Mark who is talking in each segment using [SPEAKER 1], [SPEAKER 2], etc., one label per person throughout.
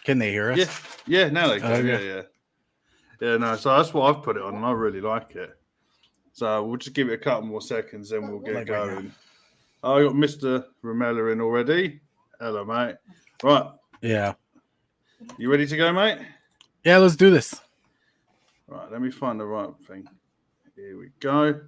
[SPEAKER 1] Can they hear us?
[SPEAKER 2] Yeah. Now they can. Yeah. No, so that's what I've put it on, and I really like it. So we'll just give it a couple more seconds, then we'll get going. I got Mr. Romella in already. Hello, mate. Right.
[SPEAKER 1] Yeah.
[SPEAKER 2] You ready to go, mate?
[SPEAKER 1] Yeah, let's do this.
[SPEAKER 2] Right, let me find the right thing. Here we go.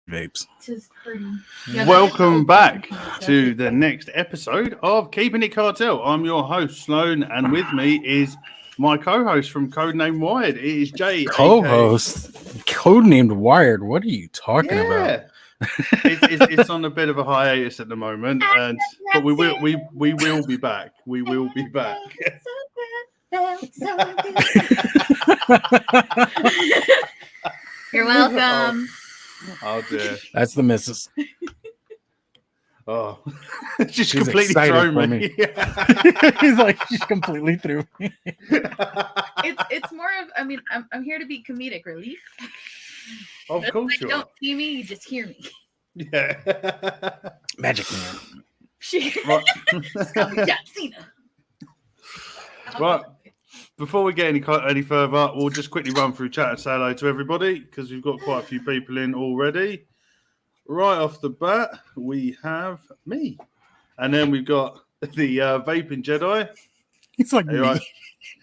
[SPEAKER 1] Vapes.
[SPEAKER 2] Welcome back to the next episode of Keeping It Cartel. I'm your host, Sloan, and with me is my co-host from Codename Wired. It is Jay.
[SPEAKER 1] Co-host? Codenamed Wired? What are you talking about?
[SPEAKER 2] It's on a bit of a hiatus at the moment, but we will be back. We will be back.
[SPEAKER 3] You're welcome.
[SPEAKER 2] Oh dear.
[SPEAKER 1] That's the missus.
[SPEAKER 2] Oh, she's completely thrown me.
[SPEAKER 1] He's like, she's completely threw me.
[SPEAKER 3] It's more of, I mean, I'm here to be comedic relief.
[SPEAKER 2] Of course you
[SPEAKER 3] don't see me, you just hear me.
[SPEAKER 2] Yeah.
[SPEAKER 1] Magic man.
[SPEAKER 2] Right. Before we get any further, we'll just quickly run through chat and say hello to everybody because we've got quite a few people in already. Right off the bat, we have me. And then we've got the Vaping Jedi.
[SPEAKER 1] It's like me.
[SPEAKER 2] Right?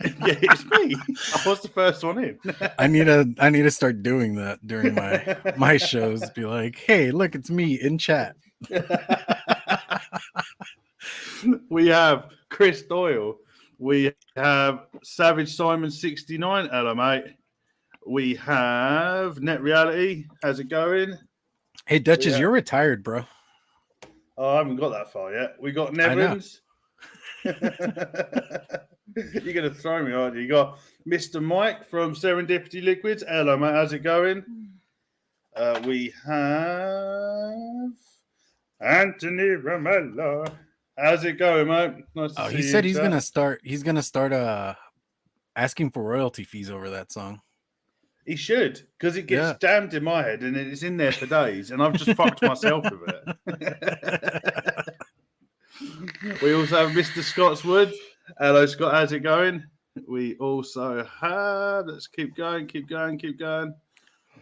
[SPEAKER 2] Yeah, it's me. I was the first one in.
[SPEAKER 1] I need to start doing that during my shows. Be like, hey, look, it's me in chat.
[SPEAKER 2] We have Chris Doyle. We have Savage Simon 69. Hello, mate. We have Net Reality. How's it going?
[SPEAKER 1] Hey, Duchess, you're retired, bro.
[SPEAKER 2] Oh, I haven't got that far yet. We got Nevins. You're going to throw me, aren't you? You got Mr. Mike from Serendipity Liquids. Hello, mate. How's it going? We have Anthony Ramella. How's it going, mate? Nice to see
[SPEAKER 1] he
[SPEAKER 2] you.
[SPEAKER 1] said he's gonna start asking for royalty fees over that song.
[SPEAKER 2] He should, because it gets damned in my head and it's in there for days, and I've just fucked myself with it. We also have Mr. Scotswood. Hello, Scott. How's it going? We also have, let's keep going.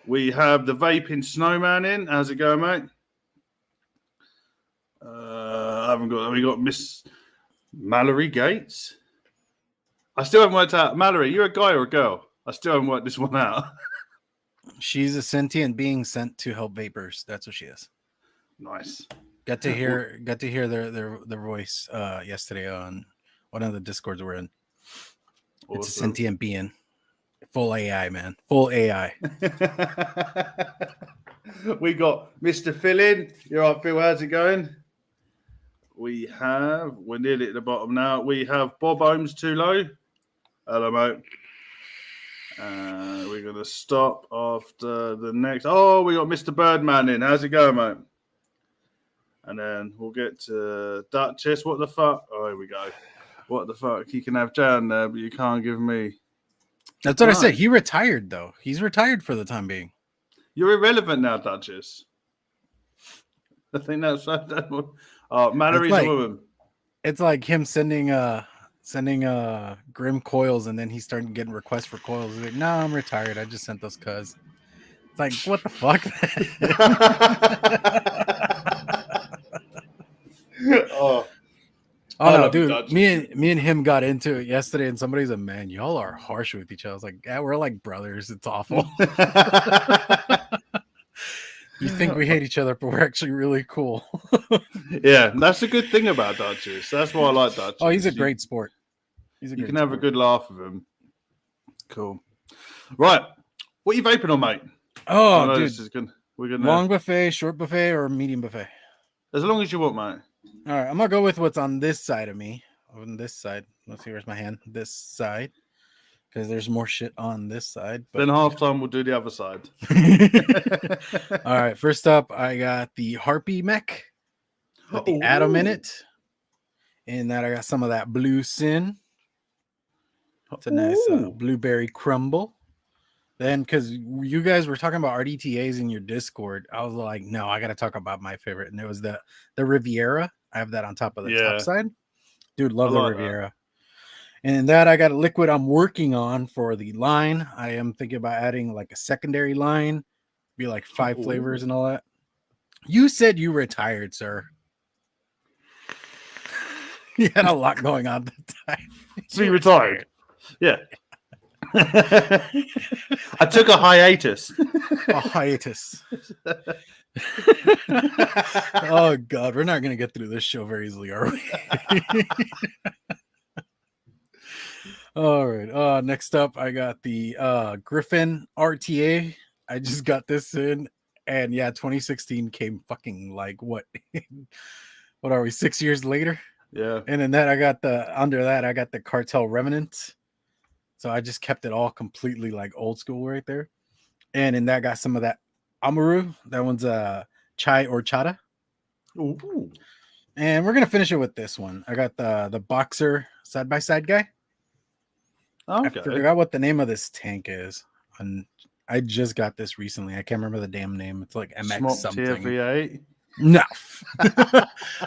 [SPEAKER 2] We have the Vaping Snowman in. How's it going, mate? We got Miss Mallory Gates. I still haven't worked out. Mallory, you're a guy or a girl? I still haven't worked this one out.
[SPEAKER 1] She's a sentient being sent to help vapors. That's what she is.
[SPEAKER 2] Nice.
[SPEAKER 1] Got to hear their voice yesterday on one of the Discords we're in. Awesome. It's a sentient being. Full AI, man. Full AI.
[SPEAKER 2] We got Mr. Phil in. You're right, Phil. How's it going? We're nearly at the bottom now. We have Bob Ohms Too Low. Hello, mate. We're going to stop after the next. Oh, we got Mr. Birdman in. How's it going, mate? And then we'll get to Duchess. What the fuck? Oh, here we go. What the fuck? You can have Jan there, but you can't give me.
[SPEAKER 1] That's what I said. He retired, though. He's retired for the time being.
[SPEAKER 2] You're irrelevant now, Duchess. I think that's Mallory's a woman.
[SPEAKER 1] It's like him sending Grim coils, and then he started getting requests for coils. He's like, no, I'm retired. I just sent those cuz. It's like, what the fuck? Oh no, dude. Me and him got into it yesterday, and somebody's like, man, y'all are harsh with each other. I was like, yeah, we're like brothers. It's awful. You think we hate each other, but we're actually really cool.
[SPEAKER 2] Yeah, that's a good thing about Dutchess. That's why I like Dutchess.
[SPEAKER 1] Oh, he's a great sport.
[SPEAKER 2] You can have a good laugh with him. Cool. Right. What are you vaping on, mate?
[SPEAKER 1] Oh, dude.
[SPEAKER 2] This is good. We're gonna
[SPEAKER 1] long buffet, short buffet, or medium buffet?
[SPEAKER 2] As long as you want, mate.
[SPEAKER 1] All right, I'm gonna go with what's on this side of me. On this side. Let's see, where's my hand? This side. Because there's more shit on this side.
[SPEAKER 2] But... Then halftime we'll do the other side.
[SPEAKER 1] All right, first up, I got the Harpy Mech with the Atom in it. And then I got some of that Blue Sin. It's a nice blueberry crumble. Then, because you guys were talking about RDTAs in your Discord, I was like, no, I got to talk about my favorite. And it was the Riviera. I have that on top of the top side. Dude, love the Riviera. And that I got a liquid I'm working on for the line. I am thinking about adding like a secondary line, be like 5 flavors and all that. You said you retired, sir. You had a lot going on at the time.
[SPEAKER 2] So you retired? Yeah. I took a hiatus.
[SPEAKER 1] A hiatus. Oh, God. We're not going to get through this show very easily, are we? All right. Next up, I got the Griffin RTA. I just got this in. And yeah, 2016 came fucking like what? What are we, 6 years later?
[SPEAKER 2] Yeah.
[SPEAKER 1] And then that I got the Cartel Remnant. So I just kept it all completely like old school right there. And in that got some of that Amaru. That one's Chai Horchata.
[SPEAKER 2] Ooh.
[SPEAKER 1] And we're gonna finish it with this one. I got the Boxer side by side guy.
[SPEAKER 2] Okay.
[SPEAKER 1] I forgot what the name of this tank is. And I just got this recently. I can't remember the damn name. It's like MX something.
[SPEAKER 2] TFV8.
[SPEAKER 1] No.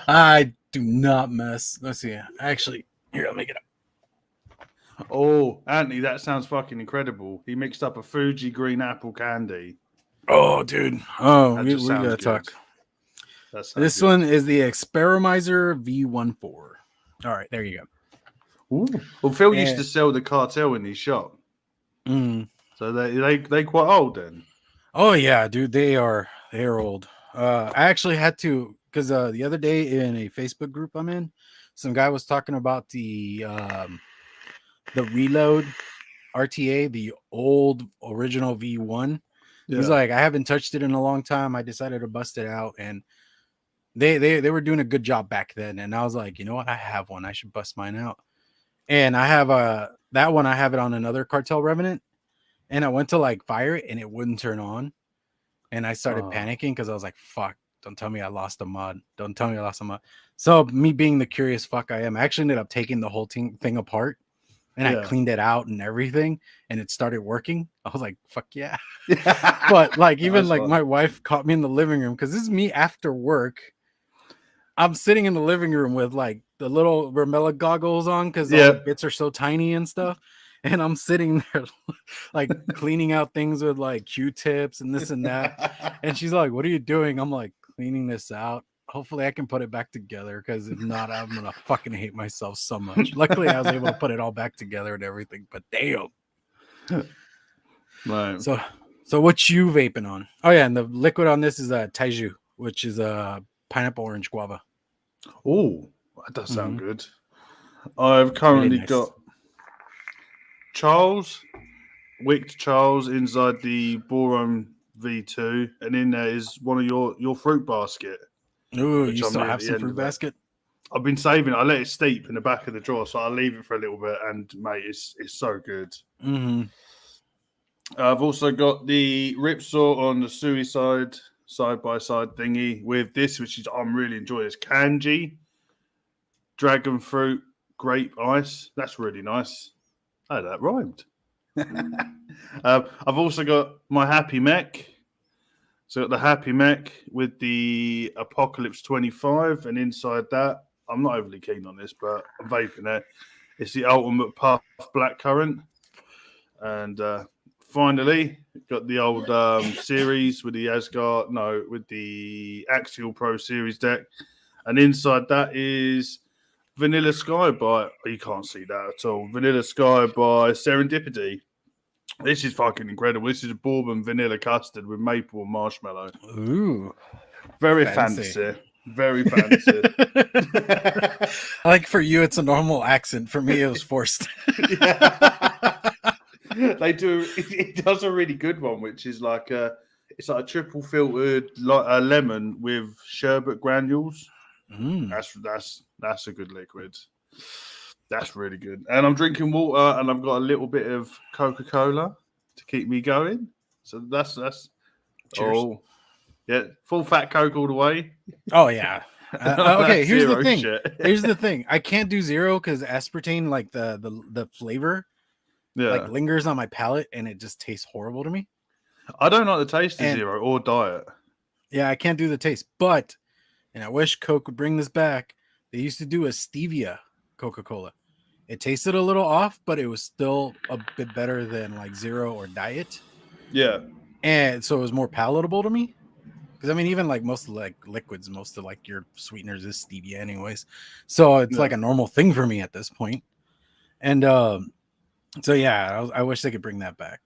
[SPEAKER 1] I do not mess. Let's see. Actually, here, I'll make it up.
[SPEAKER 2] Oh, Anthony, that sounds fucking incredible. He mixed up a Fuji green apple candy.
[SPEAKER 1] Oh, dude. Oh, we gotta talk. This one is the Experimizer V14. All right, there you go.
[SPEAKER 2] Ooh. Well, Phil used to sell the Cartel in his shop. So they quite old then.
[SPEAKER 1] Oh yeah, dude, they're old. I actually had to, because the other day in a Facebook group I'm in, some guy was talking about the Reload RTA, the old original V1. Yeah. He's like, I haven't touched it in a long time. I decided to bust it out, and they were doing a good job back then. And I was like, you know what? I have one. I should bust mine out. And I have that one. I have it on another Cartel Revenant, and I went to like fire it, and it wouldn't turn on. And I started panicking because I was like, fuck, don't tell me I lost a mod. Don't tell me I lost a mod. So me being the curious fuck I am, I actually ended up taking the whole thing apart, and I cleaned it out and everything, and it started working. I was like, fuck yeah. But like, even like my wife caught me in the living room, because this is me after work. I'm sitting in the living room with like the little Ramella goggles on, because all the bits are so tiny and stuff. And I'm sitting there like cleaning out things with like Q-tips and this and that. And she's like, what are you doing? I'm like, cleaning this out. Hopefully I can put it back together, because if not, I'm going to fucking hate myself so much. Luckily, I was able to put it all back together and everything, but damn.
[SPEAKER 2] Right.
[SPEAKER 1] So what you vaping on? Oh, yeah. And the liquid on this is a Taiju, which is a pineapple orange guava.
[SPEAKER 2] Oh, that does sound good. I've currently got Wicked Charles inside the Boron V2, and in there is one of your fruit basket.
[SPEAKER 1] Ooh, you still have some fruit basket?
[SPEAKER 2] I've been saving it. I let it steep in the back of the drawer, so I'll leave it for a little bit, and mate, it's so good. I've also got the Ripsaw on the Suicide side-by-side thingy with this, which is I'm really enjoying. It's Kanji Dragon Fruit Grape Ice. That's really nice. Oh, that rhymed. I've also got my Happy Mech. So got the Happy Mech with the Apocalypse 25, and inside that, I'm not overly keen on this, but I'm vaping it. It's the Ultimate Puff Blackcurrant. And finally, got the old series with the Axial Pro Series deck. And inside that is Vanilla Sky by, you can't see that at all, Vanilla Sky by Serendipity. This is fucking incredible. This is a bourbon vanilla custard with maple and marshmallow.
[SPEAKER 1] Ooh,
[SPEAKER 2] very fancy. Very fancy.
[SPEAKER 1] Like for you, it's a normal accent. For me, it was forced.
[SPEAKER 2] They do. It does a really good one, which is like it's like a triple filtered lemon with sherbet granules. That's a good liquid. That's really good. And I'm drinking water, and I've got a little bit of Coca-Cola to keep me going. So that's
[SPEAKER 1] Cheers.
[SPEAKER 2] Oh, yeah, full fat Coke all the way.
[SPEAKER 1] Oh yeah. Okay, here's the thing.
[SPEAKER 2] Shit.
[SPEAKER 1] Here's the thing. I can't do zero because aspartame, like the flavor, like lingers on my palate, and it just tastes horrible to me.
[SPEAKER 2] I don't like the taste of zero or diet.
[SPEAKER 1] Yeah, I can't do the taste, but, and I wish Coke would bring this back. They used to do a stevia Coca-Cola. It tasted a little off, but it was still a bit better than like zero or diet.
[SPEAKER 2] Yeah.
[SPEAKER 1] And so it was more palatable to me. Because I mean, even like most of like liquids, most of like your sweeteners is stevia anyways. So it's like a normal thing for me at this point. And so yeah, I wish they could bring that back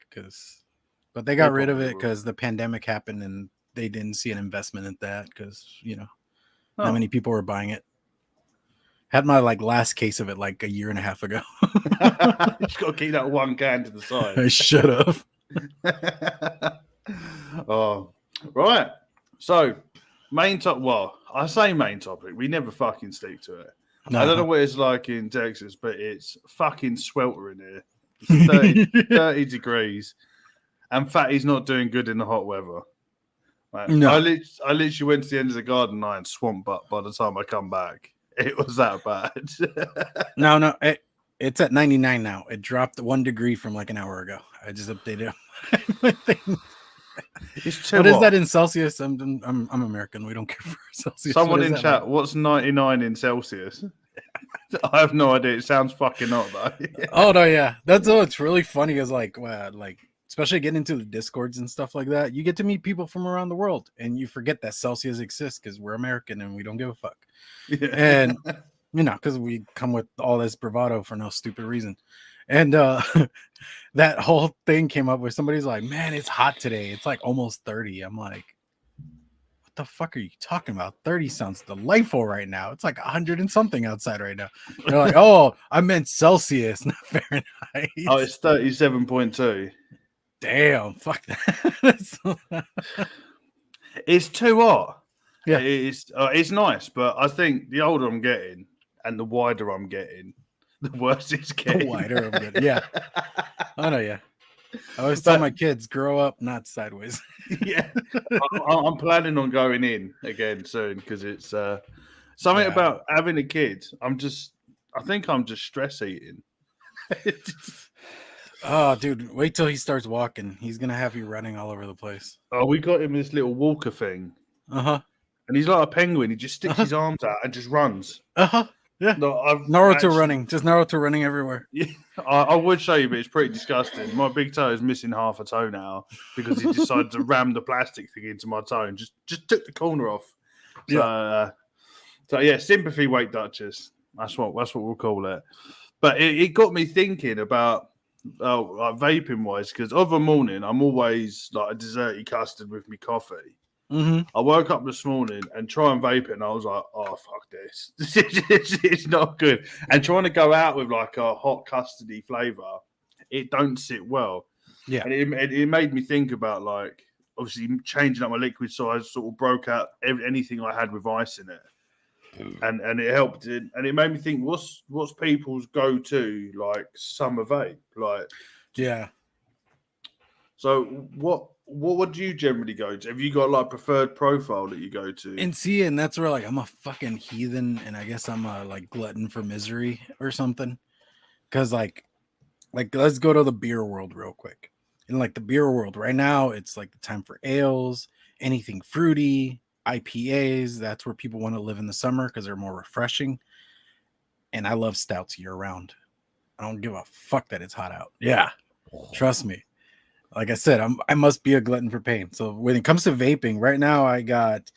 [SPEAKER 1] but they got rid of it because the pandemic happened and they didn't see an investment in that because, you know, not many people were buying it. Had my like last case of it like a year and a half ago.
[SPEAKER 2] Just got to keep that one can to the side.
[SPEAKER 1] I should have.
[SPEAKER 2] Oh, right. So, main topic. Well, I say main topic. We never fucking stick to it. No. I don't know what it's like in Texas, but it's fucking sweltering here. It's 30 degrees. And Fatty's not doing good in the hot weather. Like, no. I literally went to the end of the garden line, swamp butt by the time I come back. It was that bad.
[SPEAKER 1] No, it's at 99 now. It dropped 1 degree from like an hour ago. I just updated my thing.
[SPEAKER 2] It's too
[SPEAKER 1] what
[SPEAKER 2] hot.
[SPEAKER 1] Is that in Celsius? I'm American. We don't care for Celsius.
[SPEAKER 2] Someone in chat, what's 99 in Celsius? I have no idea. It sounds fucking hot though.
[SPEAKER 1] Oh no, yeah. That's what's really funny is like especially getting into the Discords and stuff like that. You get to meet people from around the world, and you forget that Celsius exists because we're American and we don't give a fuck. Yeah. And you know, because we come with all this bravado for no stupid reason. And that whole thing came up where somebody's like, man, it's hot today. It's like almost 30. I'm like, what the fuck are you talking about? 30 sounds delightful right now. It's like 100 and something outside right now. They're like, oh, I meant Celsius, not Fahrenheit.
[SPEAKER 2] Oh, it's 37.2.
[SPEAKER 1] Damn, fuck that.
[SPEAKER 2] It's too hot.
[SPEAKER 1] Yeah.
[SPEAKER 2] It's nice, but I think the older I'm getting and the wider I'm getting, the worse it's getting.
[SPEAKER 1] The wider I'm getting. Yeah. Oh no, yeah. I always tell my kids, grow up, not sideways.
[SPEAKER 2] Yeah. I'm planning on going in again soon because it's something about having a kid. I think I'm just stress eating.
[SPEAKER 1] Oh, dude, wait till he starts walking. He's going to have you running all over the place.
[SPEAKER 2] Oh, we got him this little walker thing.
[SPEAKER 1] Uh-huh.
[SPEAKER 2] And he's like a penguin. He just sticks his arms out and just runs.
[SPEAKER 1] Uh-huh. Yeah.
[SPEAKER 2] No,
[SPEAKER 1] Naruto running. Just Naruto running everywhere.
[SPEAKER 2] Yeah, I would show you, but it's pretty disgusting. My big toe is missing half a toe now because he decided to ram the plastic thing into my toe and just took the corner off. So yeah, sympathy weight Duchess. That's what we'll call it. But it got me thinking about like vaping wise, because of a morning I'm always like a desserty custard with me coffee.
[SPEAKER 1] Mm-hmm.
[SPEAKER 2] I woke up this morning and try and vape it, and I was like, "Oh fuck this! It's not good." And trying to go out with like a hot custardy flavor, it don't sit well.
[SPEAKER 1] Yeah,
[SPEAKER 2] and it made me think about like obviously changing up my liquid size. Sort of broke out anything I had with ice in it, and it helped. And it made me think, what's people's go to like summer vape like?
[SPEAKER 1] Yeah.
[SPEAKER 2] So what do you generally go to? Have you got like preferred profile that you go to?
[SPEAKER 1] And that's where like I'm a fucking heathen, and I guess I'm a like glutton for misery or something. Because like let's go to the beer world real quick. In like the beer world right now, it's like the time for ales, anything fruity, IPAs. That's where people want to live in the summer because they're more refreshing. And I love stouts year round. I don't give a fuck that it's hot out. Yeah, trust me. Like I said, I must be a glutton for pain. So when it comes to vaping, right now I got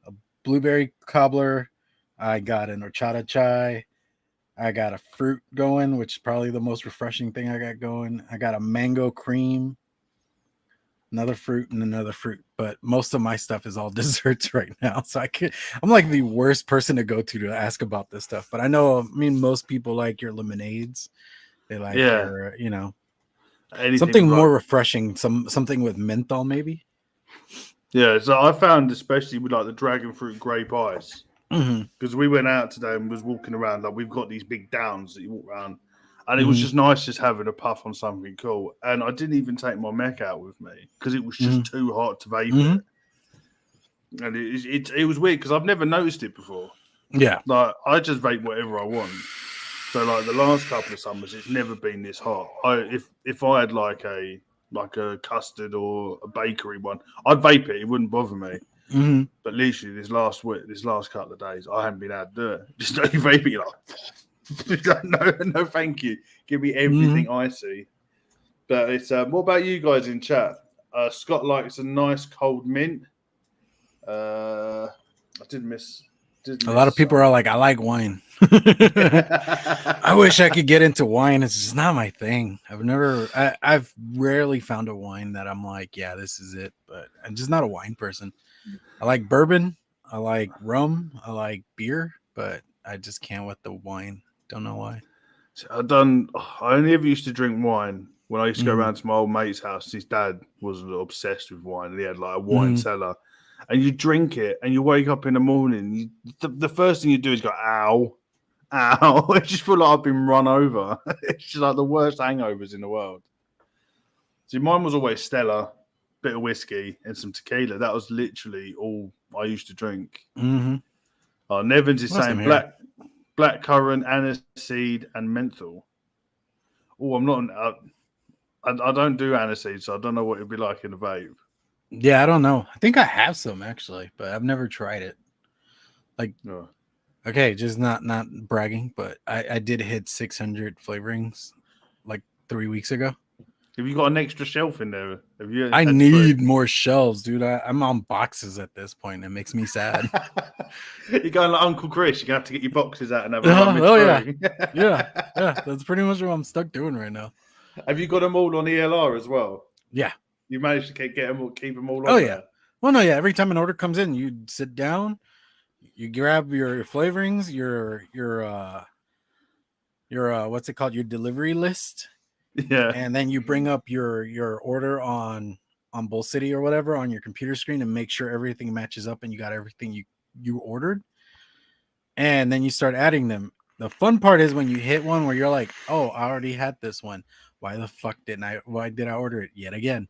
[SPEAKER 1] a blueberry cobbler, I got an horchata chai, I got a fruit going, which is probably the most refreshing thing I got going. I got a mango cream, another fruit, and another fruit. But most of my stuff is all desserts right now. So I'm like the worst person to go to ask about this stuff. But I know, I mean, most people like your lemonades. They like your, you know,
[SPEAKER 2] anything
[SPEAKER 1] something more refreshing, something with menthol maybe.
[SPEAKER 2] Yeah, so I found especially with like the dragon fruit grape ice, because we went out today and was walking around, like we've got these big downs that you walk around, and it was just nice just having a puff on something cool. And I didn't even take my mech out with me because it was just too hot to vape it. And it was weird because I've never noticed it before.
[SPEAKER 1] Yeah,
[SPEAKER 2] like I just vape whatever I want. So like the last couple of summers, it's never been this hot. If I had like a custard or a bakery one, I'd vape it. It wouldn't bother me. But literally this last couple of days, I haven't been able to do it. Just don't vape it. You're like, no, thank you. Give me everything icy. But it's what about you guys in chat? Scott likes a nice cold mint. I did miss.
[SPEAKER 1] A lot of people are like, I like wine. I wish I could get into wine. It's just not my thing. I've rarely found a wine that I'm like, yeah, this is it. But I'm just not a wine person. I like bourbon. I like rum. I like beer. But I just can't with the wine. Don't know why.
[SPEAKER 2] I only ever used to drink wine when I used to go around to my old mate's house. His dad was obsessed with wine. And he had like a wine cellar. And you drink it, and you wake up in the morning. The first thing you do is go, ow, ow. I just feel like I've been run over. It's just like the worst hangovers in the world. See, mine was always Stella, bit of whiskey, and some tequila. That was literally all I used to drink. Nevins is saying black currant, aniseed, and menthol. Oh, I'm not. I don't do aniseed, so I don't know what it'd be like in a vape.
[SPEAKER 1] Yeah, I don't know. I think I have some actually, but I've never tried it. Like, okay, just not bragging, but I did hit 600 flavorings like 3 weeks ago.
[SPEAKER 2] Have you got an extra shelf in there?
[SPEAKER 1] I need more shelves, dude. I'm on boxes at this point. It makes me sad.
[SPEAKER 2] You're going like Uncle Chris. You're gonna have to get your boxes out and have
[SPEAKER 1] yeah. That's pretty much what I'm stuck doing right now.
[SPEAKER 2] Have you got them all on ELR as well?
[SPEAKER 1] Yeah.
[SPEAKER 2] You managed to keep them all on
[SPEAKER 1] Oh,
[SPEAKER 2] there?
[SPEAKER 1] yeah. Well, no, yeah. Every time an order comes in, you sit down, you grab your flavorings, your what's it called? Your delivery list.
[SPEAKER 2] Yeah.
[SPEAKER 1] And then you bring up your order on Bull City or whatever on your computer screen and make sure everything matches up and you got everything you ordered. And then you start adding them. The fun part is when you hit one where you're like, oh, I already had this one. Why did I order it yet again?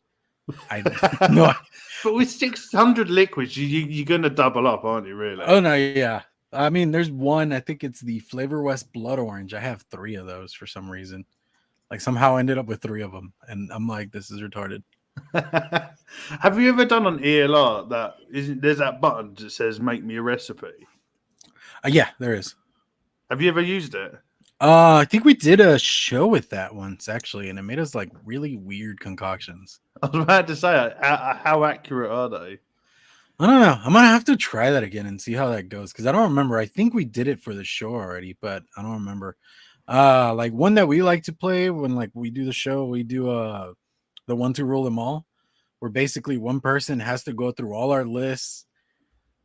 [SPEAKER 1] No.
[SPEAKER 2] But with 600 liquids, you're going to double up, aren't you, really?
[SPEAKER 1] Oh, no, yeah. I mean, there's one, I think it's the Flavor West Blood Orange. I have 3 of those for some reason. Like somehow I ended up with 3 of them. And I'm like, this is retarded.
[SPEAKER 2] Have you ever done on ELR there's that button that says make me a recipe?
[SPEAKER 1] Yeah, there is.
[SPEAKER 2] Have you ever used it?
[SPEAKER 1] I think we did a show with that once actually, and it made us like really weird concoctions.
[SPEAKER 2] I was about to say, how accurate are they?
[SPEAKER 1] I don't know. I'm gonna have to try that again and see how that goes because I don't remember. I think we did it for the show already, but I don't remember. Like one that we like to play when like we do the show, we do the 1-2 rule them all, where basically one person has to go through all our lists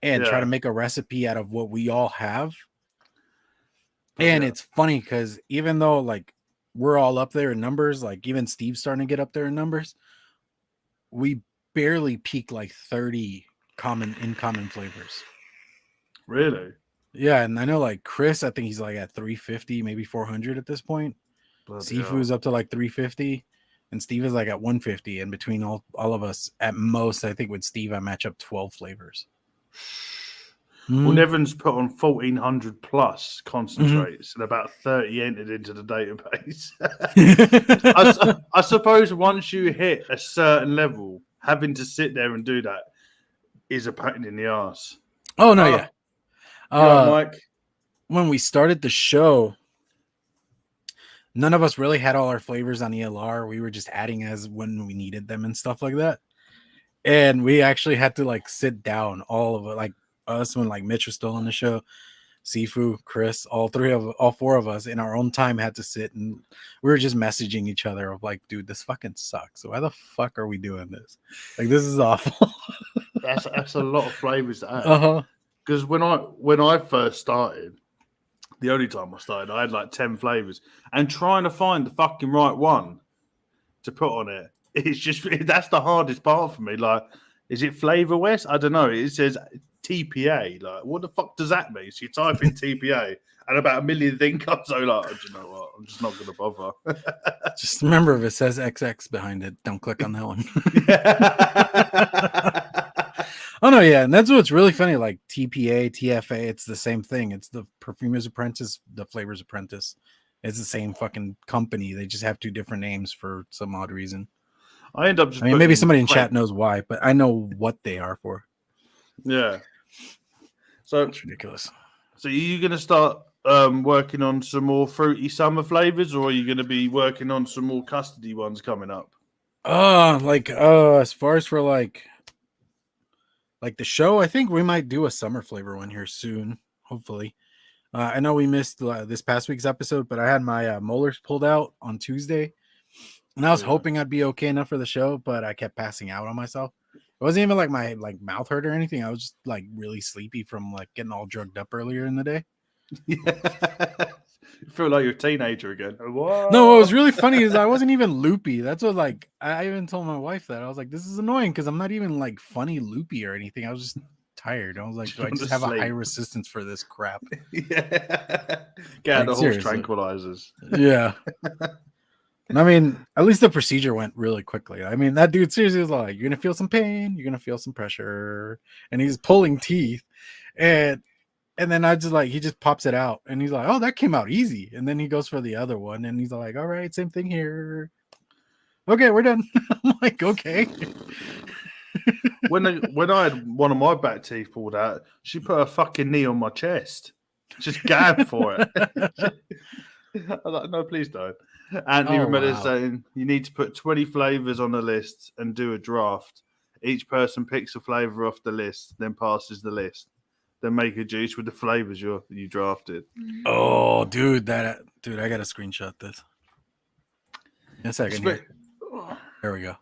[SPEAKER 1] and try to make a recipe out of what we all have. And it's funny because even though like we're all up there in numbers, like even Steve's starting to get up there in numbers, we barely peak like 30 common flavors.
[SPEAKER 2] Really?
[SPEAKER 1] Yeah, and I know like Chris, I think he's like at 350, maybe 400 at this point. Sifu's up to like 350, and Steve is like at 150. And between all of us, at most, I think with Steve, I match up 12 flavors.
[SPEAKER 2] Well, Nevins put on 1,400 plus concentrates and about 30 entered into the database. I suppose once you hit a certain level, having to sit there and do that is a pain in the ass.
[SPEAKER 1] Oh, no, yeah.
[SPEAKER 2] Mike?
[SPEAKER 1] When we started the show, none of us really had all our flavors on ELR. We were just adding as when we needed them and stuff like that. And we actually had to like sit down, all of it, like us when like Mitch was still on the show, Sifu, Chris, all four of us in our own time had to sit and we were just messaging each other of like, dude, this fucking sucks. Why the fuck are we doing this? Like, this is awful.
[SPEAKER 2] That's a lot of flavors to add.
[SPEAKER 1] Uh-huh.
[SPEAKER 2] Because when I first started, the only time I started, I had like 10 flavors, and trying to find the fucking right one to put on it, it's just that's the hardest part for me. Like, is it Flavor West? I don't know. It says TPA. Like, what the fuck does that mean? So you type in TPA, and about a million things comes. So like, oh, do you know what? I'm just not going to bother.
[SPEAKER 1] Just remember, if it says XX behind it, don't click on that one. Oh no, yeah, and that's what's really funny. Like TPA, TFA, it's the same thing. It's the Perfumer's Apprentice, the Flavor's Apprentice. It's the same fucking company. They just have two different names for some odd reason.
[SPEAKER 2] I end up just.
[SPEAKER 1] I mean, maybe somebody in chat knows why, but I know what they are for.
[SPEAKER 2] Yeah. So
[SPEAKER 1] it's ridiculous.
[SPEAKER 2] So are you going to start working on some more fruity summer flavors, or are you going to be working on some more custody ones coming up?
[SPEAKER 1] As far as for like the show, I think we might do a summer flavor one here soon, hopefully. I know we missed this past week's episode, but I had my molars pulled out on Tuesday, and I was hoping I'd be okay enough for the show, but I kept passing out on myself. It wasn't even like my mouth hurt or anything. I was just like really sleepy from like getting all drugged up earlier in the day.
[SPEAKER 2] Yeah. You feel like you're a teenager again. Whoa.
[SPEAKER 1] No, what was really funny is I wasn't even loopy. That's what like I even told my wife that. I was like, this is annoying because I'm not even like funny loopy or anything. I was just tired. I was like, do I just have a high resistance for this crap?
[SPEAKER 2] Yeah. Get out the horse tranquilizers.
[SPEAKER 1] Yeah. I mean, at least the procedure went really quickly. I mean, that dude seriously was like, you're going to feel some pain. You're going to feel some pressure. And he's pulling teeth. And then I just like, he just pops it out. And he's like, oh, that came out easy. And then he goes for the other one. And he's like, all right, same thing here. Okay, we're done. I'm like, okay.
[SPEAKER 2] When I had one of my back teeth pulled out, she put a fucking knee on my chest. Just gagged for it. I was like, no, please don't. And he remembers saying, you need to put 20 flavors on the list and do a draft. Each person picks a flavor off the list, then passes the list. Then make a juice with the flavors you drafted.
[SPEAKER 1] Oh, dude, I gotta screenshot this. In a second here. There we go.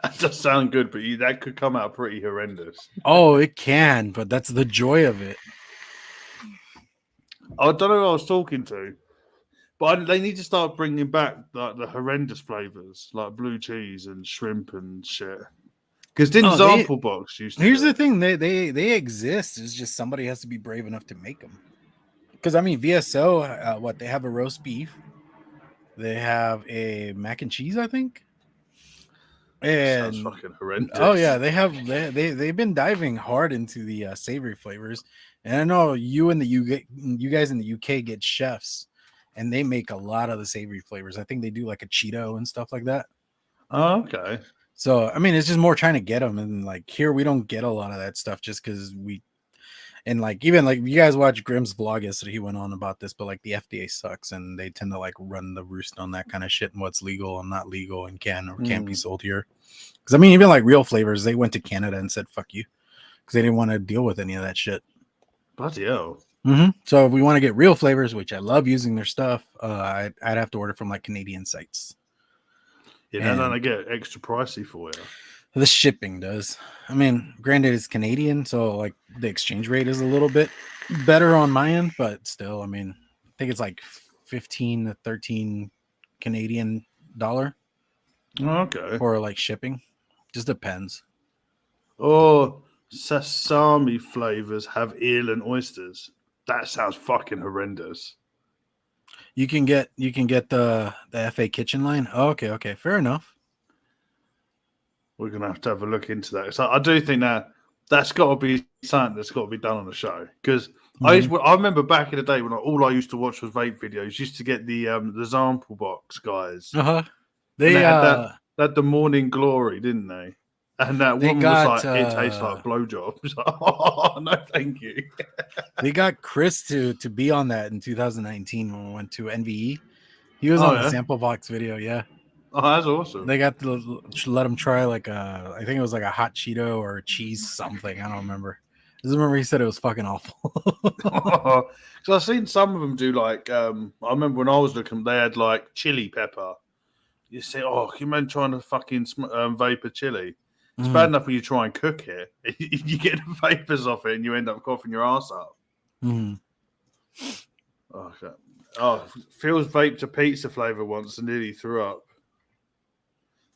[SPEAKER 2] That does sound good, but that could come out pretty horrendous.
[SPEAKER 1] Oh, it can, but that's the joy of it.
[SPEAKER 2] I don't know who I was talking to, but they need to start bringing back like the horrendous flavors, like blue cheese and shrimp and shit. Because didn't Sample Box used to?
[SPEAKER 1] Here's the thing: they exist. It's just somebody has to be brave enough to make them. Because I mean, VSO, they have a roast beef, they have a mac and cheese, I think. And
[SPEAKER 2] sounds fucking horrendous.
[SPEAKER 1] Oh yeah, they've been diving hard into the savory flavors. And I know you guys in the UK get chefs, and they make a lot of the savory flavors. I think they do like a Cheeto and stuff like that.
[SPEAKER 2] Oh, okay.
[SPEAKER 1] So, I mean, it's just more trying to get them. And like here, we don't get a lot of that stuff just because even like you guys watch Grimm's vlog yesterday, he went on about this, but like the FDA sucks and they tend to like run the roost on that kind of shit and what's legal and not legal and can or can't be sold here. Because I mean, even like Real Flavors, they went to Canada and said, fuck you. Because they didn't want to deal with any of that shit.
[SPEAKER 2] Bloody hell.
[SPEAKER 1] So if we want to get Real Flavors, which I love using their stuff, I'd have to order from like Canadian sites.
[SPEAKER 2] Yeah, and then I get extra pricey for you.
[SPEAKER 1] The shipping does. I mean, granted, it's Canadian, so like the exchange rate is a little bit better on my end, but still, I mean, I think it's like 15 to 13 Canadian dollar.
[SPEAKER 2] Okay.
[SPEAKER 1] For like shipping. Just depends.
[SPEAKER 2] Oh, sesame flavors have eel and oysters. That sounds fucking horrendous.
[SPEAKER 1] You can get the FA kitchen line. Oh, okay, fair enough.
[SPEAKER 2] We're gonna have a look into that. So I do think that's got to be something that's got to be done on the show. Because I remember back in the day when all I used to watch was vape videos. Used to get the Sample Box guys.
[SPEAKER 1] They
[SPEAKER 2] had the Morning Glory, didn't they? And that one was like, it tastes like blowjobs. Oh, no, thank you.
[SPEAKER 1] They got Chris to be on that in 2019 when we went to NVE. He was on the Sample Box video, yeah.
[SPEAKER 2] Oh, that's awesome.
[SPEAKER 1] They got to let him try like I think it was like a hot Cheeto or cheese something. I don't remember. I remember he said it was fucking awful.
[SPEAKER 2] Because I've seen some of them do like, I remember when I was looking, they had like chili pepper. You say, oh, can you imagine trying to fucking vapor chili? It's bad enough when you try and cook it. You get the vapors off it and you end up coughing your ass up.
[SPEAKER 1] Mm.
[SPEAKER 2] Oh, okay. Oh, Phil's vaped a pizza flavour once and nearly threw up.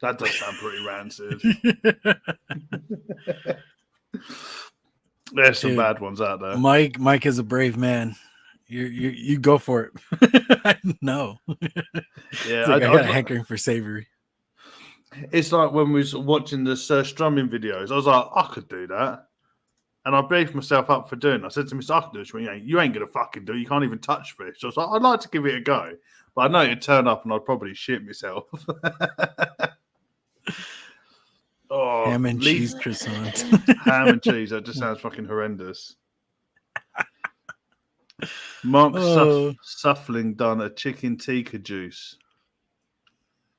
[SPEAKER 2] That does sound pretty rancid. There's some bad ones out there.
[SPEAKER 1] Mike is a brave man. You go for it. I know.
[SPEAKER 2] Yeah,
[SPEAKER 1] I got a hankering for savory.
[SPEAKER 2] It's like when we was watching the strumming videos. I was like, I could do that, and I beefed myself up for doing it. I said to myself, I can do it. You ain't gonna fucking do it. You can't even touch fish. So I was like, I'd like to give it a go, but I know it'd turn up and I'd probably shit myself. Oh,
[SPEAKER 1] ham and cheese croissant.
[SPEAKER 2] Ham and cheese. That just sounds fucking horrendous. Mark Suffling done a chicken tikka juice.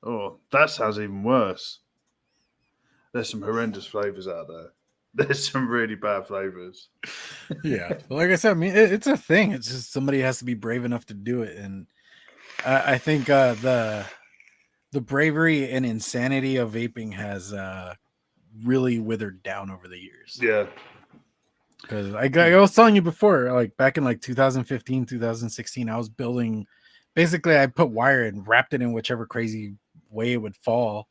[SPEAKER 2] Oh, that sounds even worse. There's some horrendous flavors out there. There's some really bad flavors.
[SPEAKER 1] Yeah, like I said, I mean, it's a thing. It's just somebody has to be brave enough to do it, and I think the bravery and insanity of vaping has really withered down over the years.
[SPEAKER 2] Yeah.
[SPEAKER 1] Because I was telling you before, like back in like 2015, 2016, I was building, basically I put wire and wrapped it in whichever crazy way it would fall.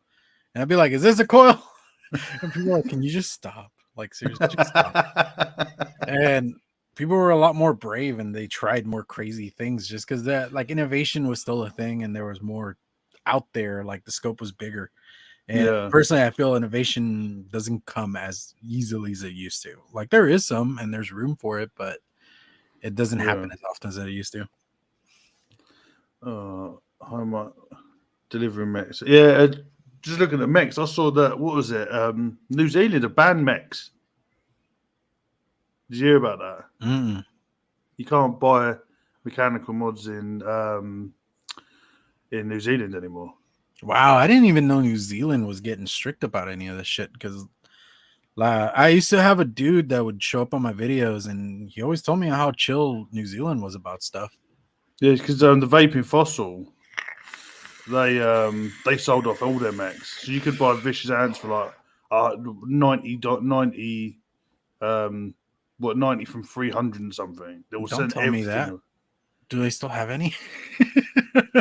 [SPEAKER 1] And I'd be like, is this a coil? And people were like, can you just stop? Like, seriously, just stop. And people were a lot more brave and they tried more crazy things just because that like innovation was still a thing and there was more out there, like the scope was bigger. And personally, I feel innovation doesn't come as easily as it used to. Like there is some and there's room for it, but it doesn't happen as often as it used to.
[SPEAKER 2] How much delivering mechs? Yeah, just looking at mechs, I saw that. What was it? New Zealand have banned mechs. Did you hear about that?
[SPEAKER 1] Mm-mm.
[SPEAKER 2] You can't buy mechanical mods in New Zealand anymore.
[SPEAKER 1] Wow, I didn't even know New Zealand was getting strict about any of this shit because I used to have a dude that would show up on my videos and he always told me how chill New Zealand was about stuff.
[SPEAKER 2] Yeah, because the Vaping Fossil, they sold off all their mechs. So you could buy Vicious Ants for like 90 from 300 and something. They will
[SPEAKER 1] Don't
[SPEAKER 2] send
[SPEAKER 1] tell
[SPEAKER 2] everything.
[SPEAKER 1] me that. Do they still have any?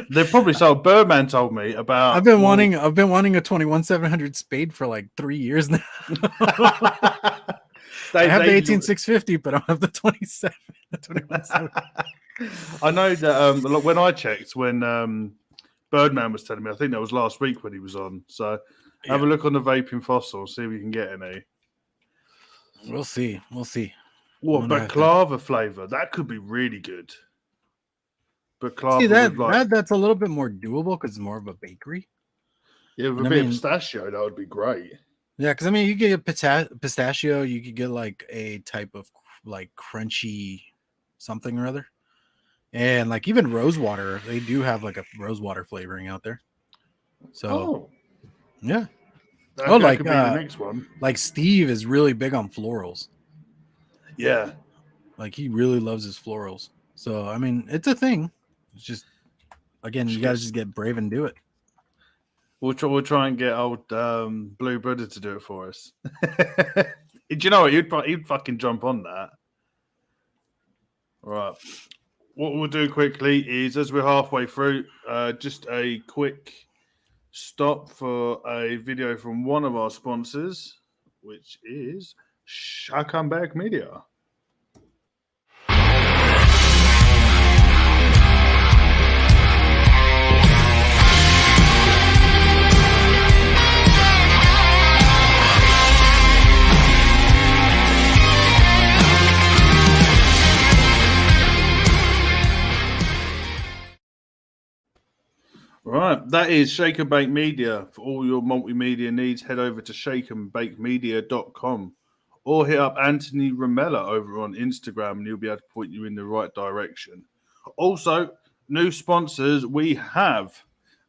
[SPEAKER 2] They probably sold. Birdman told me about.
[SPEAKER 1] I've been wanting a 21700 Spade for like 3 years now. I have the 18650, but I don't have the 21700.
[SPEAKER 2] I know that when I checked, when Birdman was telling me, I think that was last week when he was on. So have a look on the Vaping Fossil, see if we can get any.
[SPEAKER 1] We'll see.
[SPEAKER 2] What baklava flavor? That could be really good. Baklava.
[SPEAKER 1] See that's a little bit more doable because it's more of a bakery.
[SPEAKER 2] Yeah, with a bit of pistachio, that would be great.
[SPEAKER 1] Yeah, because I mean, you could get pistachio, you could get like a type of like crunchy something or other, and like even rosewater, they do have like a rosewater flavoring out there. So, yeah.
[SPEAKER 2] That could be the next one.
[SPEAKER 1] Like Steve is really big on florals.
[SPEAKER 2] Yeah,
[SPEAKER 1] like he really loves his florals. So I mean, it's a thing. It's just again, you gotta just get brave and do it.
[SPEAKER 2] We'll try and get old Blue Buddha to do it for us. Do you know what? He'd fucking jump on that. All right. What we'll do quickly is, as we're halfway through, just a quick stop for a video from one of our sponsors, which is Shakenberg Media. Right, that is Shake and Bake Media. For all your multimedia needs, head over to shakeandbakemedia.com or hit up Anthony Ramella over on Instagram and he'll be able to point you in the right direction. Also, new sponsors, we have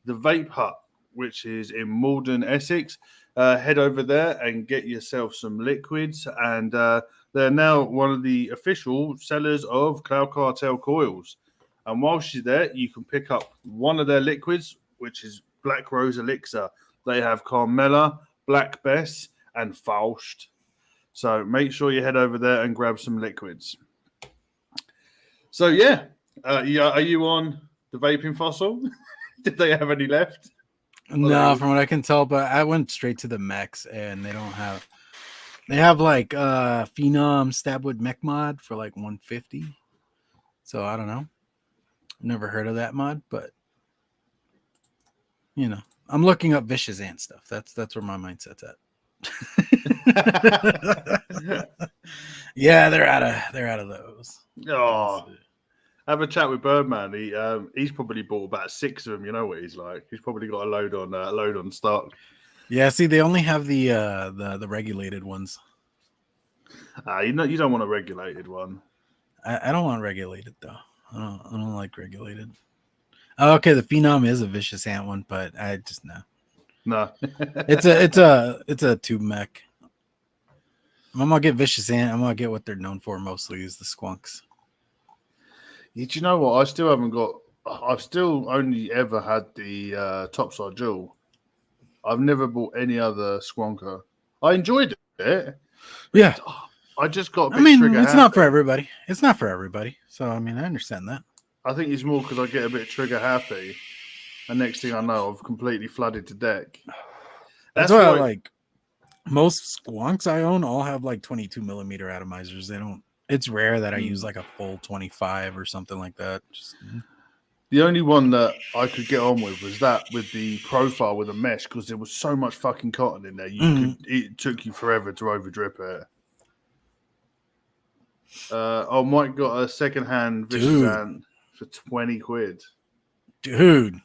[SPEAKER 2] the Vape Hut, which is in Malden, Essex. Head over there and get yourself some liquids and They're now one of the official sellers of Cartel coils. And whilst you're there, you can pick up one of their liquids, which is Black Rose Elixir. They have Carmela, Black Bess, and Faust. So make sure you head over there and grab some liquids. So yeah, are you on the vaping fossil? Did they have any left?
[SPEAKER 1] No, from what I can tell, but I went straight to the mechs, and they don't have. They have like Phenom Stabwood mech mod for like 150. So I don't know. Never heard of that mod, but you know, I'm looking up Vicious Ant stuff. That's where my mindset's at. Yeah, they're out of those.
[SPEAKER 2] Oh, have a chat with Birdman. He's probably bought about 6 of them. You know what he's like. He's probably got a load on stock.
[SPEAKER 1] Yeah, see, they only have the regulated ones.
[SPEAKER 2] You don't want a regulated one.
[SPEAKER 1] I don't want regulated though. I don't like regulated. Oh, okay, the Phenom is a Vicious Ant one, but I just
[SPEAKER 2] No.
[SPEAKER 1] it's a tube mech. I'm gonna get Vicious Ant. I'm gonna get what they're known for mostly is the squonks.
[SPEAKER 2] Do you know what? I still haven't got. I've still only ever had the topside jewel. I've never bought any other squonker. I enjoyed it.
[SPEAKER 1] Yeah,
[SPEAKER 2] I just got.
[SPEAKER 1] It's not for everybody. It's not for everybody. So I understand that.
[SPEAKER 2] I think it's more because I get a bit trigger happy, and next thing I know, I've completely flooded the deck.
[SPEAKER 1] That's why I like most squonks I own all have like 22 millimeter atomizers. They don't. It's rare that I use like a full 25 or something like that.
[SPEAKER 2] The only one that I could get on with was that with the profile with a mesh because there was so much fucking cotton in there. It took you forever to over drip it. Mike got a secondhand Vicious Ant for 20 quid.
[SPEAKER 1] Dude,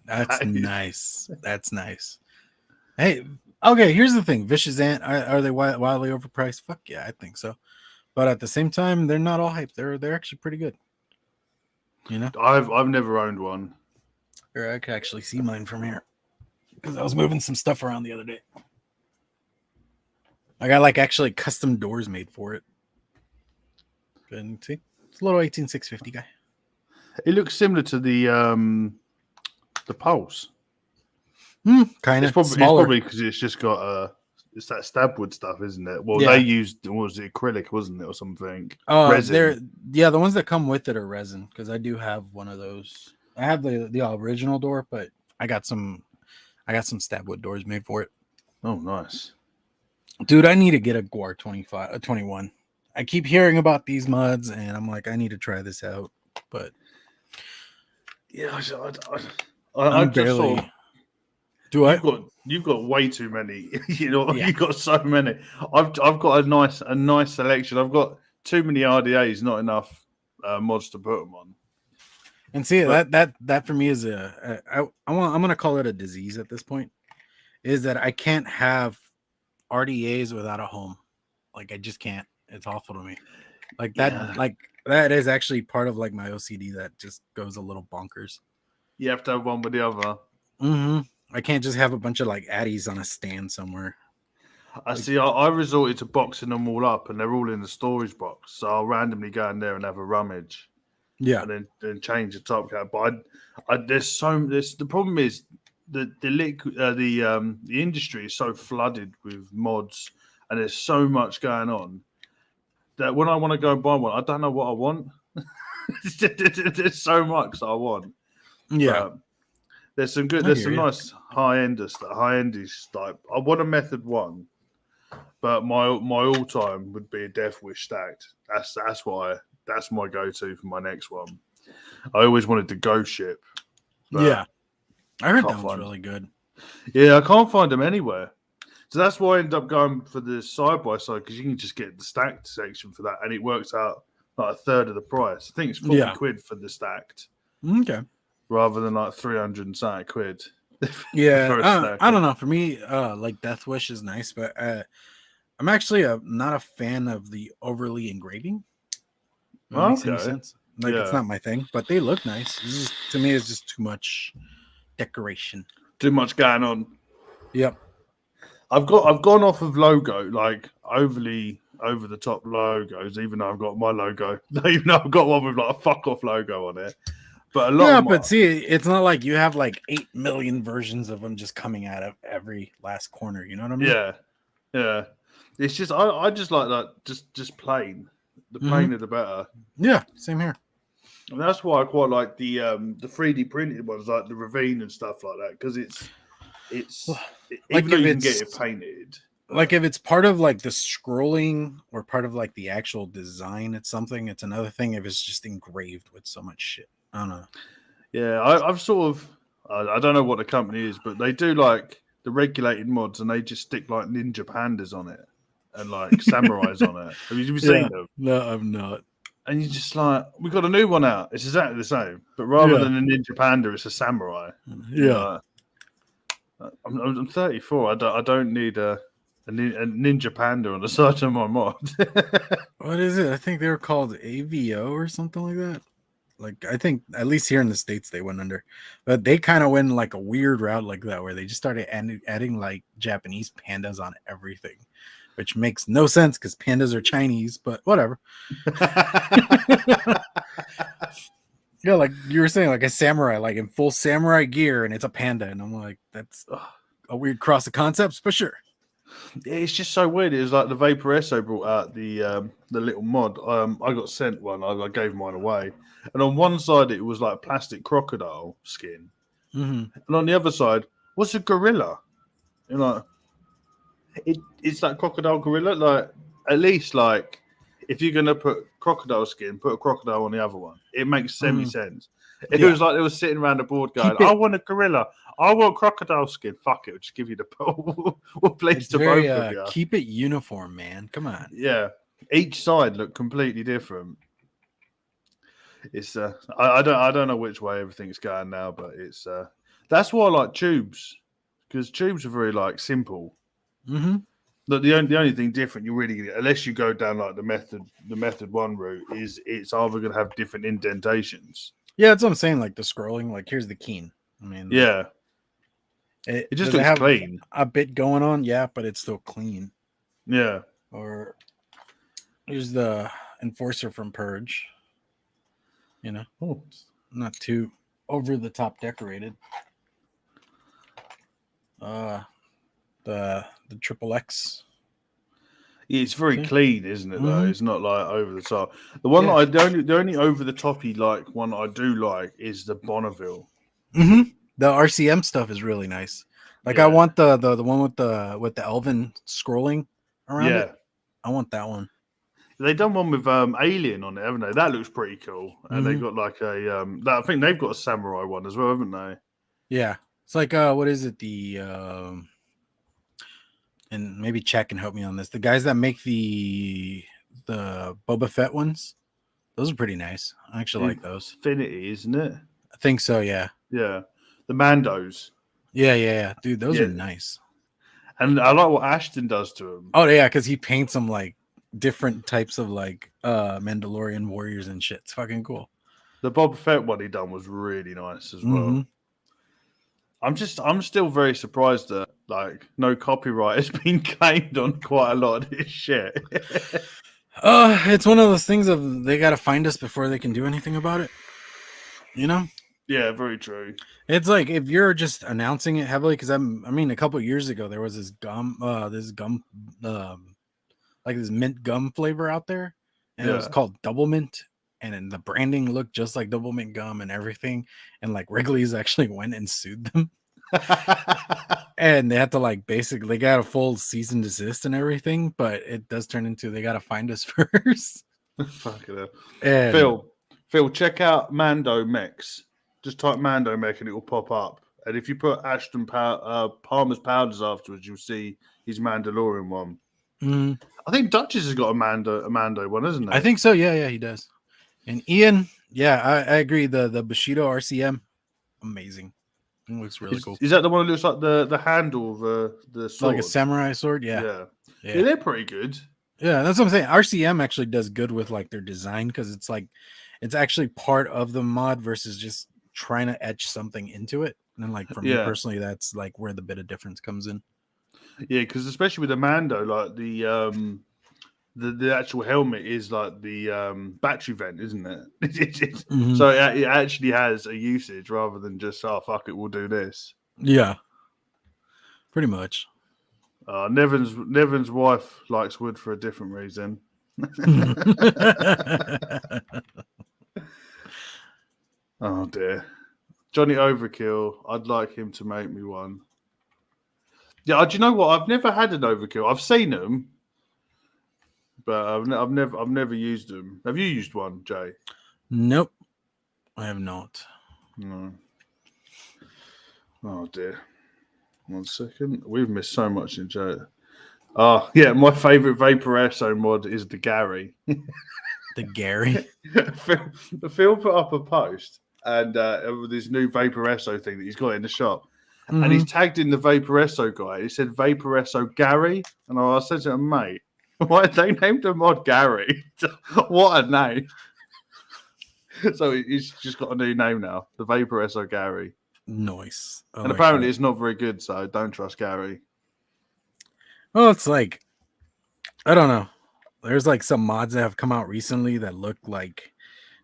[SPEAKER 1] that's nice. That's nice. Hey, okay, here's the thing. Vicious Ant, are they wildly overpriced? Fuck yeah, I think so. But at the same time, they're not all hype. They're actually pretty good. You know?
[SPEAKER 2] I've never owned one.
[SPEAKER 1] Or I could actually see mine from here. Because I was moving some stuff around the other day. I got like actually custom doors made for it. And see, it's a little 18650 guy.
[SPEAKER 2] It looks similar to the Pulse.
[SPEAKER 1] Kind of.
[SPEAKER 2] It's probably because it's just got it's that stabwood stuff, isn't it? Well, they used was it acrylic, wasn't it, or something?
[SPEAKER 1] Resin. The ones that come with it are resin. Because I do have one of those. I have the original door, but I got some stabwood doors made for it.
[SPEAKER 2] Oh, nice,
[SPEAKER 1] dude! I need to get a Guar 21. I keep hearing about these mods, and I'm like, I need to try this out. But
[SPEAKER 2] yeah, I barely. You've got way too many. You've got so many. I've got a nice selection. I've got too many RDAs, not enough mods to put them on.
[SPEAKER 1] And see, that for me is I'm gonna call it a disease at this point. Is that I can't have RDAs without a home. Like I just can't. It's awful to me. Like that. Yeah. Like that is actually part of like my OCD that just goes a little bonkers.
[SPEAKER 2] You have to have one with the other.
[SPEAKER 1] Mm-hmm. I can't just have a bunch of like Addies on a stand somewhere.
[SPEAKER 2] I resorted to boxing them all up, and they're all in the storage box. So I'll randomly go in there and have a rummage.
[SPEAKER 1] Yeah,
[SPEAKER 2] and then change the top cap. But the problem is the industry is so flooded with mods, and there's so much going on that when I want to go and buy one, I don't know what I want. There's so much that I want.
[SPEAKER 1] Yeah.
[SPEAKER 2] There's some nice high-endish type. I want a Method 1, but my all-time would be a Death Wish stacked. That's my go-to for my next one. I always wanted to Ghost Ship.
[SPEAKER 1] Yeah, I heard that was really good.
[SPEAKER 2] Yeah, I can't find them anywhere. So that's why I ended up going for the side-by-side, because you can just get the stacked section for that, and it works out like a third of the price. I think it's 40 quid for the stacked.
[SPEAKER 1] Okay.
[SPEAKER 2] Rather than like 300 and something quid.
[SPEAKER 1] Yeah, I don't know. For me, like Death Wish is nice, but I'm actually not a fan of the overly engraving. That makes any sense. Like it's not my thing, but they look nice. To me, it's just too much decoration.
[SPEAKER 2] Too much going on.
[SPEAKER 1] Yep.
[SPEAKER 2] I've gone off of logo, like overly over the top logos, even though I've got my logo, even though I've got one with like a fuck off logo on it. But a lot of
[SPEAKER 1] but see, it's not like you have like 8 million versions of them just coming out of every last corner. You know what I mean?
[SPEAKER 2] Yeah. It's just I just like that, just plain. The plainer the better.
[SPEAKER 1] Yeah, same here.
[SPEAKER 2] And that's why I quite like the 3D printed ones, like the Ravine and stuff like that, because it's
[SPEAKER 1] like
[SPEAKER 2] even though you can get it painted.
[SPEAKER 1] Like if it's part of like the scrolling or part of like the actual design, it's something. It's another thing if it's just engraved with so much shit. I don't know.
[SPEAKER 2] Yeah, I've sort of I don't know what the company is, but they do like the regulated mods, and they just stick like ninja pandas on it and like samurais on it. Have you seen them?
[SPEAKER 1] No, I've not.
[SPEAKER 2] And you're just like, we got a new one out. It's exactly the same, but rather than a ninja panda, it's a samurai.
[SPEAKER 1] Yeah.
[SPEAKER 2] I'm 34. I don't need a ninja panda on the side of my mod.
[SPEAKER 1] What is it? I think they were called AVO or something like that. Like, I think at least here in the States they went under, but they kind of went like a weird route like that where they just started adding like Japanese pandas on everything, which makes no sense because pandas are Chinese, but whatever. Yeah, like you were saying, like a samurai, like in full samurai gear, and it's a panda, and I'm like, that's a weird cross of concepts, but sure.
[SPEAKER 2] It's just so weird. It was like the Vaporesso brought out the little mod. I got sent one. I gave mine away, and on one side it was like a plastic crocodile skin, and on the other side was a gorilla. You know, it's like crocodile gorilla. Like at least like if you're gonna put crocodile skin, put a crocodile on the other one. It makes sense. It was like they were sitting around the board going, "I want a gorilla. I want crocodile skin. Fuck it, we'll just give you the we'll place the both of you.
[SPEAKER 1] Keep it uniform, man. Come on."
[SPEAKER 2] Yeah, each side looked completely different. It's I don't know which way everything's going now, but it's that's why I like tubes, because tubes are very like simple. The only thing different you really get, unless you go down like the method one route, is it's either going to have different indentations.
[SPEAKER 1] Yeah, that's what I'm saying. Like the scrolling, like here's the keen. I mean,
[SPEAKER 2] yeah, it just looks clean.
[SPEAKER 1] A bit going on, yeah, but it's still clean.
[SPEAKER 2] Yeah.
[SPEAKER 1] Or here's the enforcer from Purge. You know, not too over the top decorated. The XXX.
[SPEAKER 2] Yeah, it's very clean, isn't it? Though it's not like over the top. The one that the only over the toppy like one I do like is the Bonneville.
[SPEAKER 1] The RCM stuff is really nice. Like I want the one with the Elven scrolling around it. I want that one.
[SPEAKER 2] They done one with Alien on it, haven't they? That looks pretty cool. And they got like a I think they've got a samurai one as well, haven't they?
[SPEAKER 1] Yeah, it's like what is it? The and maybe Chad can help me on this. The guys that make the Boba Fett ones, those are pretty nice. I actually like those.
[SPEAKER 2] Infinity, isn't it?
[SPEAKER 1] I think so. Yeah.
[SPEAKER 2] Yeah. The Mandos.
[SPEAKER 1] Yeah. Dude, those are nice.
[SPEAKER 2] And I like what Ashton does to them.
[SPEAKER 1] Oh yeah, because he paints them like different types of like Mandalorian warriors and shit. It's fucking cool.
[SPEAKER 2] The Boba Fett one he done was really nice as well. I'm still very surprised that like no copyright has been claimed on quite a lot of this shit.
[SPEAKER 1] It's one of those things of they gotta find us before they can do anything about it. You know?
[SPEAKER 2] Yeah, very true.
[SPEAKER 1] It's like if you're just announcing it heavily, because I mean, a couple of years ago there was this gum, like this mint gum flavor out there, and it was called Double Mint, and then the branding looked just like Double Mint gum and everything, and like Wrigley's actually went and sued them, and they had to like basically got a full cease and desist and everything, but it does turn into they got to find us first.
[SPEAKER 2] Fuck it up.
[SPEAKER 1] And
[SPEAKER 2] Phil, check out Mando Mex. Just type Mando Mech and it will pop up. And if you put Ashton Palmer's powders afterwards, you'll see his Mandalorian one. I think Duchess has got a Mando one, hasn't he?
[SPEAKER 1] I think so. Yeah, he does. And Ian, I agree. The Bushido RCM, amazing. It looks really cool.
[SPEAKER 2] Is that the one that looks like the handle of the sword?
[SPEAKER 1] Like a samurai sword? Yeah,
[SPEAKER 2] they're pretty good.
[SPEAKER 1] Yeah, that's what I'm saying. RCM actually does good with like their design because it's like it's actually part of the mod versus just trying to etch something into it. And then like for me personally, that's like where the bit of difference comes in.
[SPEAKER 2] Yeah, because especially with the Mando, like the the actual helmet is like the battery vent, isn't it?
[SPEAKER 1] Mm-hmm.
[SPEAKER 2] So it actually has a usage rather than just fuck it, we'll do this.
[SPEAKER 1] Yeah, pretty much.
[SPEAKER 2] Nevin's wife likes wood for a different reason. Oh dear, Johnny Overkill. I'd like him to make me one. Yeah, do you know what? I've never had an Overkill. I've seen them, but I've never used them. Have you used one, Jay?
[SPEAKER 1] Nope, I have not.
[SPEAKER 2] No. Oh dear. 1 second. We've missed so much in Jay. Oh yeah, my favourite Vaporesso mod is the Gary.
[SPEAKER 1] The Gary.
[SPEAKER 2] Phil put up a post and this new Vaporesso thing that he's got in the shop.
[SPEAKER 1] Mm-hmm.
[SPEAKER 2] And he's tagged in the Vaporesso guy. He said Vaporesso Gary. And I said to him, mate, why they named the mod Gary? What a name. So he's just got a new name now, the Vaporesso Gary.
[SPEAKER 1] Nice.
[SPEAKER 2] And apparently it's not very good, so don't trust Gary.
[SPEAKER 1] Well, it's like, I don't know. There's like some mods that have come out recently that look like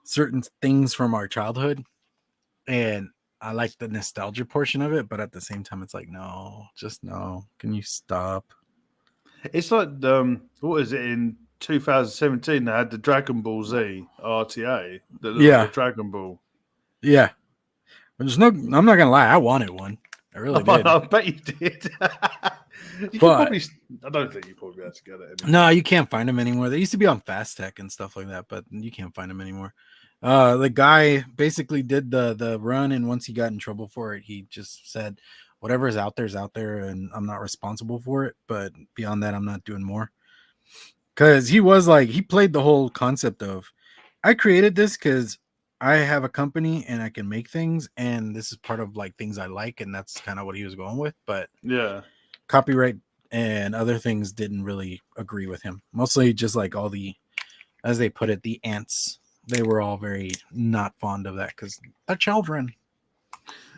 [SPEAKER 1] certain things from our childhood. And I like the nostalgia portion of it, but at the same time, it's like, no, just no. Can you stop?
[SPEAKER 2] It's like, what is it, in 2017, they had the Dragon Ball Z RTA that looked like a Dragon Ball.
[SPEAKER 1] Yeah. There's no, I'm not going to lie, I wanted one. I really did.
[SPEAKER 2] I bet you did. I don't think you probably be able to get it anymore.
[SPEAKER 1] No, you can't find them anymore. They used to be on Fast Tech and stuff like that, but you can't find them anymore. The guy basically did the run, and once he got in trouble for it, he just said, whatever is out there, and I'm not responsible for it. But beyond that, I'm not doing more. Because he was like, he played the whole concept of, I created this because I have a company and I can make things, and this is part of like things I like, and that's kind of what he was going with. But
[SPEAKER 2] yeah,
[SPEAKER 1] copyright and other things didn't really agree with him. Mostly just like all the, as they put it, the ants. They were all very not fond of that because they're children.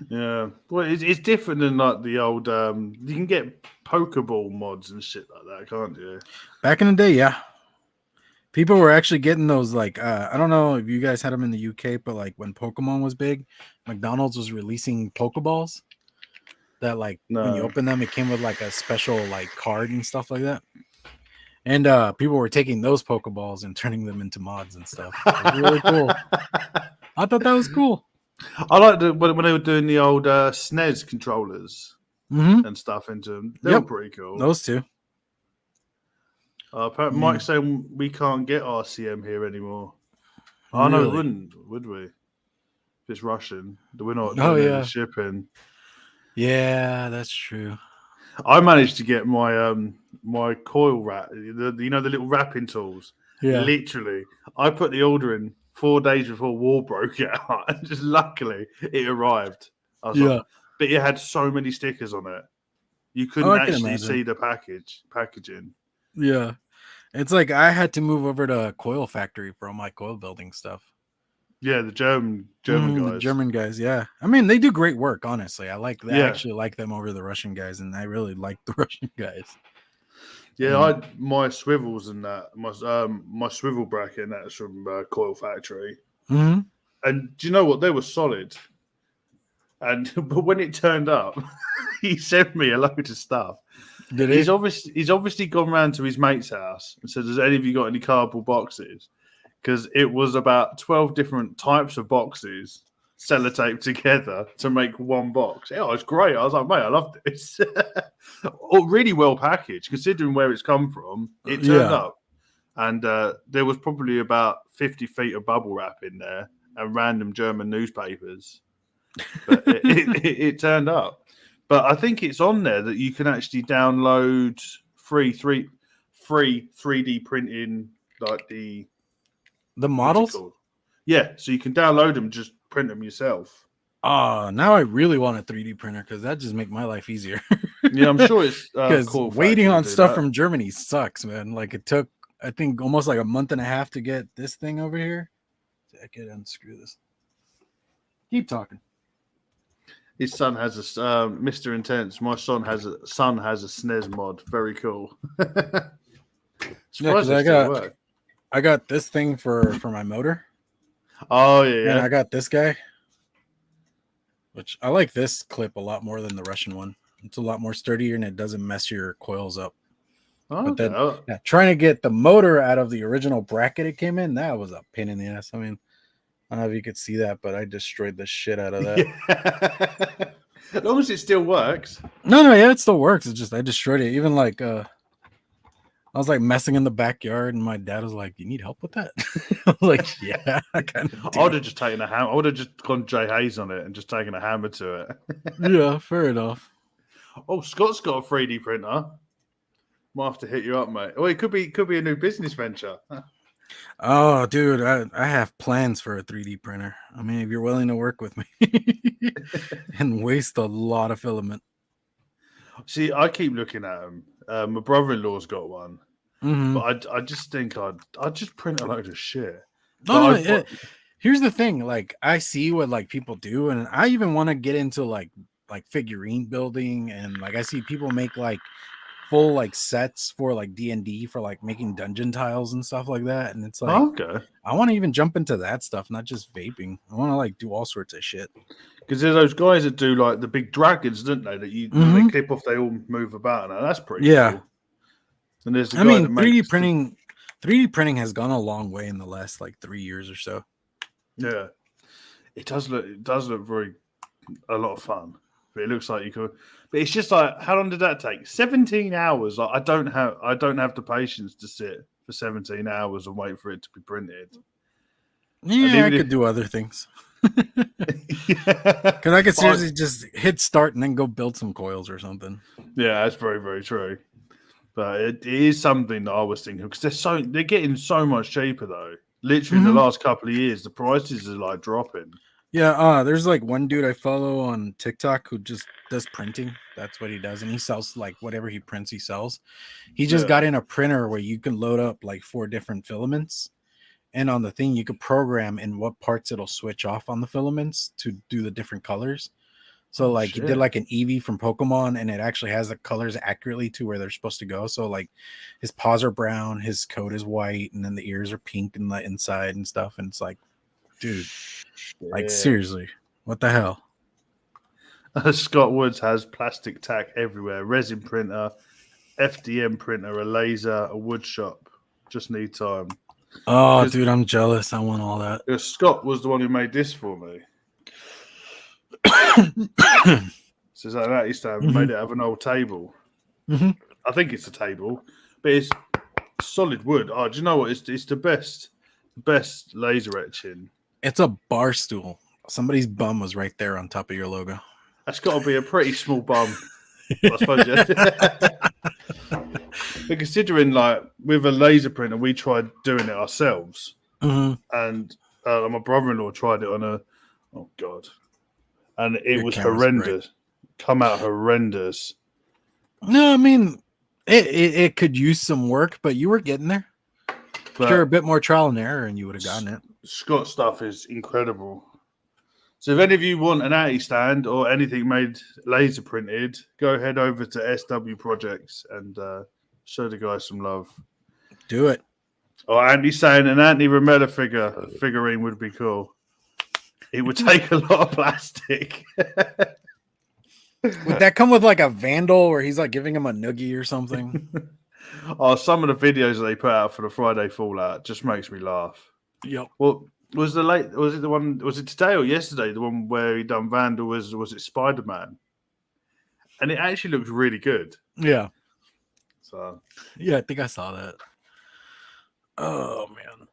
[SPEAKER 2] Yeah, well, it's different than like the old. You can get Pokeball mods and shit like that, can't you?
[SPEAKER 1] Back in the day, yeah. People were actually getting those, like, I don't know if you guys had them in the UK, but like when Pokemon was big, McDonald's was releasing Pokeballs that, like, when you open them, it came with like a special like card and stuff like that. And people were taking those Pokeballs and turning them into mods and stuff. It was really cool. I thought that was cool.
[SPEAKER 2] I like when they were doing the old SNES controllers and stuff into them. They were pretty cool.
[SPEAKER 1] Those two.
[SPEAKER 2] Mike saying we can't get RCM here anymore. Oh no, we wouldn't, would we? If it's Russian, we're not doing the shipping.
[SPEAKER 1] Yeah, that's true.
[SPEAKER 2] I managed to get my my coil wrap, the little wrapping tools.
[SPEAKER 1] Yeah,
[SPEAKER 2] literally, I put the order in 4 days before war broke out, and just luckily it arrived. I was like, but it had so many stickers on it, you couldn't actually see the packaging.
[SPEAKER 1] Yeah, it's like I had to move over to Coil Factory for all my coil building stuff.
[SPEAKER 2] Yeah, the German guys.
[SPEAKER 1] The German guys, yeah. I mean, they do great work, honestly. I actually like them over the Russian guys, and I really like the Russian guys.
[SPEAKER 2] Yeah, my swivels and that, my swivel bracket and that's from Coil Factory.
[SPEAKER 1] Mm-hmm.
[SPEAKER 2] And do you know what? They were solid. But when it turned up, he sent me a load of stuff.
[SPEAKER 1] Did he?
[SPEAKER 2] He's obviously gone round to his mate's house and said, "Has any of you got any cardboard boxes?" Because it was about 12 different types of boxes sellotaped together to make one box. Yeah, it was great. I was like, mate, I love this. Really well packaged, considering where it's come from. It turned up, and there was probably about 50 feet of bubble wrap in there and random German newspapers. But it turned up. But I think it's on there that you can actually download free 3D printing, like the
[SPEAKER 1] models.
[SPEAKER 2] Yeah, so you can download them, just print them yourself.
[SPEAKER 1] Now I really want a 3D printer because that just make my life easier.
[SPEAKER 2] Yeah, I'm sure it's
[SPEAKER 1] because waiting on stuff from Germany sucks, man. Like it took, I think, almost like a month and a half to get this thing over here. I can unscrew this. Keep talking.
[SPEAKER 2] His son has a Mr. Intense. My son has a SNES mod. Very cool. Surprised
[SPEAKER 1] I got this thing for my motor.
[SPEAKER 2] Oh yeah,
[SPEAKER 1] and I got this guy, which I like this clip a lot more than the Russian one. It's a lot more sturdier and it doesn't mess your coils up. But then trying to get the motor out of the original bracket it came in, that was a pain in the ass. I mean, I don't know if you could see that, but I destroyed the shit out of that.
[SPEAKER 2] Yeah. As long as it still works.
[SPEAKER 1] No, it still works. It's just I destroyed it. Even like I was like messing in the backyard, and my dad was like, "You need help with that?" I was like, "Yeah, I kind of."
[SPEAKER 2] I would have just taken a hammer. I would have just gone Jay Hayes on it and just taken a hammer to it.
[SPEAKER 1] Yeah, fair enough.
[SPEAKER 2] Oh, Scott's got a 3D printer. Might have to hit you up, mate. Oh, it could be a new business venture.
[SPEAKER 1] Oh, dude, I have plans for a 3D printer. I mean, if you're willing to work with me and waste a lot of filament.
[SPEAKER 2] See, I keep looking at them. My brother-in-law's got one, but I just think I'd just print a load of shit.
[SPEAKER 1] Here's the thing: like, I see what like people do, and I even want to get into like figurine building, and like I see people make like full like sets for like D&D for like making dungeon tiles and stuff like that, and it's like,
[SPEAKER 2] okay,
[SPEAKER 1] I want to even jump into that stuff, not just vaping. I want to like do all sorts of shit.
[SPEAKER 2] Because there's those guys that do like the big dragons, don't they? That when they clip off, they all move about. Now that's pretty cool. And there's the guy that
[SPEAKER 1] 3D printing has gone a long way in the last like 3 years or so.
[SPEAKER 2] Yeah, it does look a lot of fun. But it looks like you could. But it's just like, how long did that take? 17 hours. Like I don't have the patience to sit for 17 hours and wait for it to be printed.
[SPEAKER 1] Yeah, I could do other things. Because I could seriously just hit start and then go build some coils or something.
[SPEAKER 2] Yeah, that's very, very true. But it is something that I was thinking, because they're getting so much cheaper though. Literally in the last couple of years, the prices are like dropping.
[SPEAKER 1] Yeah, there's like one dude I follow on TikTok who just does printing. That's what he does, and he sells like whatever he prints, he sells. He just got in a printer where you can load up like 4 different filaments, and on the thing you could program in what parts it'll switch off on the filaments to do the different colors. So like he did like an Eevee from Pokemon, and it actually has the colors accurately to where they're supposed to go. So like his paws are brown, his coat is white, and then the ears are pink in the inside and stuff. And it's like, dude, like seriously, what the hell?
[SPEAKER 2] Scott Woods has plastic tack everywhere: resin printer, FDM printer, a laser, a wood shop. Just need time.
[SPEAKER 1] Oh, dude, I'm jealous. I want all that.
[SPEAKER 2] Scott was the one who made this for me. So it's like that. He made it out of an old table. I think it's a table, but it's solid wood. Oh, do you know what? It's the best laser etching.
[SPEAKER 1] It's a bar stool. Somebody's bum was right there on top of your logo.
[SPEAKER 2] That's got to be a pretty small bum, I suppose. Yeah. But considering, like, with a laser printer, we tried doing it ourselves, and my brother-in-law tried it on a. Oh God. And it was horrendous. Come out horrendous.
[SPEAKER 1] No, I mean, it could use some work, but you were getting there. But sure, a bit more trial and error, and you would have gotten it.
[SPEAKER 2] Scott stuff is incredible. So if any of you want an anti stand or anything made laser printed, go head over to SW Projects and show the guys some love.
[SPEAKER 1] Do it.
[SPEAKER 2] Oh, Andy's saying an Anthony Romella figurine would be cool. It would take a lot of plastic.
[SPEAKER 1] Would that come with like a Vandal where he's like giving him a noogie or something?
[SPEAKER 2] Oh, some of the videos that they put out for the Friday Fallout just makes me laugh.
[SPEAKER 1] Yep.
[SPEAKER 2] Well, was it today or yesterday? The one where he done Vandal was it Spider-Man? And it actually looks really good.
[SPEAKER 1] Yeah.
[SPEAKER 2] So
[SPEAKER 1] yeah, I think I saw that. Oh man.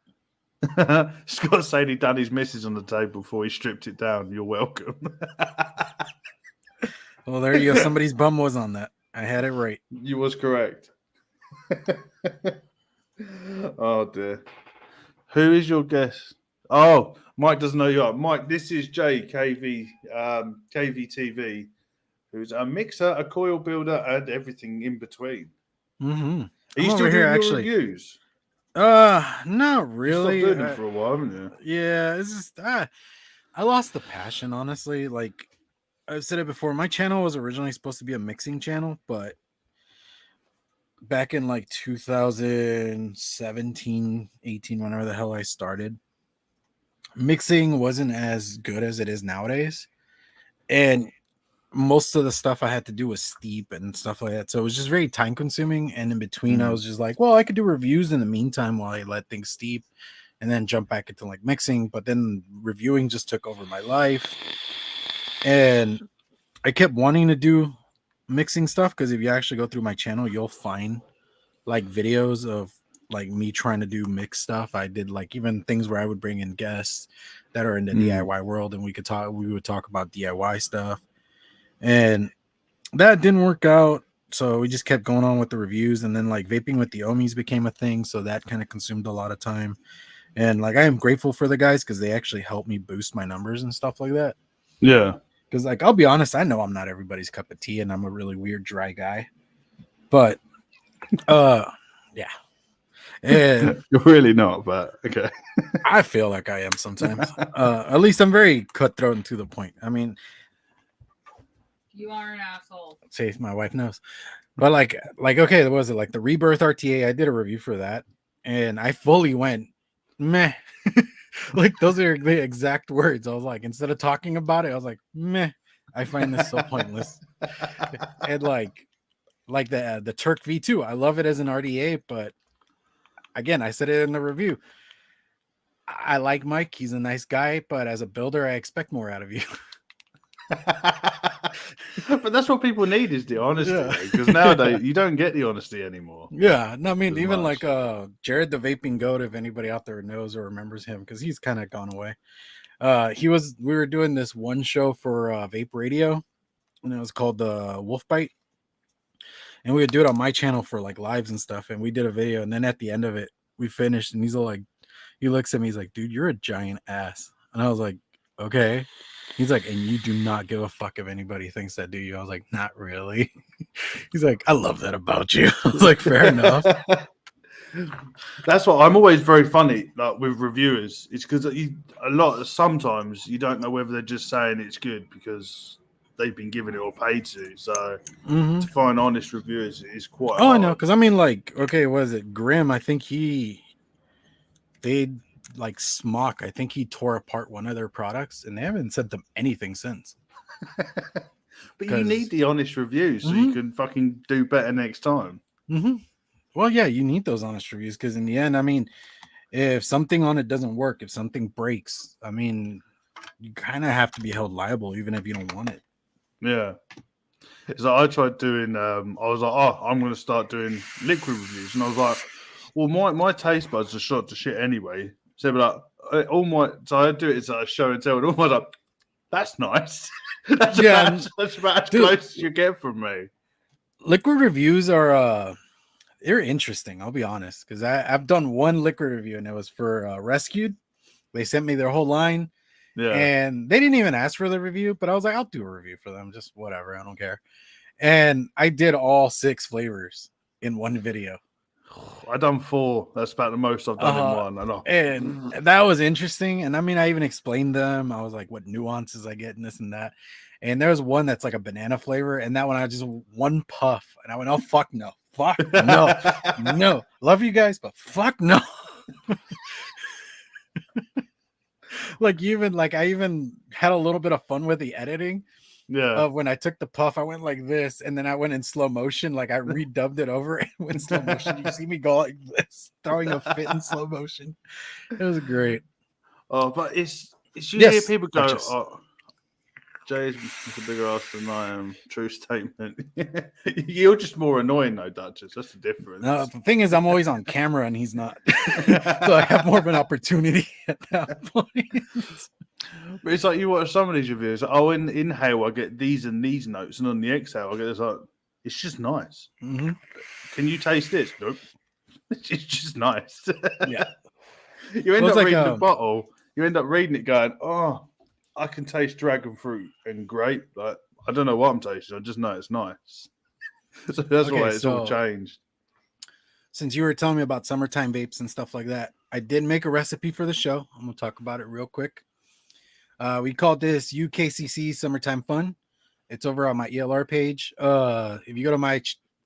[SPEAKER 2] Scott said he done his misses on the table before he stripped it down. You're welcome.
[SPEAKER 1] Well, there you go. Somebody's bum was on that. I had it right.
[SPEAKER 2] You was correct. Oh dear. Who is your guest? Oh, Mike doesn't know you are. Mike, this is Jay KVTV, who's a mixer, a coil builder, and everything in between.
[SPEAKER 1] Mm-hmm.
[SPEAKER 2] Are you still doing your reviews?
[SPEAKER 1] Not really.
[SPEAKER 2] You stopped doing it for a while, haven't you?
[SPEAKER 1] Yeah, it's just I lost the passion, honestly. Like I've said it before, my channel was originally supposed to be a mixing channel, but back in like 2017, 18, whenever the hell I started, mixing wasn't as good as it is nowadays. And most of the stuff I had to do was steep and stuff like that. So it was just very time consuming. And in between, I was just like, well, I could do reviews in the meantime while I let things steep and then jump back into like mixing. But then reviewing just took over my life. And I kept wanting to do mixing stuff because if you actually go through my channel, you'll find like videos of like me trying to do mix stuff. I did like even things where I would bring in guests that are in the DIY world and we would talk about DIY stuff. And that didn't work out. So we just kept going on with the reviews. And then like vaping with the Omis became a thing. So that kind of consumed a lot of time. And like I am grateful for the guys because they actually helped me boost my numbers and stuff like that.
[SPEAKER 2] Yeah.
[SPEAKER 1] Because like I'll be honest, I know I'm not everybody's cup of tea and I'm a really weird, dry guy. But yeah. And
[SPEAKER 2] you're really not, but okay.
[SPEAKER 1] I feel like I am sometimes. At least I'm very cutthroat and to the point. I mean,
[SPEAKER 3] you are an asshole.
[SPEAKER 1] Say my wife knows. But like okay, what was it? Like the Rebirth RTA, I did a review for that, and I fully went meh. Like those are the exact words. I was like, instead of talking about it, I was like, meh. I find this so pointless. And like the Turk V2, I love it as an RDA, but again, I said it in the review. I like Mike. He's a nice guy, but as a builder, I expect more out of you.
[SPEAKER 2] But that's what people need is the honesty, because nowadays you don't get the honesty anymore.
[SPEAKER 1] Yeah, no, I mean even much. Like Jared the Vaping Goat, if anybody out there knows or remembers him, because he's kind of gone away. We were doing this one show for Vape Radio, and it was called the Wolf Bite, and we would do it on my channel for like lives and stuff. And we did a video, and then at the end of it, we finished, and he's all like, he looks at me, he's like, "Dude, you're a giant ass," and I was like, "Okay." He's like, "And you do not give a fuck if anybody thinks that, do you?" I was like, "Not really." He's like, "I love that about you." I was like, "Fair enough."
[SPEAKER 2] That's what I'm always very funny like with reviewers. It's because sometimes you don't know whether they're just saying it's good because they've been given it or paid to. So to find honest reviewers is quite.
[SPEAKER 1] I know, because I mean, like, okay, what is it? Grim, I think they like Smock, I think he tore apart one of their products and they haven't sent them anything since.
[SPEAKER 2] But you need the honest reviews so you can fucking do better next time.
[SPEAKER 1] Well, yeah, you need those honest reviews because in the end, I mean, if something on it doesn't work, if something breaks, I mean, you kind of have to be held liable even if you don't want it.
[SPEAKER 2] Yeah. So I tried doing, I was like, oh, I'm going to start doing liquid reviews. And I was like, well, my taste buds are shot to shit anyway. So like, so I do it as a show and tell, and all my like, that's nice. that's about as close as you get from me.
[SPEAKER 1] Liquid reviews are they're interesting. I'll be honest, because I've done one liquid review and it was for Rescued. They sent me their whole line, and they didn't even ask for the review, but I was like, I'll do a review for them, just whatever, I don't care. And I did all 6 flavors in one video.
[SPEAKER 2] I done 4. That's about the most I've done in one. I know.
[SPEAKER 1] And that was interesting. And I mean, I even explained them. I was like, what nuances I get and this and that. And there was one that's like a banana flavor. And that one, I just one puff. And I went, oh, fuck no. Fuck no. No. Love you guys, but fuck no. I even had a little bit of fun with the editing.
[SPEAKER 2] Yeah.
[SPEAKER 1] When I took the puff, I went like this, and then I went in slow motion. Like I redubbed it over and went in slow motion. You see me go like this, throwing a fit in slow motion. It was great.
[SPEAKER 2] Oh, but it's you hear people go, "Oh, Jay's a bigger ass than I am." True statement. You're just more annoying, though, Duchess. That's the difference.
[SPEAKER 1] No, the thing is, I'm always on camera, and he's not, so I have more of an opportunity at that point.
[SPEAKER 2] But it's like you watch some of these reviews. Oh, in inhale, I get these and these notes, and on the exhale, I get this. Like, it's just nice. Can you taste this? Nope. It's just nice.
[SPEAKER 1] Yeah.
[SPEAKER 2] You end up reading the bottle. You end up reading it, going, "Oh, I can taste dragon fruit and grape." Like, I don't know what I'm tasting. I just know it's nice. So that's why it's all changed.
[SPEAKER 1] Since you were telling me about summertime vapes and stuff like that, I did make a recipe for the show. I'm gonna talk about it real quick. We called this UKCC Summertime Fun. It's over on my ELR page. If you go to my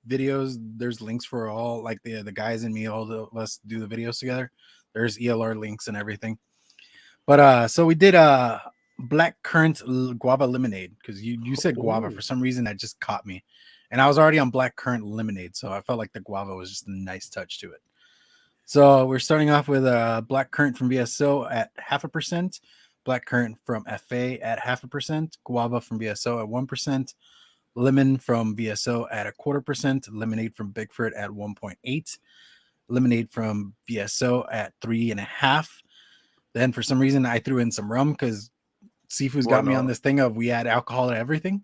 [SPEAKER 1] videos, there's links for all, like the guys and me, all of us do the videos together. There's ELR links and everything. But so we did black currant guava lemonade, because you said guava. For some reason that just caught me, and I was already on black currant lemonade, so I felt like the guava was just a nice touch to it. So we're starting off with black currant from VSO at 0.5%, black currant from FA at 0.5%, guava from VSO at 1%, lemon from VSO at 0.25%, lemonade from Bigfoot at 1.8, lemonade from VSO at 3.5. Then for some reason I threw in some rum, because Sifu's got me on this thing of we add alcohol to everything.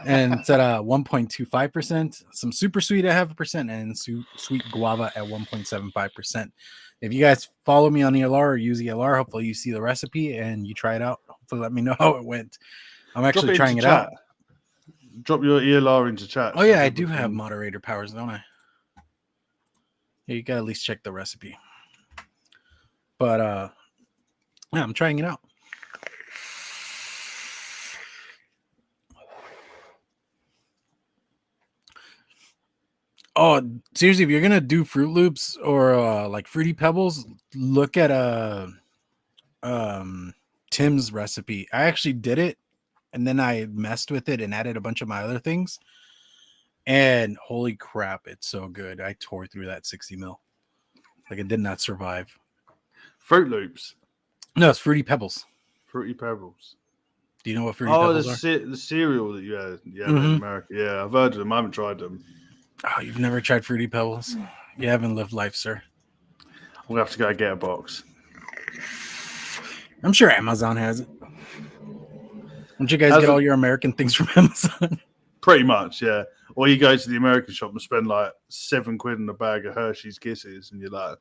[SPEAKER 1] And it's at 1.25%, some super sweet at 0.5%, and sweet guava at 1.75%. If you guys follow me on ELR or use ELR, hopefully you see the recipe and you try it out. Hopefully let me know how it went. I'm actually trying it out.
[SPEAKER 2] Drop your ELR into chat.
[SPEAKER 1] Oh yeah, I do have moderator powers, don't I? Yeah, you gotta at least check the recipe. But yeah, I'm trying it out. Oh, seriously, if you're gonna do Froot Loops or like Fruity Pebbles, look at Tim's recipe. I actually did it, and then I messed with it and added a bunch of my other things. And holy crap, it's so good. I tore through that 60 mil. Like, it did not survive.
[SPEAKER 2] Froot Loops?
[SPEAKER 1] No, it's Fruity Pebbles.
[SPEAKER 2] Fruity Pebbles.
[SPEAKER 1] Do you know what Fruity Pebbles are?
[SPEAKER 2] The cereal that you had in America. Yeah, I've heard of them. I haven't tried them.
[SPEAKER 1] Oh, you've never tried Fruity Pebbles? You haven't lived life, sir.
[SPEAKER 2] I'm going to have to go get a box.
[SPEAKER 1] I'm sure Amazon has it. Don't you guys get all your American things from Amazon?
[SPEAKER 2] Pretty much, yeah. Or you go to the American shop and spend like £7 in a bag of Hershey's Kisses, and you're like,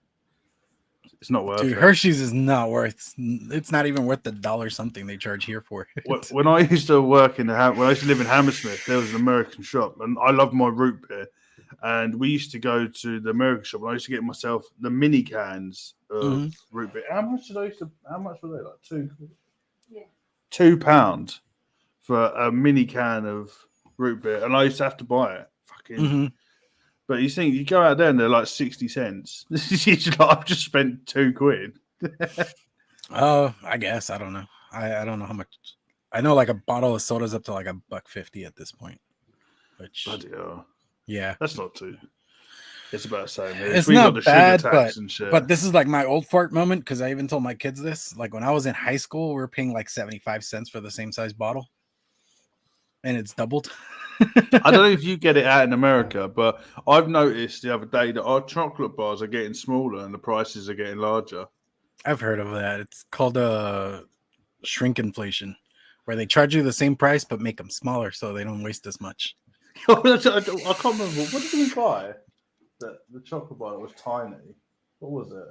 [SPEAKER 2] it's not worth it.
[SPEAKER 1] Hershey's is not worth. It's not even worth the $1 something they charge here for it.
[SPEAKER 2] When I used to work when I used to live in Hammersmith, there was an American shop, and I loved my root beer. And we used to go to the American shop, and I used to get myself the mini cans of root beer. How much were they? Like £2 for a mini can of root beer, and I used to have to buy it. Fucking. But you think you go out there and they're like 60 cents. This is like, I've just spent £2.
[SPEAKER 1] Oh, I guess I don't know. I don't know how much. I know like a bottle of soda's up to like $1.50 at this point. Which,
[SPEAKER 2] bloody hell.
[SPEAKER 1] Yeah,
[SPEAKER 2] that's not too. It's about the same.
[SPEAKER 1] It's not bad, but this is like my old fart moment, because I even told my kids this. Like when I was in high school, we were paying like 75 cents for the same size bottle, and it's doubled.
[SPEAKER 2] I don't know if you get it out in America, but I've noticed the other day that our chocolate bars are getting smaller and the prices are getting larger.
[SPEAKER 1] I've heard of that. It's called shrinkflation, where they charge you the same price but make them smaller so they don't waste as much.
[SPEAKER 2] I can't remember. What did we buy? The chocolate bar that was tiny. What was it?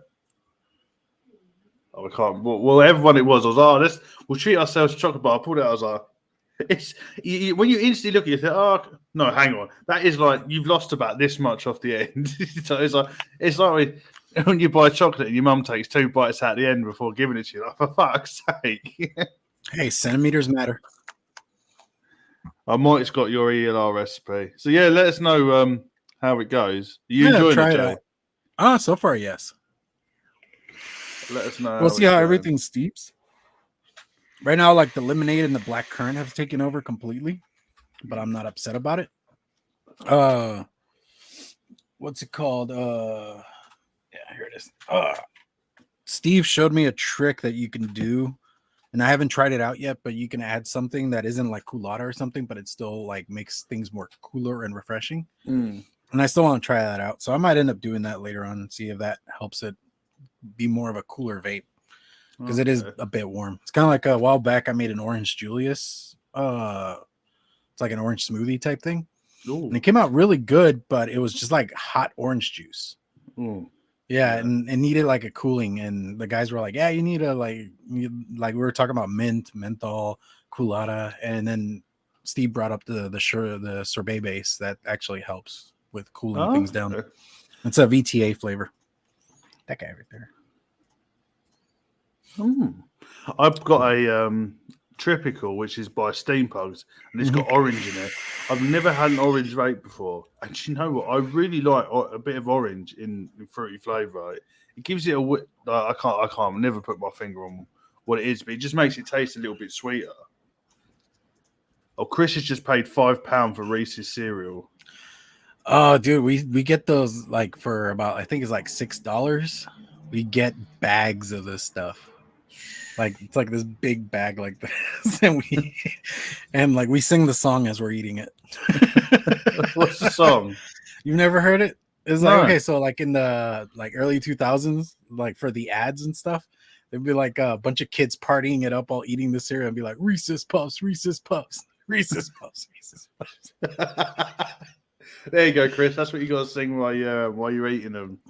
[SPEAKER 2] Oh, I can't. Well, everyone it was. I was like, we'll treat ourselves to chocolate bar. I pulled it out. I was like, when you instantly look at it, you think, oh no, hang on. That is like you've lost about this much off the end. So it's like when you buy chocolate and your mum takes 2 bites at the end before giving it to you. Like, for fuck's sake.
[SPEAKER 1] Hey, centimeters matter.
[SPEAKER 2] Mike's got your ELR recipe. So yeah, let us know how it goes. Are you enjoying it, Jay?
[SPEAKER 1] So far, yes.
[SPEAKER 2] Let us know.
[SPEAKER 1] We'll see how everything steeps. Right now, like the lemonade and the black currant have taken over completely, but I'm not upset about it. What's it called? Yeah, here it is. Steve showed me a trick that you can do, and I haven't tried it out yet, but you can add something that isn't like culotta or something, but it still like makes things more cooler and refreshing. And I still want to try that out. So I might end up doing that later on and see if that helps it be more of a cooler vape. Because it is a bit warm. It's kind of like a while back I made an orange Julius. It's like an orange smoothie type thing. And it came out really good, but it was just like hot orange juice. Yeah, and it needed like a cooling. And the guys were like, yeah, you need a like we were talking about mint, menthol, culotta. And then Steve brought up the sorbet base that actually helps with cooling things down. It's a VTA flavor. That guy right there.
[SPEAKER 2] I've got a Tropical, which is by Steam Pugs, and it's got orange in it. I've never had an orange vape before, and you know what? I really like a bit of orange in fruity flavour. It gives it a. I can't never put my finger on what it is, but it just makes it taste a little bit sweeter. Oh, Chris has just paid £5 for Reese's cereal.
[SPEAKER 1] Oh, dude, we get those like for about, I think it's like $6. We get bags of this stuff. Like it's like this big bag like this, and like we sing the song as we're eating it.
[SPEAKER 2] What's the song?
[SPEAKER 1] You've never heard it? It's like, okay, so like in the like early 2000s, like for the ads and stuff, there'd be like a bunch of kids partying it up, all eating the cereal, and be like Reese's Puffs, Reese's Puffs, Reese's Puffs, Reese's Puffs.
[SPEAKER 2] There you go, Chris. That's what you got to sing while you're eating them.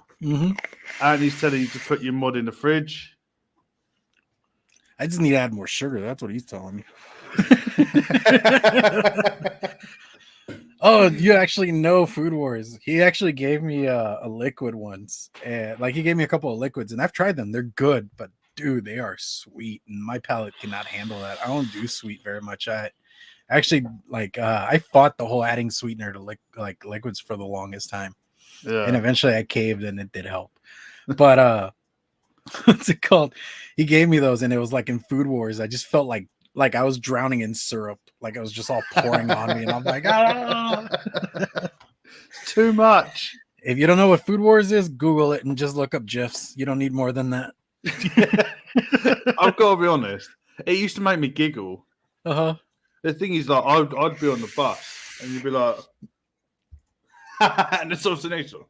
[SPEAKER 2] And he's telling you to put your mod in the fridge.
[SPEAKER 1] I just need to add more sugar. That's what he's telling me. Oh, you actually know Food Wars. He actually gave me a liquid once. And like he gave me a couple of liquids, and I've tried them. They're good, but dude, they are sweet. And my palate cannot handle that. I don't do sweet very much. I actually I fought the whole adding sweetener to liquids for the longest time. Yeah. And eventually I caved and it did help. But what's it called? He gave me those, and it was like in Food Wars. I just felt like I was drowning in syrup, like it was just all pouring on me, and I'm like, ah,
[SPEAKER 2] too much.
[SPEAKER 1] If you don't know what Food Wars is, Google it and just look up GIFs. You don't need more than that.
[SPEAKER 2] I've got to be honest. It used to make me giggle. The thing is, like, I'd be on the bus, and you'd be like, and it's also next one.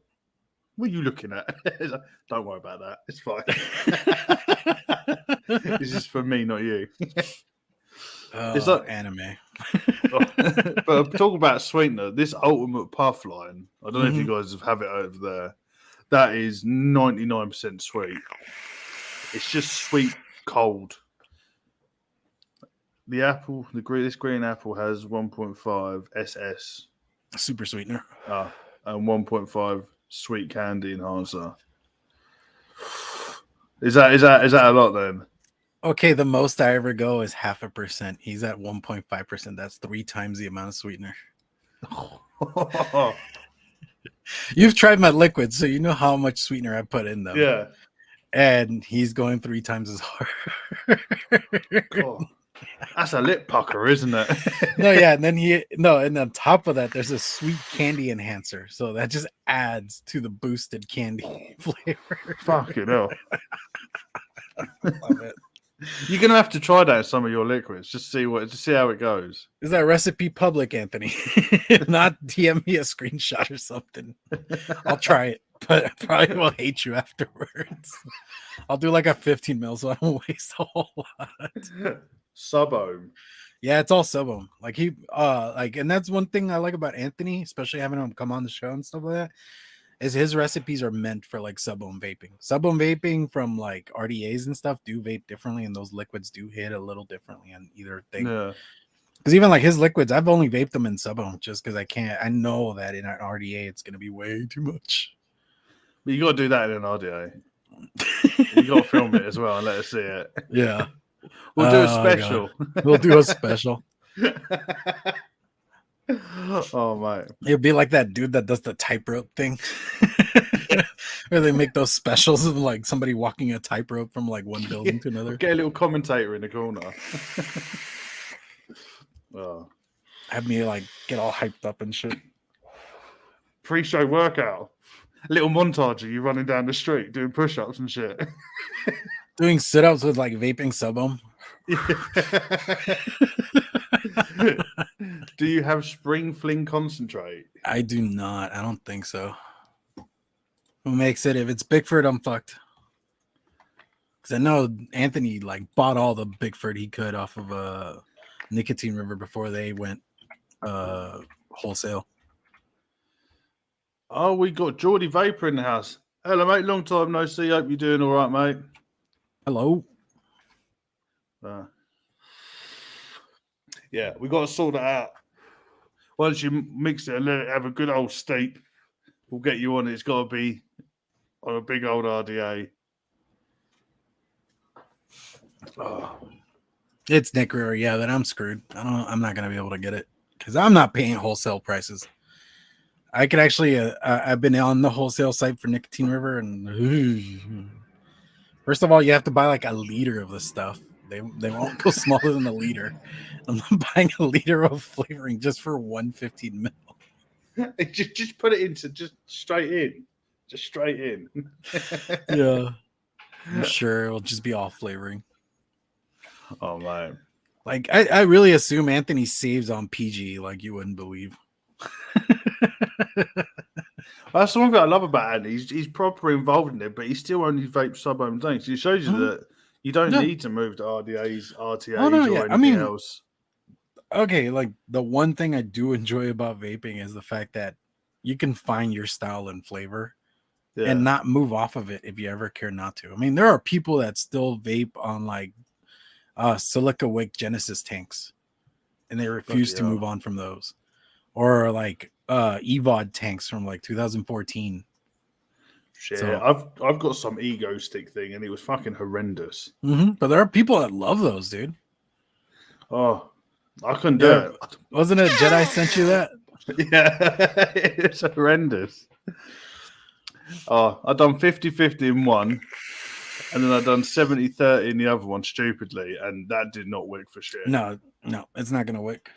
[SPEAKER 2] What are you looking at? Don't worry about that. It's fine. This is for me, not you. It's like
[SPEAKER 1] anime.
[SPEAKER 2] But talk about sweetener. This Ultimate Puff line. I don't know if you guys have it over there. That is 99% sweet. It's just sweet cold. The apple, this green apple has 1.5 SS.
[SPEAKER 1] Super sweetener.
[SPEAKER 2] And 1.5 sweet candy enhancer. Is that a lot then?
[SPEAKER 1] Okay, the most I ever go is 0.5%. He's at 1.5%. That's 3 times the amount of sweetener. You've tried my liquids, so you know how much sweetener I put in them.
[SPEAKER 2] Yeah.
[SPEAKER 1] And he's going 3 times as hard.
[SPEAKER 2] Cool. That's a lip pucker, isn't it?
[SPEAKER 1] No, yeah, and and on top of that, there's a sweet candy enhancer, so that just adds to the boosted candy flavor.
[SPEAKER 2] Fucking hell!
[SPEAKER 1] Love it.
[SPEAKER 2] You're gonna have to try that in some of your liquids, just see how it goes.
[SPEAKER 1] Is that recipe public, Anthony? Not DM me a screenshot or something. I'll try it, but I probably will hate you afterwards. I'll do like a 15 mil, so I don't waste a whole lot.
[SPEAKER 2] Sub-ohm.
[SPEAKER 1] Yeah, it's all sub-ohm. Like he and that's one thing I like about Anthony, especially having him come on the show and stuff like that, is his recipes are meant for like sub-ohm vaping. Sub-ohm vaping from like RDAs and stuff do vape differently, and those liquids do hit a little differently on either thing. Yeah. Because even like his liquids, I've only vaped them in sub-ohm just because I know that in an RDA it's gonna be way too much.
[SPEAKER 2] But you gotta do that in an RDA. You gotta film it as well and let us see it.
[SPEAKER 1] Yeah.
[SPEAKER 2] We'll do a special.
[SPEAKER 1] We'll do a special.
[SPEAKER 2] Oh, mate.
[SPEAKER 1] It'd be like that dude that does the tightrope thing. Where they make those specials of like somebody walking a tightrope from like one building to another.
[SPEAKER 2] Get a little commentator in the corner.
[SPEAKER 1] Have me like get all hyped up and shit.
[SPEAKER 2] Pre-show workout. A little montage of you running down the street doing push-ups and shit.
[SPEAKER 1] Doing sit-ups with like vaping sub-ohm.
[SPEAKER 2] Do you have spring fling concentrate?
[SPEAKER 1] I do not. I don't think so. Who makes it? If it's Bigford, I'm fucked. Because I know Anthony like bought all the Bigford he could off of Nicotine River before they went wholesale.
[SPEAKER 2] Oh, we got Geordie Vapor in the house. Hello, mate. Long time no see. Hope you're doing all right, mate.
[SPEAKER 1] Hello.
[SPEAKER 2] Yeah, we got to sort it out. Once you mix it and let it have a good old steep, we'll get you on it. It's got to be on a big old RDA.
[SPEAKER 1] It's Nicker, yeah, then I'm screwed. I'm not gonna be able to get it because I'm not paying wholesale prices. I could actually I've been on the wholesale site for Nicotine River, and first of all, you have to buy like a liter of the stuff. They won't go smaller than a liter. I'm buying a liter of flavoring just for 115 mil.
[SPEAKER 2] just put it into just straight in.
[SPEAKER 1] Yeah. I'm sure it'll just be all flavoring.
[SPEAKER 2] Oh man.
[SPEAKER 1] Like I really assume Anthony saves on PG like you wouldn't believe.
[SPEAKER 2] That's the one thing I love about Andy. He's proper involved in it, but he still only vapes sub-ohm things. It shows you that you don't need to move to RDAs, RTAs, or anything else.
[SPEAKER 1] Okay, like the one thing I do enjoy about vaping is the fact that you can find your style and flavor and not move off of it if you ever care not to. I mean, there are people that still vape on like silica wick Genesis tanks, and they refuse to move on from those, or like EVOD tanks from like 2014.
[SPEAKER 2] Shit, so, I've got some ego stick thing, and it was fucking horrendous.
[SPEAKER 1] But there are people that love those, dude.
[SPEAKER 2] Oh, I couldn't do it.
[SPEAKER 1] Wasn't it Jedi sent you that?
[SPEAKER 2] Yeah, it's horrendous. Oh, I done 50-50 in one, and then I done 70-30 in the other one stupidly, and that did not wick for shit.
[SPEAKER 1] No, it's not gonna wick.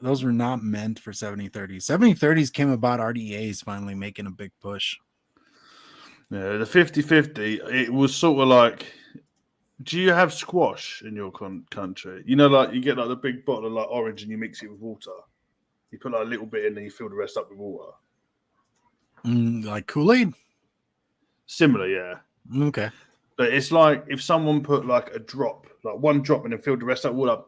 [SPEAKER 1] Those were not meant for 70-30s. 70-30s came about RDAs finally making a big push.
[SPEAKER 2] Yeah, the 50-50, it was sort of like, do you have squash in your country? You know, like you get like the big bottle of like orange and you mix it with water. You put like a little bit in and you fill the rest up with water.
[SPEAKER 1] Like Kool-Aid?
[SPEAKER 2] Similar, yeah.
[SPEAKER 1] Okay.
[SPEAKER 2] But it's like if someone put like a drop, like one drop and then filled the rest up with water.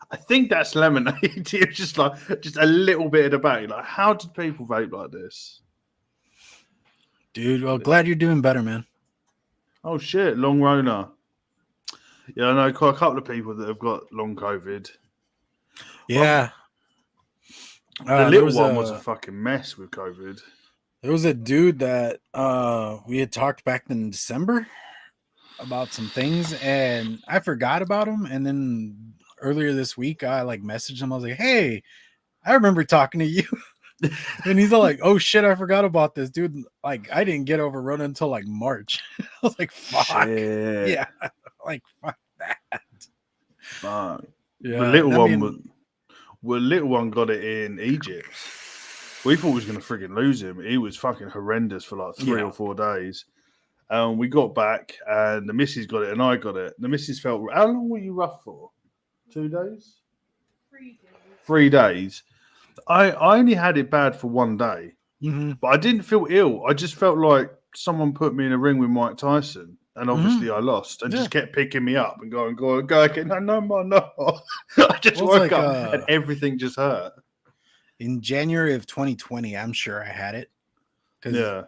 [SPEAKER 2] I think that's lemonade. It's just like just a little bit of the bag. Like, how did people vape like this?
[SPEAKER 1] Dude, well, glad you're doing better, man.
[SPEAKER 2] Oh shit, long Rona. Yeah, I know quite a couple of people that have got long COVID.
[SPEAKER 1] Yeah.
[SPEAKER 2] The little one was a fucking mess with COVID.
[SPEAKER 1] There was a dude that we had talked back in December about some things, and I forgot about him. And then earlier this week, I like messaged him. I was like, "Hey, I remember talking to you." And he's all like, "Oh shit, I forgot about this, dude. Like, I didn't get over Rona until like March." I was like, "Fuck, shit. Yeah, like fuck that."
[SPEAKER 2] Fuck. Yeah, the little one got it in Egypt. We thought we was gonna friggin' lose him. He was fucking horrendous for like 3 or 4 days. We got back, and the missus got it, and I got it. The missus felt. How long were you rough for? 2 days.
[SPEAKER 3] 3 days.
[SPEAKER 2] 3 days. I only had it bad for 1 day, but I didn't feel ill. I just felt like someone put me in a ring with Mike Tyson, and obviously I lost, and just kept picking me up and going, go again. No. I just woke up and everything just hurt.
[SPEAKER 1] In January of 2020, I'm sure I had it because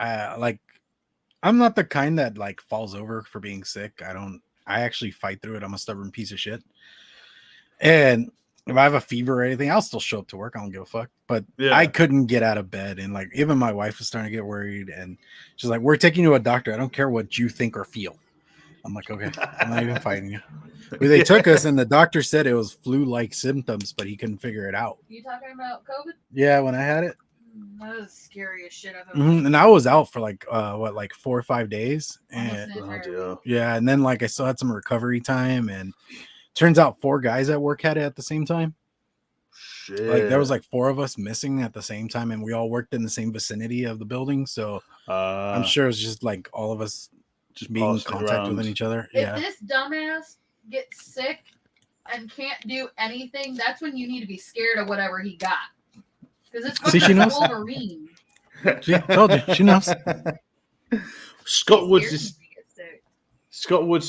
[SPEAKER 1] I'm not the kind that like falls over for being sick. I actually fight through it. I'm a stubborn piece of shit, and if I have a fever or anything, I'll still show up to work. I don't give a fuck. But I couldn't get out of bed. And like, even my wife was starting to get worried. And she's like, "We're taking you to a doctor. I don't care what you think or feel." I'm like, "Okay, I'm not even fighting you." But they took us, and the doctor said it was flu-like symptoms, but he couldn't figure it out.
[SPEAKER 3] You talking about COVID?
[SPEAKER 1] Yeah, when I had it.
[SPEAKER 3] That was the scariest shit I've ever
[SPEAKER 1] And I was out for like 4 or 5 days. And and then like I still had some recovery time, and turns out 4 guys at work had it at the same time.
[SPEAKER 2] Shit.
[SPEAKER 1] Like there was like 4 of us missing at the same time, and we all worked in the same vicinity of the building. So I'm sure it's just like all of us just being in contact with each other.
[SPEAKER 3] If this dumbass gets sick and can't do anything, that's when you need to be scared of whatever he got. Because it's fucking Wolverine.
[SPEAKER 1] See, told you, she knows.
[SPEAKER 2] Scott Wood's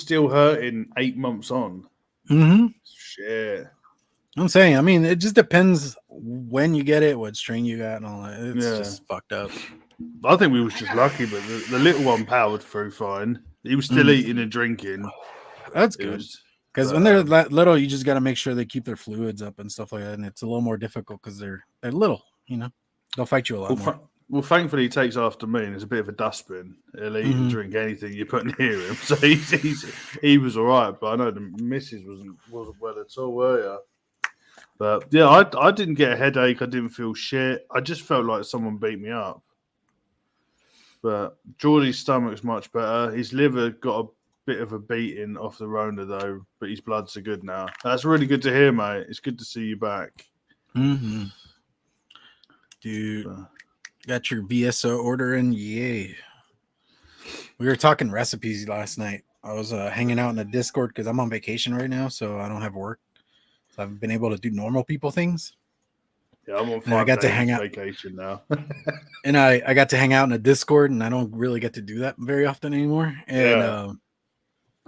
[SPEAKER 2] still hurting 8 months on. Shit.
[SPEAKER 1] I'm saying, I mean, it just depends when you get it, what strain you got, and all that. It's just fucked up.
[SPEAKER 2] I think we was just lucky, but the little one powered through fine. He was still eating and drinking.
[SPEAKER 1] That's good. Because when they're that little, you just got to make sure they keep their fluids up and stuff like that. And it's a little more difficult because they're little, you know. They'll fight you a lot more.
[SPEAKER 2] Well, thankfully he takes after me, and it's a bit of a dustbin. He'll eat and drink anything you put near him. So he was all right, but I know the missus wasn't well at all, were you? But yeah, I didn't get a headache. I didn't feel shit. I just felt like someone beat me up. But Geordie's stomach's much better. His liver got a bit of a beating off the Rona though, but his bloods are good now. That's really good to hear, mate. It's good to see you back.
[SPEAKER 1] Mm-hmm. Dude, got your VSO order in? Yay. We were talking recipes last night. I was hanging out in the Discord because I'm on vacation right now, so I don't have work. So I've been able to do normal people things.
[SPEAKER 2] Yeah, I'm on 5 days to hang out vacation now.
[SPEAKER 1] And I got to hang out in a Discord, and I don't really get to do that very often anymore. And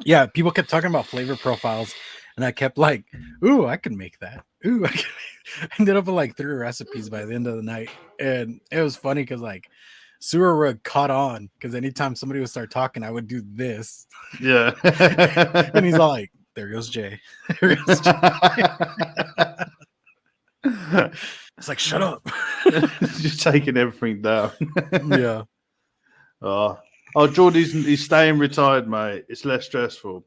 [SPEAKER 1] yeah, people kept talking about flavor profiles, and I kept like, ooh, I can make that. Ooh, I ended up with like 3 recipes by the end of the night. And it was funny because like Sewer caught on because anytime somebody would start talking, I would do this.
[SPEAKER 2] Yeah.
[SPEAKER 1] And he's all like, there goes Jay. There goes Jay. It's like, shut up.
[SPEAKER 2] Just taking everything down.
[SPEAKER 1] Yeah.
[SPEAKER 2] Oh, Geordie's staying retired, mate. It's less stressful.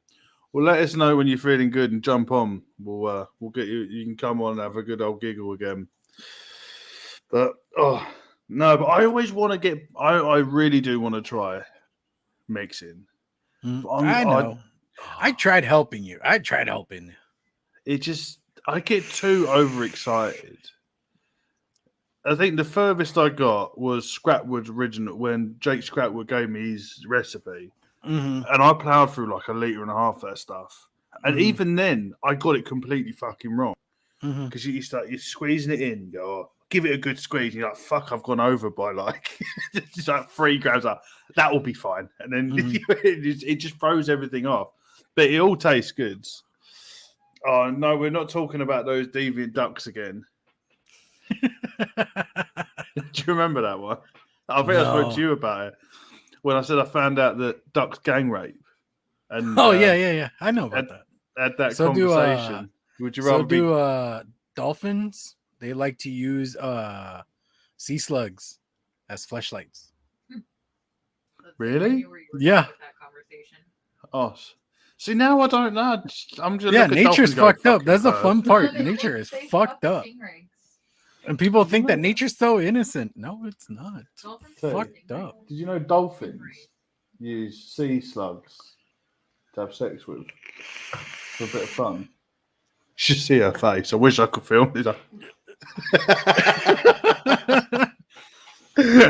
[SPEAKER 2] Well, let us know when you're feeling good and jump on. We'll get you. You can come on and have a good old giggle again. But but I always want to get. I really do want to try mixing.
[SPEAKER 1] I know. I tried helping you.
[SPEAKER 2] It just, I get too overexcited. I think the furthest I got was Scrapwood's original, when Jake Scrapwood gave me his recipe. And I plowed through like 1.5 liters of that stuff. And even then, I got it completely fucking wrong. Because you're squeezing it in, you go, give it a good squeeze. You're like, fuck, I've gone over by like, just like 3 grams. Like, that will be fine. And then it just throws everything off. But it all tastes good. Oh, no, we're not talking about those deviant ducks again. Do you remember that one? I think I spoke to you about it when I said I found out that ducks gang rape. And
[SPEAKER 1] yeah. I know about that.
[SPEAKER 2] At that conversation, would you rather
[SPEAKER 1] dolphins? They like to use sea slugs as fleshlights.
[SPEAKER 2] Really?
[SPEAKER 1] Yeah.
[SPEAKER 2] Oh, see, now I don't know. I'm just
[SPEAKER 1] nature's fucked up. That's the fun part. Nature is fucked up. And people think that nature's so innocent. No, it's not. It's fucked up.
[SPEAKER 2] Did you know dolphins use sea slugs to have sex with for a bit of fun? You should see her face. I wish I could film it.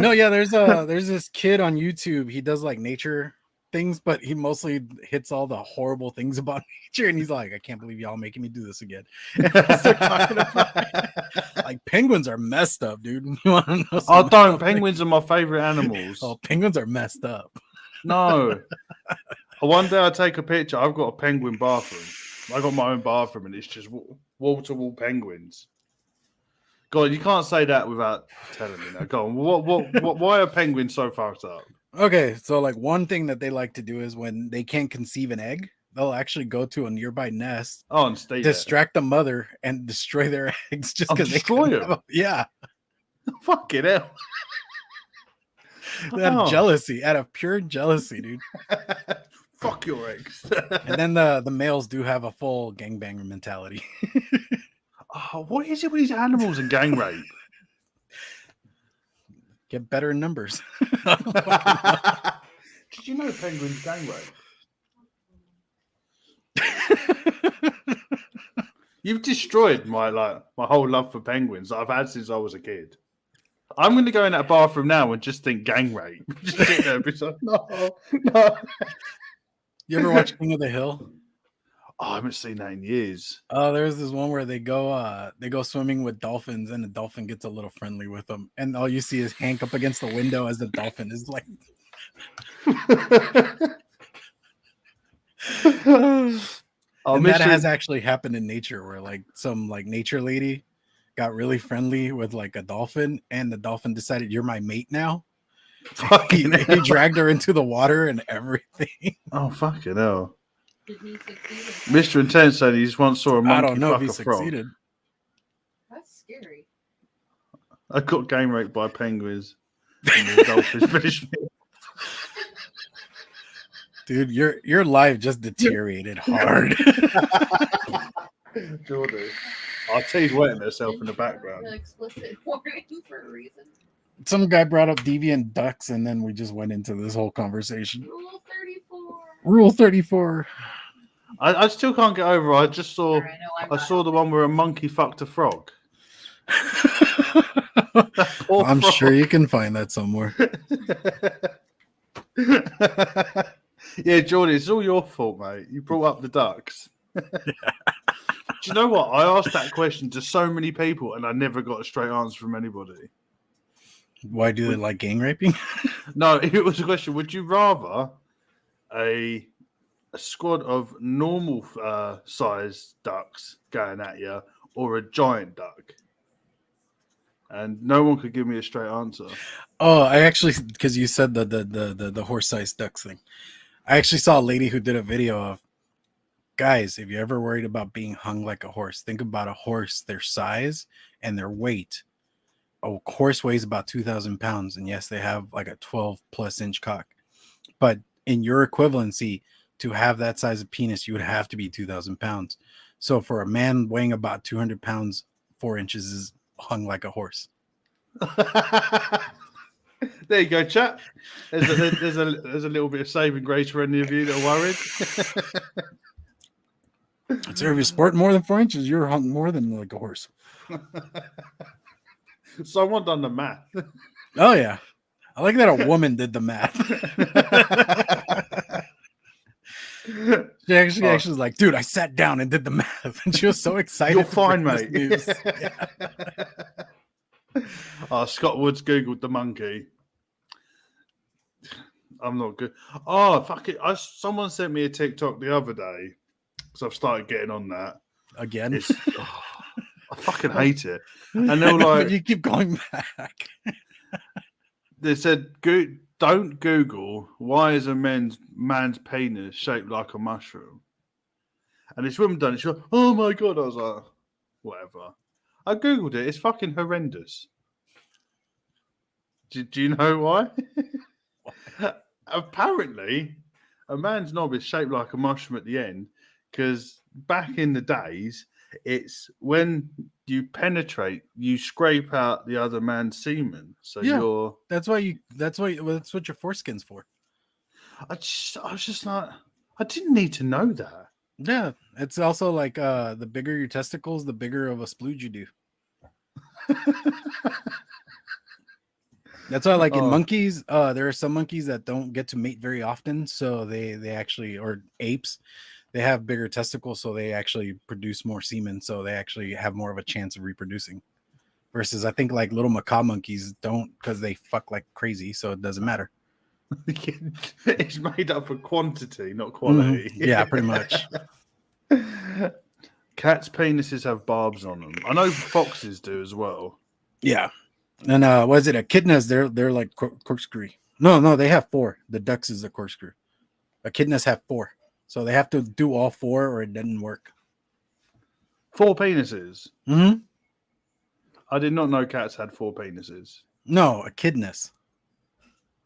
[SPEAKER 1] No, yeah, there's this kid on YouTube. He does like nature things, but he mostly hits all the horrible things about nature, and he's like, I can't believe y'all making me do this again. And I start talking about like penguins are messed up, dude. You want to know?
[SPEAKER 2] Oh, don't. Penguins are my favorite animals.
[SPEAKER 1] Oh, penguins are messed up.
[SPEAKER 2] No. One day I take a picture. I've got a penguin bathroom. I got my own bathroom, and it's just wall-to-wall penguins. God, you can't say that without telling me now. Go on. Why are penguins so fucked up?
[SPEAKER 1] Okay, so like one thing that they like to do is when they can't conceive an egg, they'll actually go to a nearby nest,
[SPEAKER 2] and stay
[SPEAKER 1] distract the mother, and destroy their eggs just because they
[SPEAKER 2] destroy them.
[SPEAKER 1] Yeah,
[SPEAKER 2] fucking hell.
[SPEAKER 1] Out of jealousy, out of pure jealousy, dude.
[SPEAKER 2] Fuck your eggs.
[SPEAKER 1] And then the males do have a full gangbanger mentality.
[SPEAKER 2] What is it with these animals and gang rape?
[SPEAKER 1] Get better in numbers.
[SPEAKER 2] Did you know penguins gang rape? You've destroyed my whole love for penguins that I've had since I was a kid. I'm going to go in that bathroom now and just think gang rape. Just sit there and be like, no.
[SPEAKER 1] You ever watch King of the Hill?
[SPEAKER 2] Oh, I haven't seen that in years.
[SPEAKER 1] Oh, there's this one where they go swimming with dolphins, and the dolphin gets a little friendly with them, and all you see is Hank up against the window as the dolphin is like. And that has actually happened in nature, where like some like nature lady got really friendly with like a dolphin, and the dolphin decided, "You're my mate now." He dragged her into the water and everything.
[SPEAKER 2] Oh, fucking hell. Mr. Intense said he just once saw a monkey.
[SPEAKER 1] I don't know if he
[SPEAKER 2] frog.
[SPEAKER 3] Succeeded. That's scary.
[SPEAKER 2] I got gang raped by penguins. in the adult fish meal.
[SPEAKER 1] Dude, your life just deteriorated hard.
[SPEAKER 2] Jordan. Our tea's wetting herself in the background.
[SPEAKER 3] Explicit warning for a reason.
[SPEAKER 1] Some guy brought up deviant ducks, and then we just went into this whole conversation.
[SPEAKER 3] Rule 34.
[SPEAKER 1] Rule 34.
[SPEAKER 2] I still can't get over. I just saw.
[SPEAKER 3] Sorry,
[SPEAKER 2] I saw the one where a monkey fucked a frog.
[SPEAKER 1] I'm sure you can find that somewhere.
[SPEAKER 2] Yeah, Jordan, it's all your fault, mate. You brought up the ducks. Do you know what? I asked that question to so many people, and I never got a straight answer from anybody.
[SPEAKER 1] Why do they like gang raping?
[SPEAKER 2] No, it was a question. Would you rather a squad of normal sized ducks going at you or a giant duck? And no one could give me a straight answer.
[SPEAKER 1] Oh, I actually, because you said the horse-sized ducks thing. I actually saw a lady who did a video of, guys, if you're ever worried about being hung like a horse, think about a horse, their size and their weight. A horse weighs about 2,000 pounds. And yes, they have like a 12+ inch cock. But in your equivalency, to have that size of penis, you would have to be 2,000 pounds. So for a man weighing about 200 pounds, 4 inches is hung like a horse.
[SPEAKER 2] There you go, chat. There's a little bit of saving grace for any of you that are worried.
[SPEAKER 1] So if you sport more than 4 inches, you're hung more than like a horse.
[SPEAKER 2] Someone done the math.
[SPEAKER 1] Oh yeah, I like that a woman did the math. She actually was like, dude, I sat down and did the math, and she was so excited.
[SPEAKER 2] You're fine, mate.
[SPEAKER 1] Yeah.
[SPEAKER 2] Scott Woods googled the monkey. I'm not good. Oh, fuck it. Someone sent me a TikTok the other day, so I've started getting on that
[SPEAKER 1] Again.
[SPEAKER 2] I fucking hate it. And they're like,
[SPEAKER 1] but you keep going back.
[SPEAKER 2] They said, don't Google why is a man's penis shaped like a mushroom. And this woman done it. She went, oh my god! I was like, whatever. I googled it. It's fucking horrendous. Do you know why? Apparently, a man's knob is shaped like a mushroom at the end because back in the days, it's when you penetrate, you scrape out the other man's semen. So yeah, that's what
[SPEAKER 1] your foreskin's for.
[SPEAKER 2] I was just like, I didn't need to know that.
[SPEAKER 1] Yeah, it's also like the bigger your testicles, the bigger of a splooge you do. That's why, like in monkeys, there are some monkeys that don't get to mate very often, so they actually, or apes, they have bigger testicles, so they actually produce more semen, so they actually have more of a chance of reproducing. Versus, I think like little macaw monkeys don't, because they fuck like crazy, so it doesn't matter.
[SPEAKER 2] It's made up of quantity, not quality.
[SPEAKER 1] Mm-hmm. Yeah, pretty much.
[SPEAKER 2] Cats' penises have barbs on them. I know foxes do as well.
[SPEAKER 1] Yeah. And was it echidnas? They're like corkscrew. No, they have 4. The ducks is the corkscrew. Echidnas have 4, so they have to do all 4, or it doesn't work.
[SPEAKER 2] 4 penises.
[SPEAKER 1] Mm-hmm.
[SPEAKER 2] I did not know cats had 4 penises.
[SPEAKER 1] No, echidnas.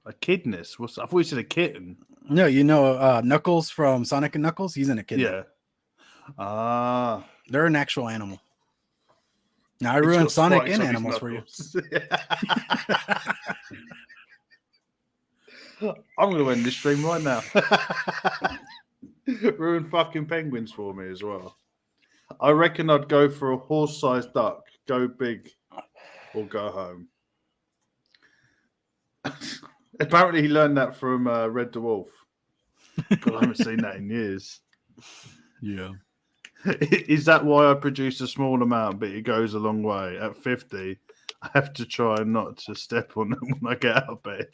[SPEAKER 2] Echidnas? I thought you said a kitten.
[SPEAKER 1] No, you know Knuckles from Sonic and Knuckles. He's an echidna.
[SPEAKER 2] Yeah.
[SPEAKER 1] They're an actual animal. Now I ruined Sonic and animals for you.
[SPEAKER 2] I'm going to end this stream right now. Ruin fucking penguins for me as well. I reckon I'd go for a horse-sized duck. Go big or go home. Apparently he learned that from Red Dwarf. God, I haven't seen that in years.
[SPEAKER 1] Yeah.
[SPEAKER 2] Is that why I produce a small amount, but it goes a long way? At 50, I have to try not to step on them when I get out of bed.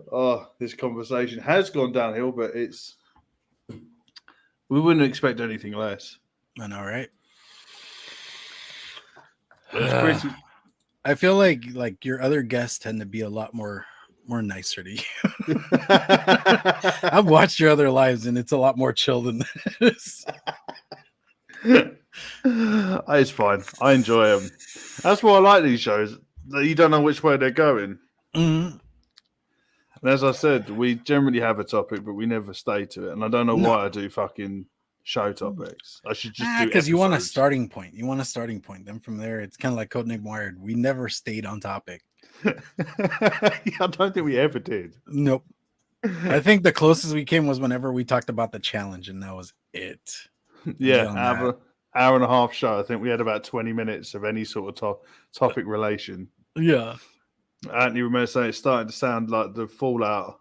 [SPEAKER 2] Oh, this conversation has gone downhill, but we wouldn't expect anything less.
[SPEAKER 1] I know, right? I feel like your other guests tend to be a lot more nicer to you. I've watched your other lives, and it's a lot more chill than this.
[SPEAKER 2] It's fine. I enjoy them. That's why I like these shows. That you don't know which way they're going.
[SPEAKER 1] Mm-hmm.
[SPEAKER 2] And as I said, we generally have a topic, but we never stay to it. And I don't know why I do fucking show topics. I should just do
[SPEAKER 1] because you want a
[SPEAKER 2] episodes.
[SPEAKER 1] starting point. You want a starting point. Then from there, it's kind of like Codename Wired. We never stayed on topic.
[SPEAKER 2] I don't think we ever did.
[SPEAKER 1] Nope. I think the closest we came was whenever we talked about the challenge, and that was it.
[SPEAKER 2] Yeah, hour and a half show. I think we had about 20 minutes of any sort of topic relation.
[SPEAKER 1] Yeah.
[SPEAKER 2] Anthony remember saying it's starting to sound like the Fallout.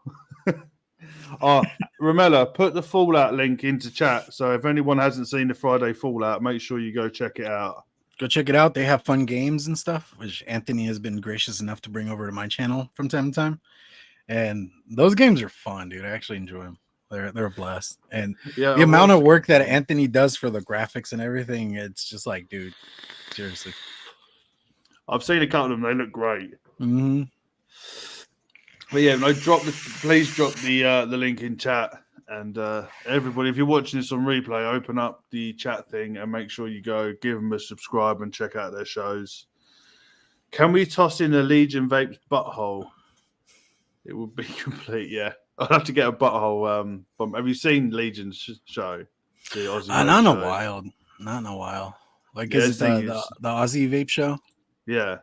[SPEAKER 2] Oh, Ramella, put the Fallout link into chat. So if anyone hasn't seen the Friday Fallout, make sure you go check it out.
[SPEAKER 1] Go check it out. They have fun games and stuff, which Anthony has been gracious enough to bring over to my channel from time to time. And those games are fun, dude. I actually enjoy them. They're a blast. And the amount of work that Anthony does for the graphics and everything, it's just like, dude, seriously.
[SPEAKER 2] I've seen a couple of them. They look great.
[SPEAKER 1] Mm-hmm.
[SPEAKER 2] But yeah, no, please drop the link in chat. And everybody, if you're watching this on replay, open up the chat thing and make sure you go give them a subscribe and check out their shows. Can we toss in a Legion Vapes butthole? It would be complete, yeah. I'd have to get a butthole. Have you seen Legion's show? The Aussie
[SPEAKER 1] not in a
[SPEAKER 2] show?
[SPEAKER 1] while. Not in a while. Like,
[SPEAKER 2] Yeah,
[SPEAKER 1] is it the Aussie vape show?
[SPEAKER 2] Yeah.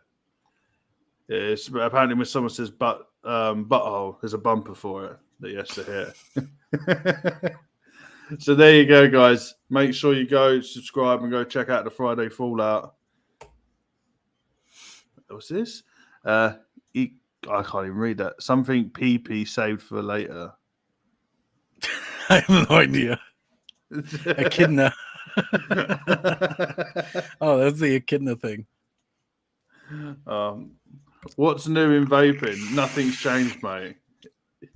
[SPEAKER 2] It's apparently when someone says butthole, there's a bumper for it that you have to hit. So there you go, guys. Make sure you go subscribe and go check out the Friday Fallout. What's this? I can't even read that. Something PP saved for later.
[SPEAKER 1] I have no idea. Echidna. Oh, that's the echidna thing.
[SPEAKER 2] What's new in vaping? Nothing's changed, mate.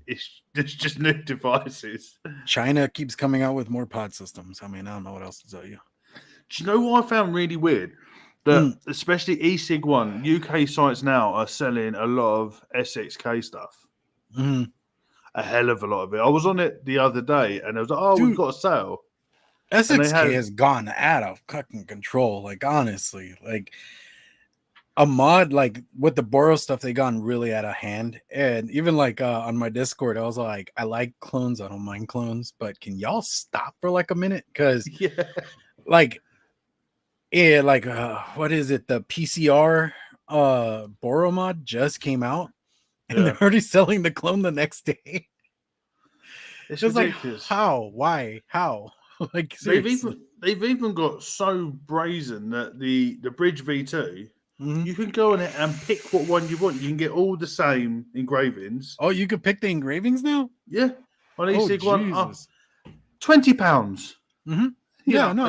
[SPEAKER 2] It's just new devices.
[SPEAKER 1] China keeps coming out with more pod systems. I mean, I don't know what else to tell you.
[SPEAKER 2] Do you know what I found really weird? That especially eSig1, UK sites now are selling a lot of SXK stuff.
[SPEAKER 1] Mm-hmm.
[SPEAKER 2] A hell of a lot of it. I was on it the other day and it was like, oh, we've got a sale.
[SPEAKER 1] SXK has gone out of fucking control. Like, honestly, like a mod, like with the Boro stuff, they gone really out of hand. And even like on my Discord, I was like, I like clones. I don't mind clones, but can y'all stop for like a minute? Because what is it? The PCR Boro mod just came out, and they're already selling the clone the next day.
[SPEAKER 2] It's
[SPEAKER 1] like,
[SPEAKER 2] ridiculous.
[SPEAKER 1] how? Why? How? Like,
[SPEAKER 2] they've even got so brazen that the Bridge V2, you can go on it and pick what one you want. You can get all the same engravings.
[SPEAKER 1] Oh, you could pick the engravings now?
[SPEAKER 2] Yeah, on eSig one, £20.
[SPEAKER 1] Mm-hmm. Yeah, I know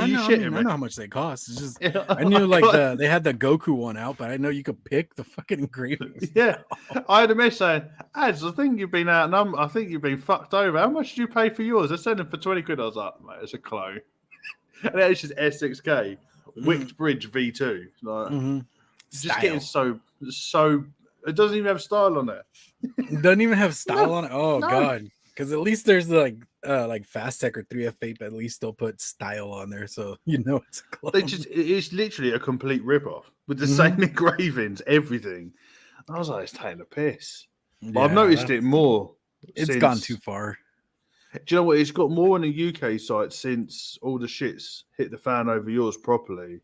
[SPEAKER 1] how much they cost. It's just I knew like they had the Goku one out, but I know you could pick the fucking engravings.
[SPEAKER 2] Yeah, I had a message saying, "Ads, I think you've been out, and I think you've been fucked over. How much did you pay for yours?" I sent them for 20 quid. I was like, "Mate, it's a clone." And it's just S6K Wicked Bridge V2. Like, just getting so. It doesn't even have style on it.
[SPEAKER 1] It doesn't even have style on it. Oh god. Because at least there's like Fast Tech or 3F Vape at least they'll put style on there, so you know it's a clone.
[SPEAKER 2] It's literally a complete rip-off with the same engravings, everything. I was like, it's taking a piss. Yeah, I've noticed it more.
[SPEAKER 1] It's gone too far.
[SPEAKER 2] Do you know what? It's got more on the UK site since all the shits hit the fan over yours properly.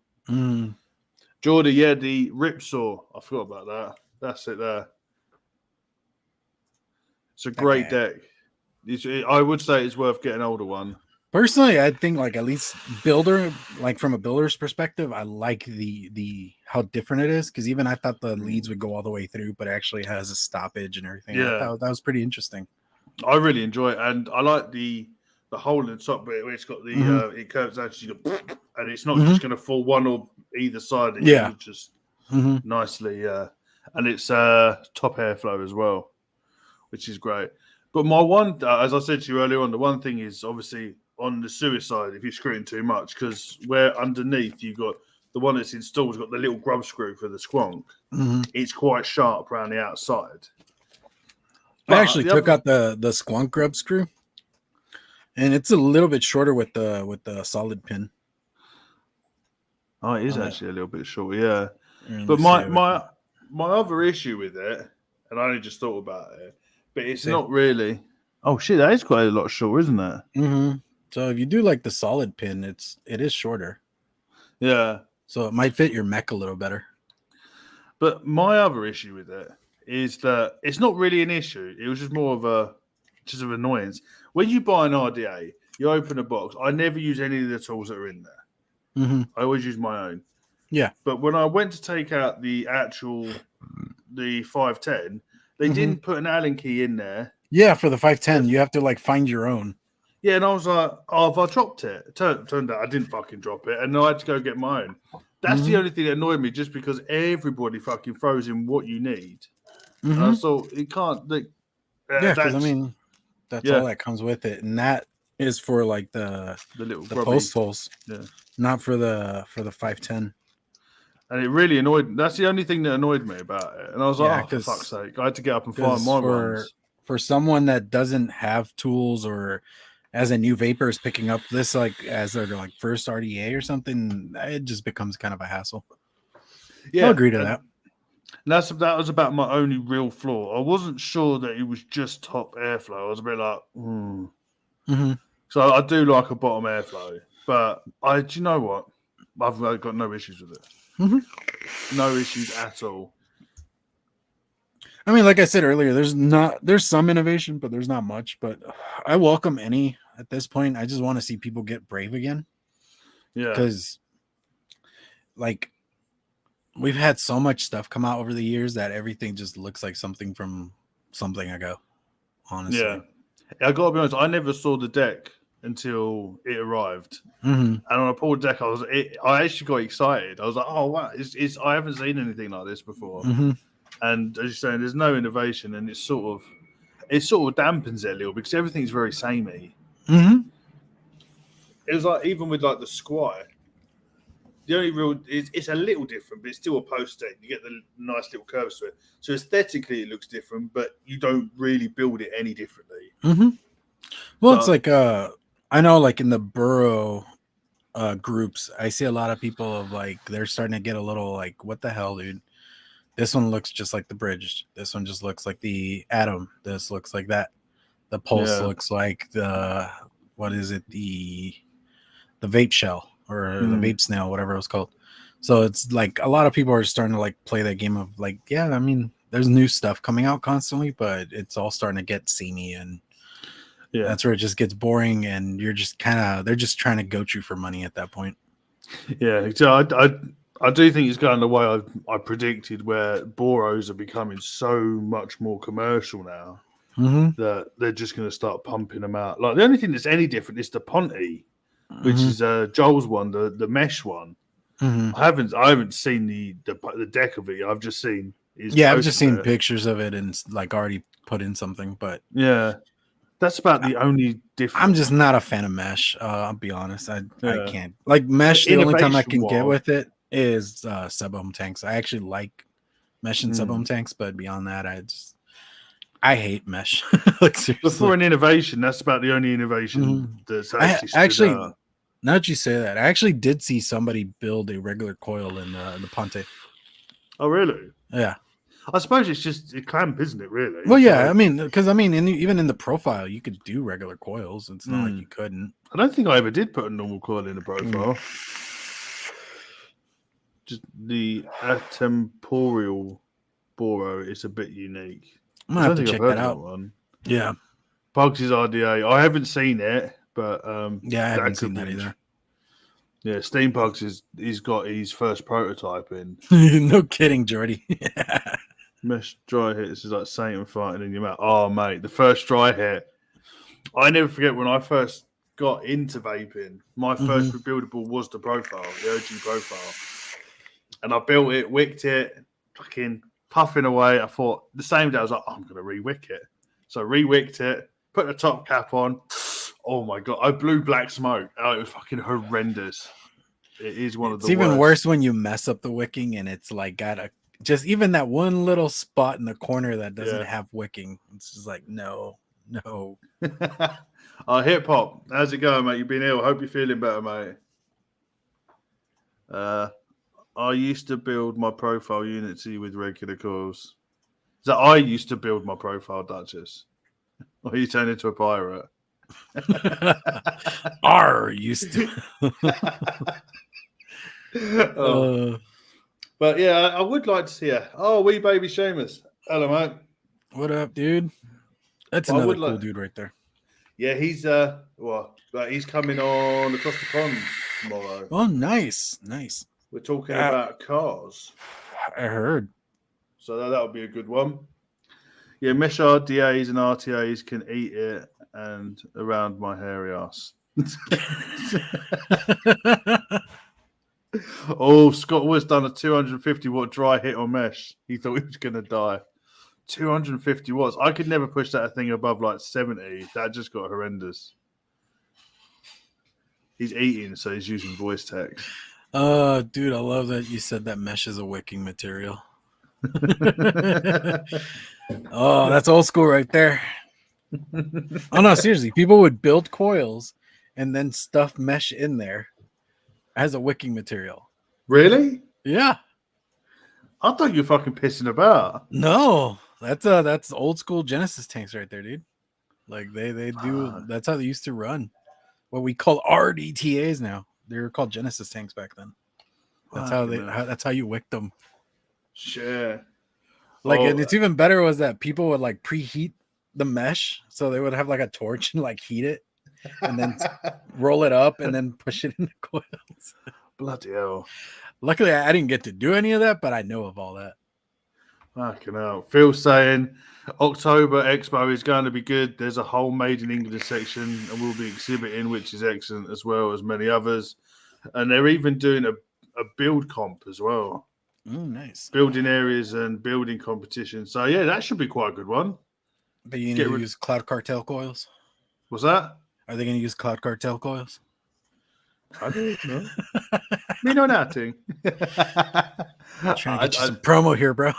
[SPEAKER 2] Jordan, yeah, the Ripsaw. I forgot about that. That's it there. It's a great deck. I would say it's worth getting an older one.
[SPEAKER 1] Personally, I think like at least builder, like from a builder's perspective, I like the how different it is, because even I thought the leads would go all the way through, but it actually has a stoppage and everything. Yeah, that was pretty interesting.
[SPEAKER 2] I really enjoy it, and I like the hole in the top bit where it's got the it curves out, and it's not just going to fall one or either side. It's just nicely, and it's top airflow as well, which is great. But my one, as I said to you earlier on, the one thing is obviously on the suicide if you're screwing too much, because where underneath you've got the one that's installed has got the little grub screw for the squonk. It's quite sharp around the outside.
[SPEAKER 1] I actually took out the squonk grub screw, and it's a little bit shorter with the solid pin.
[SPEAKER 2] Oh, it is actually a little bit short, yeah. But my other issue with it, and I only just thought about it, but it's not really. Oh shit, that is quite a lot shorter, isn't it?
[SPEAKER 1] Mm-hmm. So if you do like the solid pin, it is shorter.
[SPEAKER 2] Yeah.
[SPEAKER 1] So it might fit your mech a little better.
[SPEAKER 2] But my other issue with it is that it's not really an issue. It was just more of an annoyance. When you buy an RDA, you open a box. I never use any of the tools that are in there.
[SPEAKER 1] Mm-hmm.
[SPEAKER 2] I always use my own.
[SPEAKER 1] Yeah.
[SPEAKER 2] But when I went to take out the 510, they didn't put an Allen key in there.
[SPEAKER 1] Yeah, for the 510, you have to like find your own.
[SPEAKER 2] Yeah, and I was like, oh, have I dropped it? Turned out I didn't fucking drop it, and I had to go get my own. That's the only thing that annoyed me, just because everybody fucking throws in what you need. And I thought, it can't...
[SPEAKER 1] yeah, because I mean, that's all that comes with it. And that is for like the post holes, not for the 510.
[SPEAKER 2] And it really annoyed me. That's the only thing that annoyed me about it. And I was like, for fuck's sake, I had to get up and find my ones.
[SPEAKER 1] For someone that doesn't have tools, or as a new vapor is picking up this like as their like first RDA or something, it just becomes kind of a hassle. Yeah, I'll agree to that.
[SPEAKER 2] And that was about my only real flaw. I wasn't sure that it was just top airflow. I was a bit like, So I do like a bottom airflow, but do you know what? I've got no issues with it. No issues at all.
[SPEAKER 1] I mean, like I said earlier, there's some innovation, but there's not much. But I welcome any at this point. I just want to see people get brave again. Yeah. Because like we've had so much stuff come out over the years that everything just looks like something from something ago. Honestly. Yeah.
[SPEAKER 2] I gotta be honest, I never saw the deck until it arrived. And when I pulled the deck, I actually got excited. I was like, oh wow, I haven't seen anything like this before. And as you're saying, there's no innovation, and it sort of dampens it a little because everything's very samey. It was like, even with like the Squire, the only real it's a little different, but it's still a post deck. You get the nice little curves to it, so aesthetically it looks different, but you don't really build it any differently.
[SPEAKER 1] Well, it's like I know, like in the burrow groups, I see a lot of people of like they're starting to get a little like, what the hell, dude? This one looks just like the bridge. This one just looks like the atom. This looks like that. The pulse looks like the vape shell or the vape snail, whatever it was called. So it's like a lot of people are starting to like play that game of like, yeah, I mean, there's new stuff coming out constantly, but it's all starting to get samey, and that's where it just gets boring, and you're just they're just trying to goat you for money at that point.
[SPEAKER 2] Yeah, so I do think it's going the way I predicted, where boros are becoming so much more commercial now that they're just going to start pumping them out. Like the only thing that's any different is the Ponte, which is Joel's one, the mesh one. I haven't seen the deck of it. I've just seen
[SPEAKER 1] I've just seen pictures of it and like already put in something, but
[SPEAKER 2] that's about the only difference.
[SPEAKER 1] I'm just not a fan of mesh. I'll be honest. I can't like mesh. The only time I can get with it is sub-ohm tanks. I actually like mesh and sub-ohm tanks, but beyond that, I hate mesh. Like, seriously.
[SPEAKER 2] But for an innovation, that's about the only innovation that's
[SPEAKER 1] actually now that you say that, I actually did see somebody build a regular coil in the Ponte.
[SPEAKER 2] Oh, really?
[SPEAKER 1] Yeah.
[SPEAKER 2] I suppose it's just a clamp, isn't it, really?
[SPEAKER 1] Well, yeah, even in the profile, you could do regular coils. It's not like you couldn't.
[SPEAKER 2] I don't think I ever did put a normal coil in the profile. Just the atemporal boro is a bit unique.
[SPEAKER 1] I'm gonna have to check that out. One. Yeah,
[SPEAKER 2] Pugs' RDA. I haven't seen it, but
[SPEAKER 1] I haven't seen that either.
[SPEAKER 2] Yeah, Steam Pugs he's got his first prototype in.
[SPEAKER 1] No kidding, Jordy.
[SPEAKER 2] Mesh dry hits is like Satan fighting in your mouth. Oh, mate, the first dry hit. I never forget when I first got into vaping. My first rebuildable was the profile, the OG profile. And I built it, wicked it, fucking puffing away. I thought the same day I was like, I'm going to re-wick it. So re-wicked it, put the top cap on. Oh my God, I blew black smoke. Oh, it was fucking horrendous. It is one of the worst.
[SPEAKER 1] It's even worse when you mess up the wicking and it's like got just even that one little spot in the corner that doesn't have wicking. It's just like, no.
[SPEAKER 2] Hip hop. How's it going, mate? You've been ill. Hope you're feeling better, mate. I used to build my profile Unity with regular coils. So I used to build my profile Duchess. Or you turn into a pirate.
[SPEAKER 1] R used to.
[SPEAKER 2] But yeah, I would like to see her. Oh, wee baby Seamus. Hello, mate.
[SPEAKER 1] What up, dude? That's another cool dude right there.
[SPEAKER 2] Yeah, he's he's coming on Across the Pond tomorrow.
[SPEAKER 1] Oh, nice.
[SPEAKER 2] We're talking about cars.
[SPEAKER 1] I heard.
[SPEAKER 2] So that'll be a good one. Yeah, mesh RDAs and RTAs can eat it and around my hairy ass. Oh, Scott was done a 250 watt dry hit on mesh. He thought he was going to die. 250 watts. I could never push that thing above like 70. That just got horrendous. He's eating, so he's using voice text.
[SPEAKER 1] Dude, I love that you said that mesh is a wicking material. Oh, that's old school right there. Oh no, seriously, people would build coils and then stuff mesh in there as a wicking material.
[SPEAKER 2] Really?
[SPEAKER 1] Yeah.
[SPEAKER 2] I thought you were fucking pissing about.
[SPEAKER 1] No, that's old school Genesis tanks right there, dude. Like they do. That's how they used to run. What we call RDTAs now. They were called Genesis tanks back then. That's that's how you wicked them.
[SPEAKER 2] Sure.
[SPEAKER 1] Like, and it's even better was that people would like preheat the mesh, so they would have like a torch and like heat it, and then roll it up and then push it in the coils.
[SPEAKER 2] Bloody hell!
[SPEAKER 1] Luckily, I didn't get to do any of that, but I know of all that.
[SPEAKER 2] Fucking hell. Phil's saying October Expo is going to be good. There's a whole Made in England section, and we'll be exhibiting, which is excellent, as well as many others. And they're even doing a build comp as well.
[SPEAKER 1] Oh, nice.
[SPEAKER 2] Building areas and building competitions. So, yeah, that should be quite a good one.
[SPEAKER 1] Are you going to use Cloud Cartel coils?
[SPEAKER 2] What's that?
[SPEAKER 1] Are they going to use Cloud Cartel coils?
[SPEAKER 2] I don't know. Me know nothing.
[SPEAKER 1] Trying to get you some promo here, bro.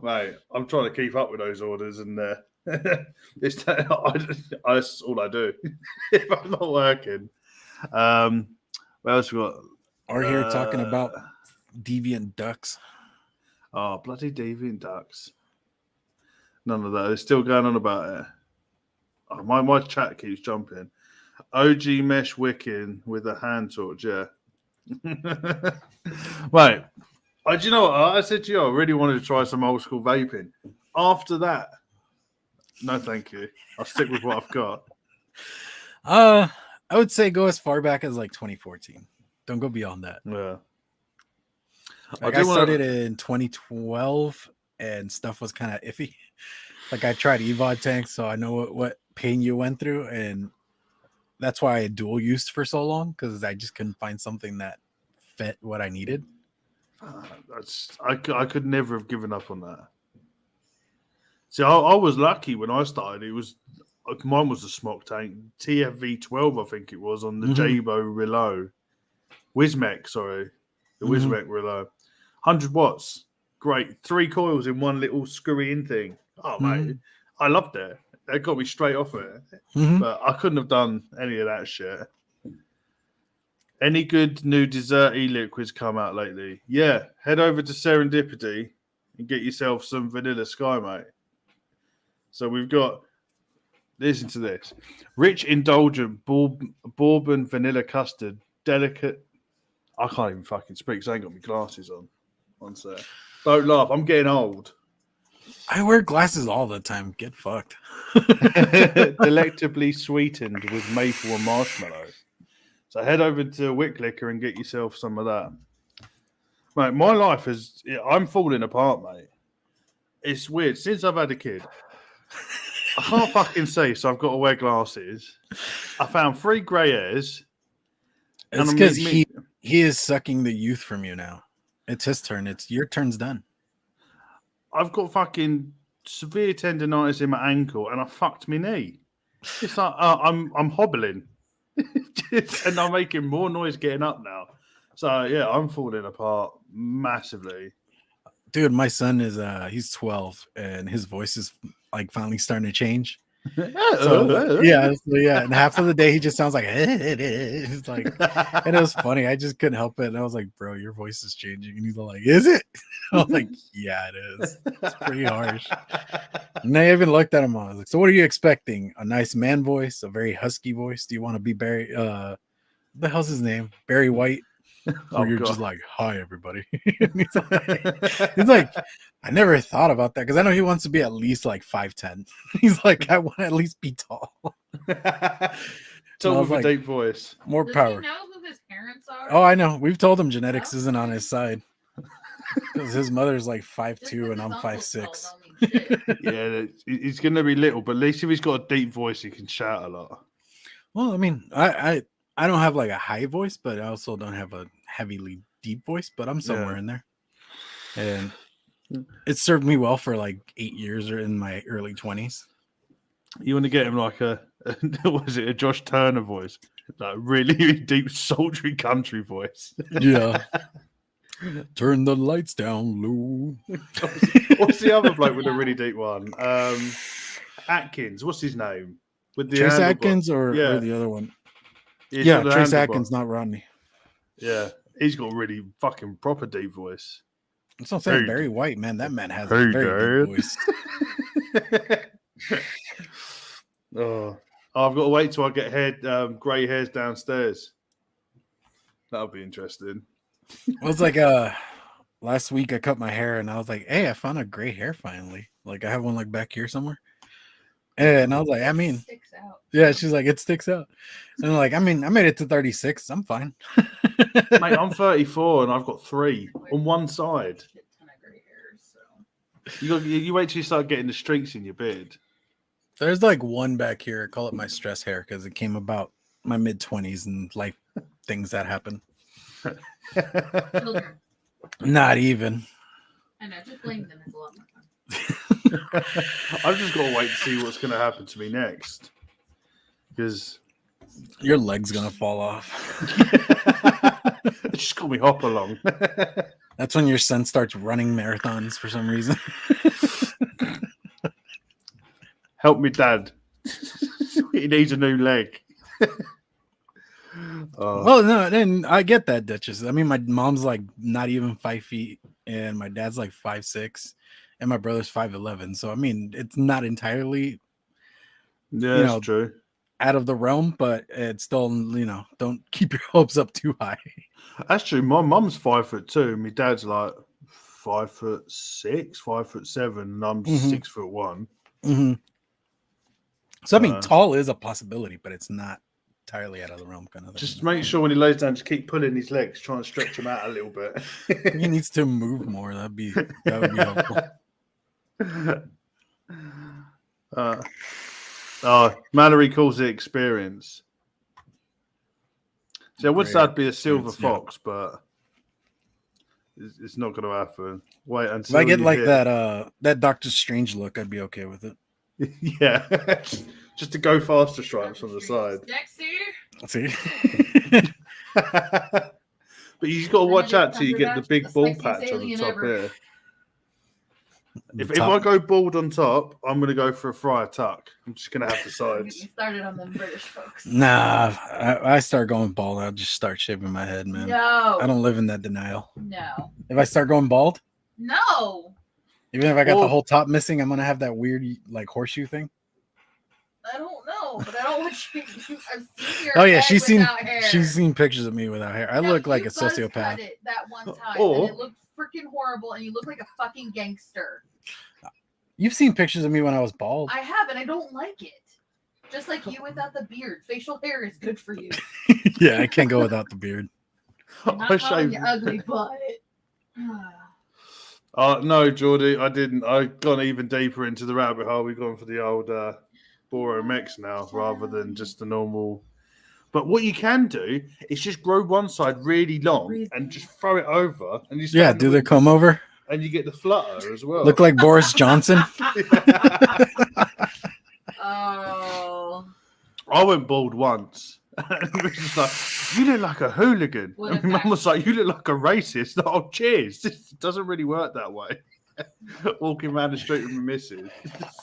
[SPEAKER 2] Mate, I'm trying to keep up with those orders, and that's all I do. If I'm not working. What else we got?
[SPEAKER 1] Are here talking about deviant ducks.
[SPEAKER 2] Oh, bloody deviant ducks. None of that. They're still going on about it. Oh, my chat keeps jumping. OG mesh wicking with a hand torch, yeah. Right. Do you know what? I said to you, I really wanted to try some old school vaping. After that, no thank you. I'll stick with what I've got.
[SPEAKER 1] I would say go as far back as like 2014. Don't go beyond that.
[SPEAKER 2] Yeah.
[SPEAKER 1] Like I started in 2012 and stuff was kind of iffy. Like I tried EVOD tanks, so I know what pain you went through, and that's why I dual used for so long, because I just couldn't find something that fit what I needed.
[SPEAKER 2] I could never have given up on that. See, I was lucky when I started. Mine was a smock tank, TFV12, I think it was, on the Jabo Relo. Wismec, sorry. The Wismec Relo. 100 watts. Great. 3 coils in one little screwy-in thing. Oh, mate. I loved it. That got me straight off it. But I couldn't have done any of that shit. Any good new dessert e-liquids come out lately? Yeah. Head over to Serendipity and get yourself some Vanilla Sky, mate. So we've got, listen to this. Rich, indulgent, bourbon vanilla custard. Delicate. I can't even fucking speak because I ain't got my glasses on. One sec. Don't laugh. I'm getting old.
[SPEAKER 1] I wear glasses all the time. Get fucked.
[SPEAKER 2] Delectably sweetened with maple and marshmallow. So head over to Wicklicker and get yourself some of that. Mate, my life is... I'm falling apart, mate. It's weird. Since I've had a kid, I can't fucking see, so I've got to wear glasses. I found 3 grey hairs.
[SPEAKER 1] It's because he is sucking the youth from you now. It's his turn. It's your turn's done.
[SPEAKER 2] I've got fucking severe tendonitis in my ankle, and I fucked my knee. It's like I'm hobbling, and I'm making more noise getting up now. So yeah, I'm falling apart massively.
[SPEAKER 1] Dude, my son is he's 12, and his voice is like finally starting to change. And half of the day he just sounds like it's like, and it was funny. I just couldn't help it, and I was like, "Bro, your voice is changing." And he's all like, "Is it?" I was like, "Yeah, it is. It's pretty harsh." And I even looked at him. I was like, "So, what are you expecting? A nice man voice, a very husky voice? Do you want to be Barry? What the hell's his name? Barry White?" Where you're just like, "Hi, everybody." he's like, I never thought about that because I know he wants to be at least like 5'10". He's like, I want to at least be tall.
[SPEAKER 2] Talk with a deep voice.
[SPEAKER 1] More
[SPEAKER 3] Does
[SPEAKER 1] power.
[SPEAKER 3] he know who his parents are?
[SPEAKER 1] Oh, I know. We've told him genetics isn't on his side. Because his mother's like 5'2" and I'm 5'6".
[SPEAKER 2] Yeah, he's going to be little, but at least if he's got a deep voice, he can shout a lot.
[SPEAKER 1] Well, I mean, I don't have like a high voice, but I also don't have a heavily deep voice, but I'm somewhere in there. And it served me well for like 8 years or in my early 20s.
[SPEAKER 2] You want to get him like a Josh Turner voice? Like really deep, sultry country voice.
[SPEAKER 1] Yeah. Turn the lights down low.
[SPEAKER 2] What's the other bloke with a really deep one? Atkins. What's his name? With the
[SPEAKER 1] Trace Atkins or the other one? Yeah, Trace Atkins, not Rodney.
[SPEAKER 2] Yeah, he's got a really fucking proper deep voice.
[SPEAKER 1] That's what I'm saying. Barry White, man, that man has a very deep voice.
[SPEAKER 2] I've got to wait till I get grey hairs downstairs. That'll be interesting.
[SPEAKER 1] It was like last week I cut my hair and I was like, "Hey, I found a gray hair finally. Like I have one like back here somewhere." And I was like, "I mean, it sticks out." Yeah, she's like, "It sticks out." And I'm like, "I mean, I made it to 36. I'm fine."
[SPEAKER 2] Mate, I'm 34 and I've got 3 on one side. You wait till you start getting the streaks in your beard.
[SPEAKER 1] There's like one back here. I call it my stress hair because it came about my mid-20s and life things that happen. Not even.
[SPEAKER 3] I know, just blame them. It's a lot more fun.
[SPEAKER 2] I've just got to wait to see what's going to happen to me next. Because
[SPEAKER 1] your leg's going to fall off.
[SPEAKER 2] Just call me hop along.
[SPEAKER 1] That's when your son starts running marathons for some reason.
[SPEAKER 2] Help me, Dad. He needs a new leg.
[SPEAKER 1] Well, no, and I get that, Duchess. I mean, my mom's like not even 5 feet, and my dad's like 5'6", and my brother's 5'11". So I mean, it's not entirely,
[SPEAKER 2] that's true,
[SPEAKER 1] out of the realm, but it's still, don't keep your hopes up too high.
[SPEAKER 2] That's true. My mum's 5'2", and my dad's like 5'6", 5'7", and I'm 6'1".
[SPEAKER 1] Mm-hmm. So I mean, tall is a possibility, but it's not entirely out of the realm, kind of thing.
[SPEAKER 2] Just make sure when he lays down, just keep pulling his legs, trying to stretch him out a little bit.
[SPEAKER 1] He needs to move more. That would be
[SPEAKER 2] helpful. Mallory calls it experience. See, I would say I'd be a silver fox, but it's not going to happen. Wait until
[SPEAKER 1] if I get like that Doctor Strange look, I'd be okay with it.
[SPEAKER 2] Yeah, just to go faster stripes on the side.
[SPEAKER 1] See,
[SPEAKER 2] but you've got to watch out till you get the big bald patch on the top here. If I go bald on top, I'm going to go for a friar tuck. I'm just going to have the sides.
[SPEAKER 3] You started on them British folks.
[SPEAKER 1] Nah, I start going bald, I'll just start shaving my head, man.
[SPEAKER 3] No,
[SPEAKER 1] I don't live in that denial.
[SPEAKER 3] No.
[SPEAKER 1] If I start going bald,
[SPEAKER 3] no.
[SPEAKER 1] Even if I got the whole top missing, I'm gonna have that weird like horseshoe thing.
[SPEAKER 3] I don't know, but I don't want you. I've seen your
[SPEAKER 1] she's
[SPEAKER 3] hair.
[SPEAKER 1] seen pictures of me without hair. I look like a sociopath.
[SPEAKER 3] Cut it that one time, and it looked freaking horrible, and you look like a fucking gangster.
[SPEAKER 1] You've seen pictures of me when I was bald.
[SPEAKER 3] I have, and I don't like it. Just like you without the beard. Facial hair is good for you.
[SPEAKER 1] Yeah, I can't go without the beard.
[SPEAKER 3] I'm not calling you ugly, but.
[SPEAKER 2] No, Geordie, I didn't. I've gone even deeper into the rabbit hole. We've gone for the old Boro Mex now rather than just the normal. But what you can do is just grow one side really long and just throw it over. And you
[SPEAKER 1] do the comb over.
[SPEAKER 2] And you get the flutter as well.
[SPEAKER 1] Look like Boris Johnson.
[SPEAKER 3] Oh.
[SPEAKER 2] I went bald once. It was just like, you look like a hooligan. And my mum was like, you look like a racist. Oh, cheers. This doesn't really work that way. Walking around the street with my missus.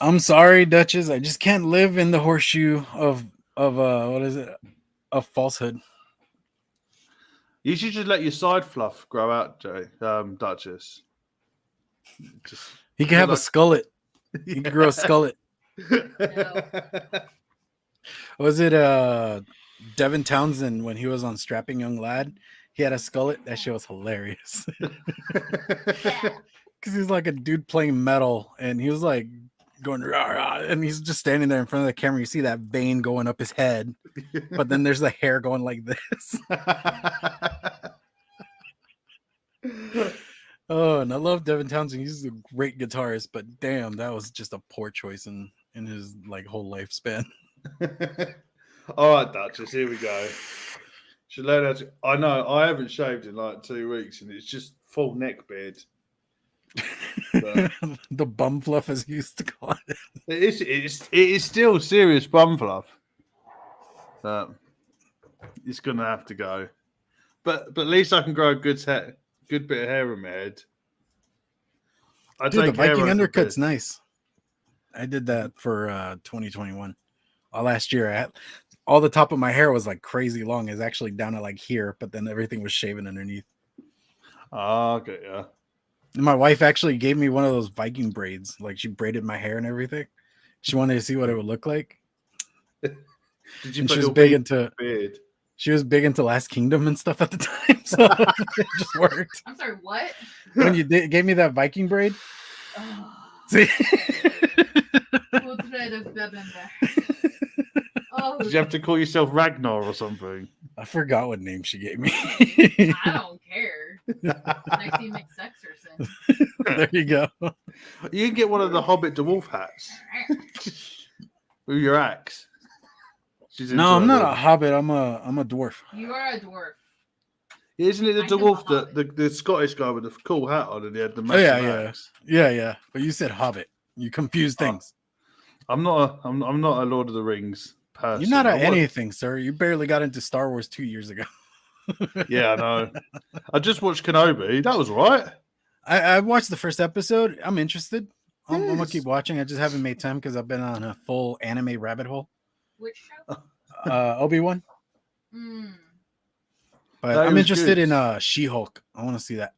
[SPEAKER 1] I'm sorry, Duchess. I just can't live in the horseshoe of what is it? Of falsehood.
[SPEAKER 2] You should just let your side fluff grow out, Jay, Duchess.
[SPEAKER 1] He can have a skullet. He can grow a skullet.
[SPEAKER 3] No.
[SPEAKER 1] Was it Devin Townsend when he was on Strapping Young Lad? He had a skullet. That shit was hilarious. Because he's like a dude playing metal, and he was like going rah, rah, and he's just standing there in front of the camera. You see that vein going up his head, but then there's the hair going like this. Oh, and I love Devin Townsend. He's a great guitarist, but damn, that was just a poor choice in his like whole lifespan.
[SPEAKER 2] All right, Duchess, here we go. Should learn how to. I know I haven't shaved in like 2 weeks, and it's just full neck beard. But
[SPEAKER 1] the bum fluff, as you used to call it.
[SPEAKER 2] It is still serious bum fluff. But it's gonna have to go. But at least I can grow a good bit of hair in my head.
[SPEAKER 1] Dude, the Viking undercut's nice. I did that for 2021. Last year, all the top of my hair was like crazy long. It's actually down to like here, but then everything was shaven underneath.
[SPEAKER 2] Oh, okay, yeah.
[SPEAKER 1] And my wife actually gave me one of those Viking braids. Like she braided my hair and everything. She wanted to see what it would look like.
[SPEAKER 2] Did you?
[SPEAKER 1] And
[SPEAKER 2] put
[SPEAKER 1] she was
[SPEAKER 2] your
[SPEAKER 1] big into
[SPEAKER 2] beard?
[SPEAKER 1] She was big into Last Kingdom and stuff at the time, so it just worked.
[SPEAKER 3] I'm sorry, what?
[SPEAKER 1] When you gave me that Viking braid.
[SPEAKER 3] Oh.
[SPEAKER 1] See?
[SPEAKER 3] Oh.
[SPEAKER 2] Did you have to call yourself Ragnar or something?
[SPEAKER 1] I forgot what name she gave me.
[SPEAKER 3] I don't care. Next you make sex or sin.
[SPEAKER 1] There you go.
[SPEAKER 2] You can get one of the Hobbit dwarf hats with your axe.
[SPEAKER 1] No, I'm not a hobbit. I'm a dwarf.
[SPEAKER 3] You are a dwarf.
[SPEAKER 2] Isn't it the dwarf, the Scottish guy with the cool hat on, and he had the massive axe?
[SPEAKER 1] Yeah. But you said hobbit. You confused things.
[SPEAKER 2] I'm not a Lord of the Rings person.
[SPEAKER 1] You're not anything, sir. You barely got into Star Wars 2 years ago.
[SPEAKER 2] Yeah, I know. I just watched Kenobi. That was right.
[SPEAKER 1] I watched the first episode. I'm interested. I'm gonna keep watching. I just haven't made time because I've been on a full anime rabbit hole.
[SPEAKER 3] Which show?
[SPEAKER 1] Obi-Wan. But I'm interested in She-Hulk. I want to see that.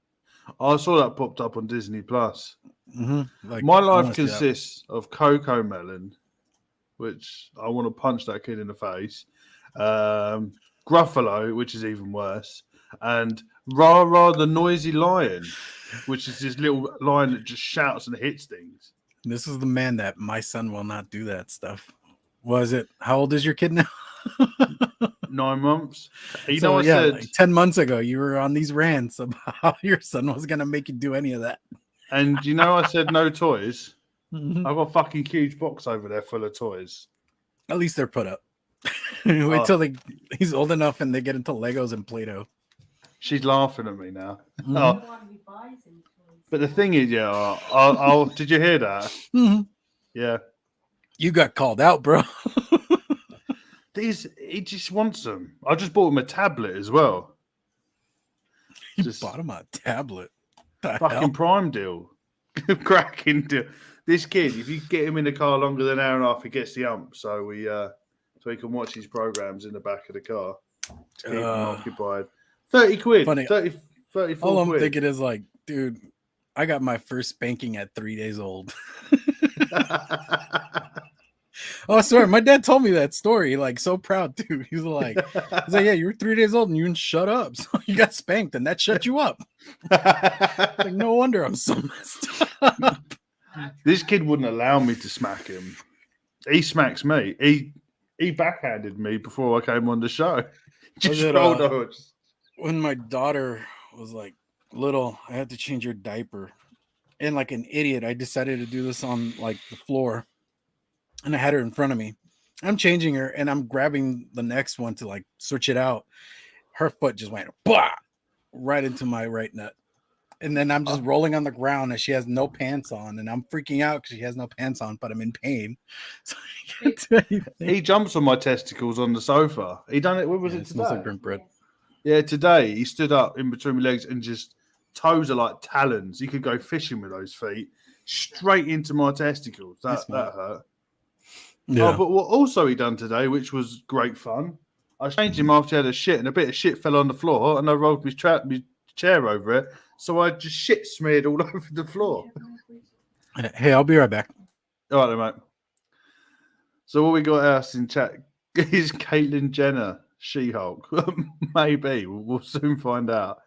[SPEAKER 2] I saw that popped up on Disney Plus.
[SPEAKER 1] Mm-hmm.
[SPEAKER 2] My life consists of Coco Melon, which I want to punch that kid in the face. Gruffalo, which is even worse, and Rah the noisy lion, which is this little lion that just shouts and hits things.
[SPEAKER 1] This is the man that my son will not do that stuff. Was it? How old is your kid now?
[SPEAKER 2] 9 months. I
[SPEAKER 1] said like 10 months ago, you were on these rants about how your son was going to make you do any of that.
[SPEAKER 2] And I said no toys. I've got a fucking huge box over there full of toys.
[SPEAKER 1] At least they're put up. Wait till he's old enough and they get into Legos and Play-Doh.
[SPEAKER 2] She's laughing at me now. Oh. But the thing is, I'll did you hear that?
[SPEAKER 1] Mm-hmm.
[SPEAKER 2] Yeah.
[SPEAKER 1] You got called out, bro.
[SPEAKER 2] He just wants them. I just bought him a tablet as well.
[SPEAKER 1] You bought him a tablet?
[SPEAKER 2] Fucking prime deal. Cracking deal. This kid, if you get him in the car longer than an hour and a half, he gets the ump. So he can watch his programs in the back of the car. Keep him occupied. 30 quid. Funny. 34
[SPEAKER 1] all
[SPEAKER 2] quid.
[SPEAKER 1] I'm thinking is like, dude, I got my first spanking at 3 days old. Oh, sorry. My dad told me that story. Like, so proud, too. He's like, yeah, you were 3 days old and you didn't shut up. So you got spanked and that shut you up. Like, no wonder I'm so messed up.
[SPEAKER 2] This kid wouldn't allow me to smack him. He smacks me. He backhanded me before I came on the show. Just rolled over.
[SPEAKER 1] When my daughter was like little, I had to change her diaper. And like an idiot, I decided to do this on like the floor. And I had her in front of me. I'm changing her and I'm grabbing the next one to like switch it out. Her foot just went bah, right into my right nut. And then I'm just rolling on the ground and she has no pants on. And I'm freaking out because she has no pants on, but I'm in pain. So I can't do anything.
[SPEAKER 2] He jumps on my testicles on the sofa. He done it. What was it today?
[SPEAKER 1] Smells like burnt bread.
[SPEAKER 2] Yeah, today he stood up in between my legs and just toes are like talons. You could go fishing with those feet straight into my testicles. That hurt.
[SPEAKER 1] Yeah.
[SPEAKER 2] Oh, but what also he done today, which was great fun, I changed him after he had a shit, and a bit of shit fell on the floor, and I rolled my chair over it, so I just shit smeared all over the floor.
[SPEAKER 1] Hey, I'll be right back.
[SPEAKER 2] All right, then, mate. So what we got else in chat is Caitlyn Jenner, She-Hulk. Maybe. We'll soon find out.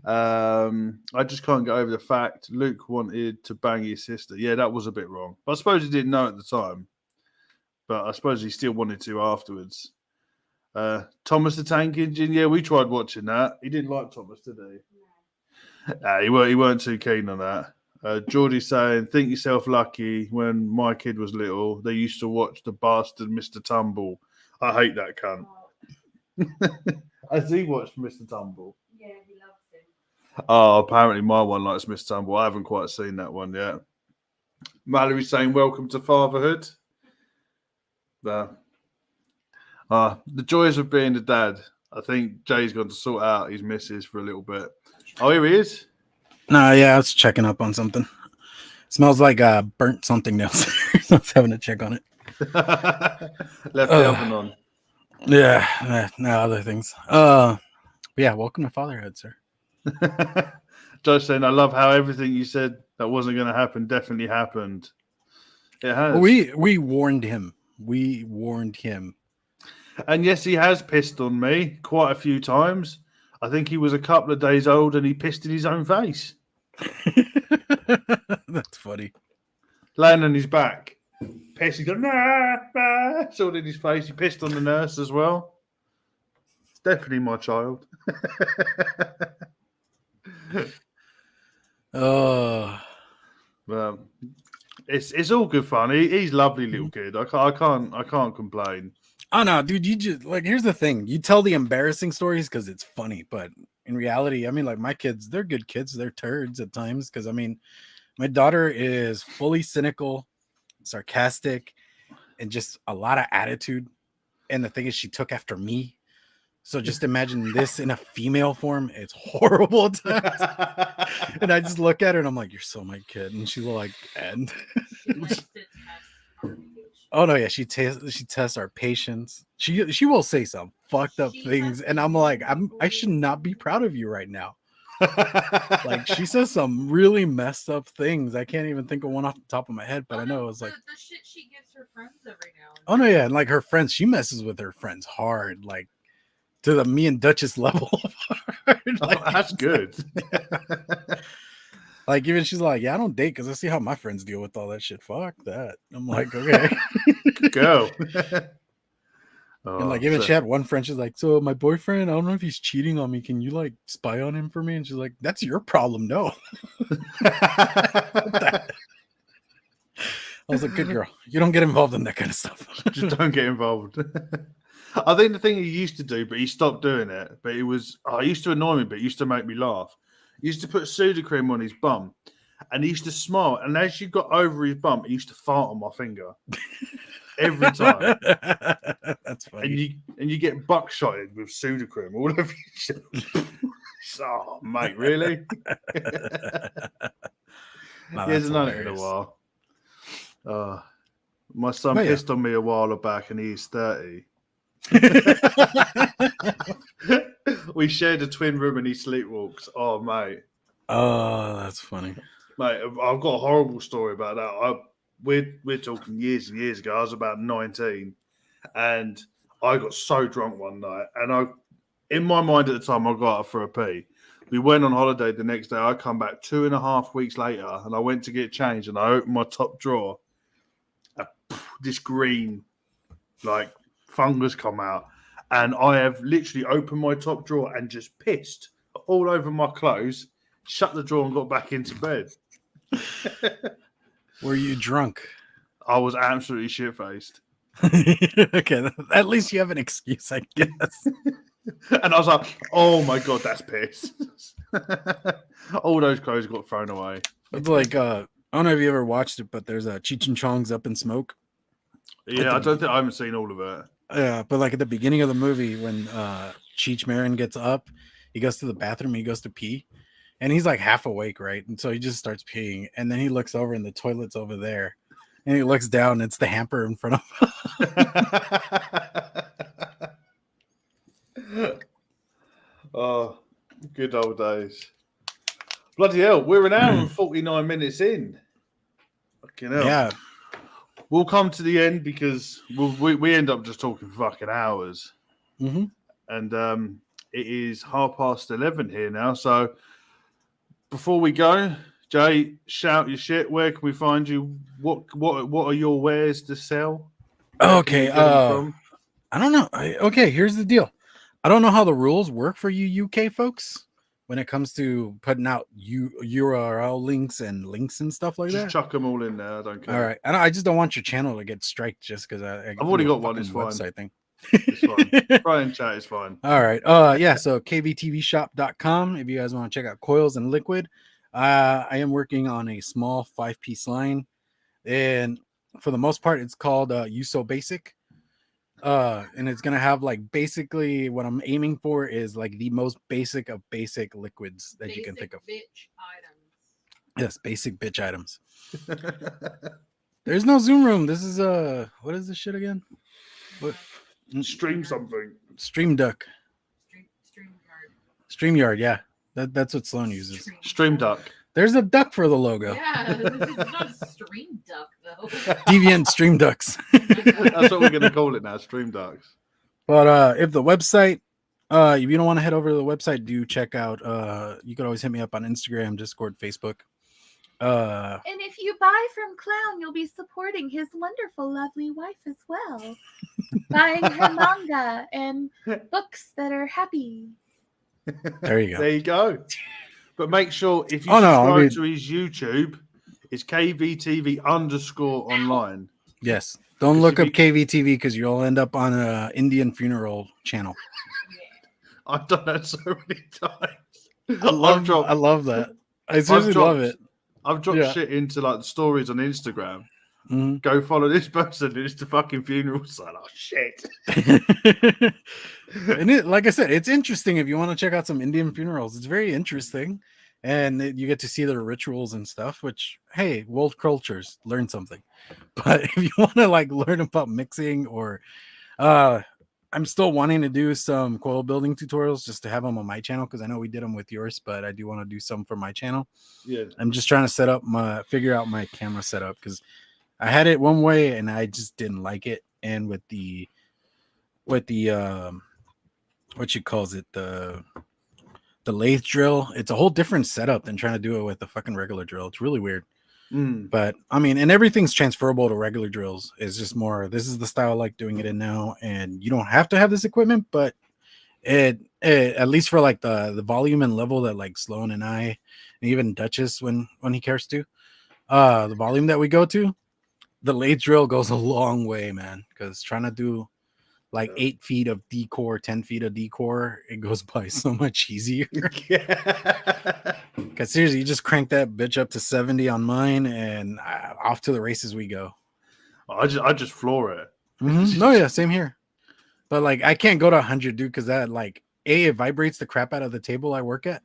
[SPEAKER 2] I just can't get over the fact Luke wanted to bang his sister. Yeah, that was a bit wrong. But I suppose he didn't know at the time. But I suppose he still wanted to afterwards. Thomas the Tank Engine. Yeah, we tried watching that. He didn't like Thomas, did he? Nah, he weren't too keen on that. Geordie saying, think yourself lucky. When my kid was little, they used to watch the bastard Mr. Tumble. I hate that cunt. Has he watched Mr. Tumble?
[SPEAKER 3] Yeah, he loves him.
[SPEAKER 2] Oh, apparently my one likes Mr. Tumble. I haven't quite seen that one yet. Mallory saying, welcome to fatherhood. The joys of being a dad. I think Jay's got to sort out his missus for a little bit. Oh, here he is.
[SPEAKER 1] No, yeah, I was checking up on something. Smells like burnt something downstairs. I was having to check on it.
[SPEAKER 2] Left the oven on.
[SPEAKER 1] Yeah, no other things. Yeah, welcome to fatherhood, sir.
[SPEAKER 2] Josh saying, I love how everything you said that wasn't going to happen definitely happened. It has.
[SPEAKER 1] We warned him. We warned him.
[SPEAKER 2] And yes, he has pissed on me quite a few times. I think he was a couple of days old and he pissed in his own face.
[SPEAKER 1] That's funny.
[SPEAKER 2] Laying on his back. Pissing, going, nah. It's all in his face. He pissed on the nurse as well. It's definitely my child.
[SPEAKER 1] Oh.
[SPEAKER 2] It's all good fun. He's a lovely little kid. I can't complain.
[SPEAKER 1] Oh no, dude, you just like here's the thing. You tell the embarrassing stories because it's funny, but in reality, I mean, like my kids, they're good kids, they're turds at times. Because I mean, my daughter is fully cynical, sarcastic, and just a lot of attitude. And the thing is, she took after me. So just imagine this in a female form. It's horrible at times. And I just look at her and I'm like, you're so my kid. And she's like, and oh no, yeah, she tests our patience. She will say some fucked up things, and I'm like, I should not be proud of you right now. Like she says some really messed up things. I can't even think of one off the top of my head, but I know it was like
[SPEAKER 3] the shit she gives her friends every now and then.
[SPEAKER 1] Oh no, yeah, and like her friends, she messes with her friends hard, like to the me and Duchess level of hard. Like,
[SPEAKER 2] oh, that's good.
[SPEAKER 1] Like even she's like, yeah, I don't date because I see how my friends deal with all that shit. Fuck that. I'm like, okay.
[SPEAKER 2] Go.
[SPEAKER 1] And like even she had one friend, she's like, so my boyfriend, I don't know if he's cheating on me. Can you like spy on him for me? And she's like, that's your problem. No. I was like, good girl. You don't get involved in that kind of stuff.
[SPEAKER 2] Just don't get involved. I think the thing he used to do, but he stopped doing it. But it was, it used to annoy me, but it used to make me laugh. He used to put Sudocrem on his bum, and he used to smile. And as you got over his bum, he used to fart on my finger every time.
[SPEAKER 1] That's funny.
[SPEAKER 2] And you get buckshotted with Sudocrem all over your Oh, mate, really?
[SPEAKER 1] Wow,
[SPEAKER 2] he hasn't done it in a while. My son pissed on me a while back, and he's 30. We shared a twin room and he sleepwalks. Oh, mate.
[SPEAKER 1] Oh, that's funny.
[SPEAKER 2] Mate, I've got a horrible story about that. We're talking years and years ago. I was about 19 and I got so drunk one night. And in my mind at the time, I got up for a pee. We went on holiday the next day. I come back 2.5 weeks later and I went to get changed and I opened my top drawer. This green, like, fungus come out. And I have literally opened my top drawer and just pissed all over my clothes, shut the drawer and got back into bed.
[SPEAKER 1] Were you drunk?
[SPEAKER 2] I was absolutely shit-faced.
[SPEAKER 1] Okay, at least you have an excuse, I guess.
[SPEAKER 2] And I was like, oh my God, that's piss. All those clothes got thrown away.
[SPEAKER 1] It's like, I don't know if you ever watched it, but there's a Cheech and Chong's Up in Smoke.
[SPEAKER 2] Yeah, I haven't seen all of it.
[SPEAKER 1] Yeah, but like at the beginning of the movie when Cheech Marin gets up, he goes to the bathroom, he goes to pee, and he's like half awake, right? And so he just starts peeing, and then he looks over, and the toilet's over there, and he looks down, and it's the hamper in front of him.
[SPEAKER 2] Oh, good old days. Bloody hell, we're an hour and 49 minutes in. Fucking hell.
[SPEAKER 1] Yeah.
[SPEAKER 2] We'll come to the end because we end up just talking for fucking hours.
[SPEAKER 1] Mm-hmm.
[SPEAKER 2] And it is 11:30 here now. So before we go, Jay, shout your shit. Where can we find you? What are your wares to sell?
[SPEAKER 1] Okay. I don't know. Okay, here's the deal. I don't know how the rules work for you UK folks when it comes to putting out URL links and stuff like that.
[SPEAKER 2] Just chuck them all in there. I don't care.
[SPEAKER 1] All right. I just don't want your channel to get striked just because I've
[SPEAKER 2] already got one. It's fine.
[SPEAKER 1] Website thing.
[SPEAKER 2] It's fine. Try and chat. It's fine.
[SPEAKER 1] All right. Yeah. So KVTVshop.com. If you guys want to check out coils and liquid, I am working on a small 5-piece line, and for the most part, it's called USO Basic. And it's gonna have like basically what I'm aiming for is like the most basic of basic liquids that you can think of.
[SPEAKER 3] Bitch items.
[SPEAKER 1] Yes, basic bitch items. There's no Zoom room. This is what is this shit again? What?
[SPEAKER 2] Stream something.
[SPEAKER 1] Stream Duck. StreaMyard, yeah. That's what Sloan uses.
[SPEAKER 2] Stream Duck.
[SPEAKER 1] There's a duck for the logo.
[SPEAKER 3] Yeah, it's not a stream duck though.
[SPEAKER 1] Deviant Stream Ducks.
[SPEAKER 2] That's what we're gonna call it now, Stream Ducks.
[SPEAKER 1] But if the website, if you don't want to head over to the website, do check out. You could always hit me up on Instagram, Discord, Facebook.
[SPEAKER 4] And if you buy from Clown, you'll be supporting his wonderful, lovely wife as well. Buying her manga and books that are happy.
[SPEAKER 1] There you go.
[SPEAKER 2] There you go. But make sure if you subscribe to his YouTube, it's KVTV_online.
[SPEAKER 1] Yes. Don't look up KVTV because you'll end up on an Indian funeral channel.
[SPEAKER 2] I've done that so many times.
[SPEAKER 1] I love that. I seriously love it.
[SPEAKER 2] I've dropped shit into like the stories on Instagram.
[SPEAKER 1] Mm-hmm.
[SPEAKER 2] Go follow this person. It's the fucking funeral site. Oh shit.
[SPEAKER 1] And it, like I said, it's interesting if you want to check out some Indian funerals. It's very interesting. And you get to see their rituals and stuff, which, hey, world cultures, learn something. But if you want to like learn about mixing or I'm still wanting to do some coil building tutorials just to have them on my channel because I know we did them with yours, but I do want to do some for my channel. Yeah. I'm just trying to figure out my camera setup because I had it one way and I just didn't like it. And with the what you calls it, the lathe drill, it's a whole different setup than trying to do it with the fucking regular drill. It's really weird. But I mean, and everything's transferable to regular drills. It's just more, this is the style I like doing it in now, and you don't have to have this equipment, but it at least for like the volume and level that like Sloan and I, and even Duchess when he cares to, the volume that we go to, the lathe drill goes a long way, man. Because trying to do like 8 feet of decor, 10 feet of decor, it goes by so much easier. Because seriously, you just crank that bitch up to 70 on mine, and off to the races we go.
[SPEAKER 2] I just floor it.
[SPEAKER 1] No, yeah, same here. But like, I can't go to 100, dude, because that like it vibrates the crap out of the table I work at.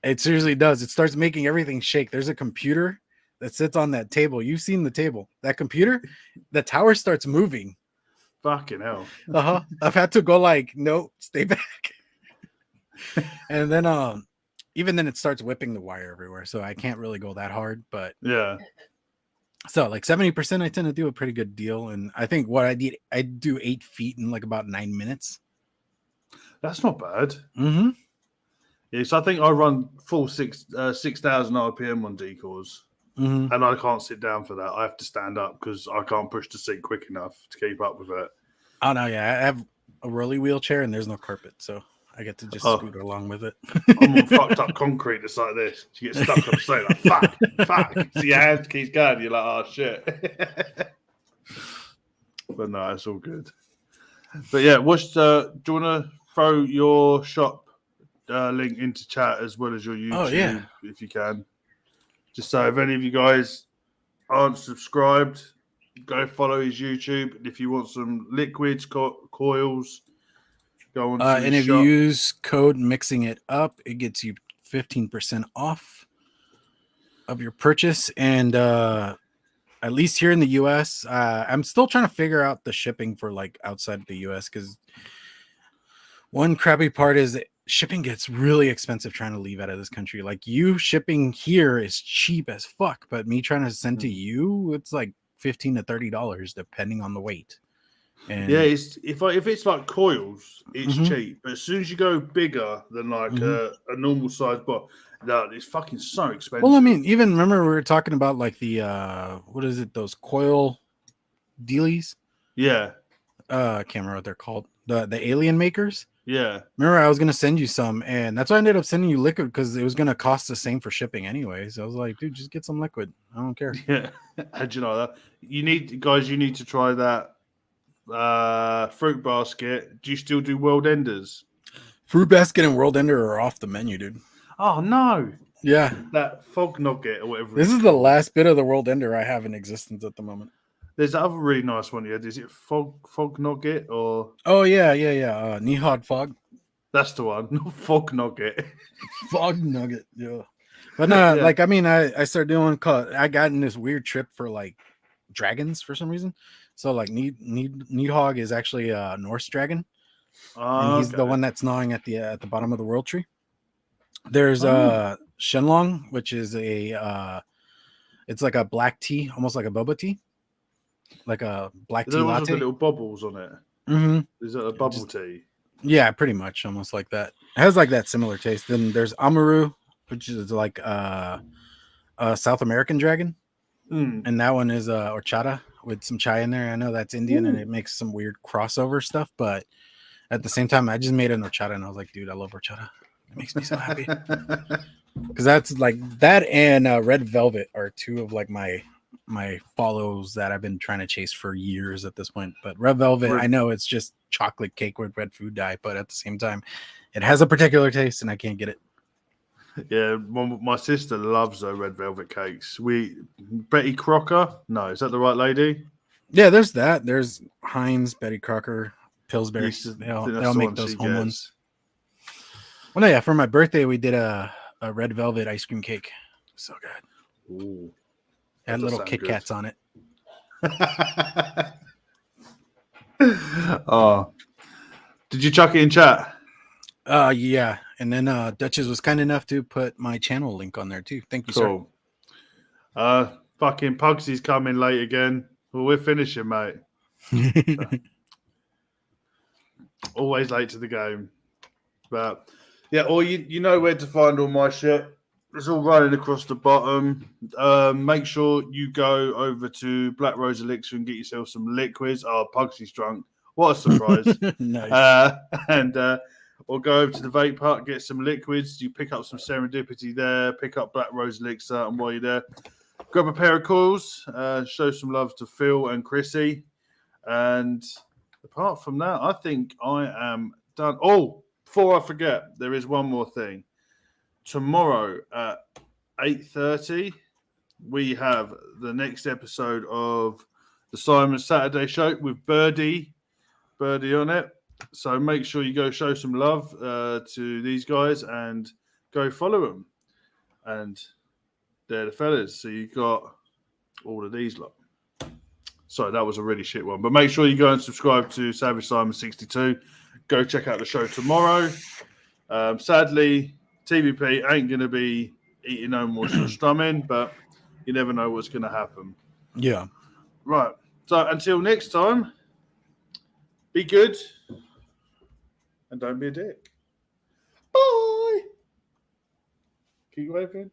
[SPEAKER 1] It seriously does. It starts making everything shake. There's a computer that sits on that table. You've seen the table. That computer, the tower starts moving.
[SPEAKER 2] Fucking hell.
[SPEAKER 1] I've had to go like, no, stay back. And then even then it starts whipping the wire everywhere. So I can't really go that hard. But
[SPEAKER 2] yeah.
[SPEAKER 1] So like 70%, I tend to do a pretty good deal. And I think what I do 8 feet in like about 9 minutes.
[SPEAKER 2] That's not bad. Yeah, so I think I run full 6,000 RPM on decors. And I can't sit down for that. I have to stand up because I can't push the seat quick enough to keep up with it.
[SPEAKER 1] Oh, no, yeah. I have a rolly wheelchair and there's no carpet. So I get to just scoot along with it.
[SPEAKER 2] I'm on fucked up concrete just like this. You get stuck on the seat like, fuck. So your hand keeps going. You're like, oh, shit. But no, it's all good. But yeah, do you want to throw your shop link into chat as well as your YouTube if you can? Just so if any of you guys aren't subscribed, go follow his YouTube. And if you want some liquids, coils, go on to
[SPEAKER 1] and if
[SPEAKER 2] shop.
[SPEAKER 1] you use code mixing it up, it gets you 15% off of your purchase. And at least here in the US, I'm still trying to figure out the shipping for like outside the US, because one crappy part is shipping gets really expensive trying to leave out of this country. Like, you shipping here is cheap as fuck, but me trying to send to you, it's like $15 to $30 depending on the weight. And
[SPEAKER 2] yeah, it's if it's like coils, it's cheap. But as soon as you go bigger than like a normal size bottle, no, it's fucking so expensive.
[SPEAKER 1] Well, I mean, even remember we were talking about like the what is it? Those coil dealies?
[SPEAKER 2] Yeah.
[SPEAKER 1] I can't remember what they're called. The alien makers.
[SPEAKER 2] Yeah.
[SPEAKER 1] Remember, I was gonna send you some, and that's why I ended up sending you liquid, because it was gonna cost the same for shipping anyways. I was like, dude, just get some liquid. I don't care.
[SPEAKER 2] Yeah. How'd you know that? You need to try that fruit basket. Do you still do world enders?
[SPEAKER 1] Fruit basket and world ender are off the menu, dude.
[SPEAKER 2] Oh no.
[SPEAKER 1] Yeah.
[SPEAKER 2] That fog nugget or whatever.
[SPEAKER 1] This is the last bit of the world ender I have in existence at the moment.
[SPEAKER 2] There's that other really nice one you had. Is it fog nugget or?
[SPEAKER 1] Oh yeah. Nihad fog.
[SPEAKER 2] That's the one. Not fog nugget.
[SPEAKER 1] Fog nugget. Yeah. But no, like, I mean, I started doing. I got in this weird trip for like dragons for some reason. So like Nidhogg is actually a Norse dragon, and he's the one that's gnawing at the bottom of the world tree. There's Shenlong, which is it's like a black tea, almost like a boba tea, like a black tea latte.
[SPEAKER 2] The little bubbles on it.
[SPEAKER 1] Mm-hmm.
[SPEAKER 2] Is that a bubble tea?
[SPEAKER 1] Yeah, pretty much, almost like that. It has like that similar taste. Then there's Amaru, which is like a South American dragon, and that one is horchata with some chai in there. I know that's Indian, and it makes some weird crossover stuff, but at the same time, I just made an horchata, and I was like, dude, I love horchata. It makes me so happy, because that's like that and red velvet are two of like my follows that I've been trying to chase for years at this point. But red velvet, I know it's just chocolate cake with red food dye, but at the same time, it has a particular taste, and I can't get it.
[SPEAKER 2] Yeah, my sister loves red velvet cakes. Betty Crocker. No, is that the right lady?
[SPEAKER 1] Yeah, there's that. There's Heinz, Betty Crocker, Pillsbury. They all make those home ones. Well, no, yeah, for my birthday, we did a red velvet ice cream cake. So good.
[SPEAKER 2] Ooh,
[SPEAKER 1] had little Kit Kats on it.
[SPEAKER 2] Oh, did you chuck it in chat?
[SPEAKER 1] Yeah, and then Duchess was kind enough to put my channel link on there too. Thank you, sir.
[SPEAKER 2] Fucking Pugsy's coming late again. Well, we're finishing, mate. Always late to the game, but yeah. Or you know where to find all my shit. It's all running across the bottom. Make sure you go over to Black Rose Elixir and get yourself some liquids. Oh, Pugsy's drunk. What a surprise.
[SPEAKER 1] Nice.
[SPEAKER 2] Or go over to the vape hut, get some liquids. You pick up some serendipity there, pick up Black Rose Elixir, and while you're there, grab a pair of coils, show some love to Phil and Chrissy. And apart from that, I think I am done. Oh, before I forget, there is one more thing. Tomorrow at 8:30, we have the next episode of the Simon Saturday Show with Birdie on it. So make sure you go show some love to these guys and go follow them. And they're the fellas. So you got all of these lot. Sorry, that was a really shit one. But make sure you go and subscribe to Savage Simon 62. Go check out the show tomorrow. Sadly, TVP ain't going to be eating no more strumming, but you never know what's going to happen.
[SPEAKER 1] Yeah.
[SPEAKER 2] Right. So until next time, be good and don't be a dick. Bye. Keep waving.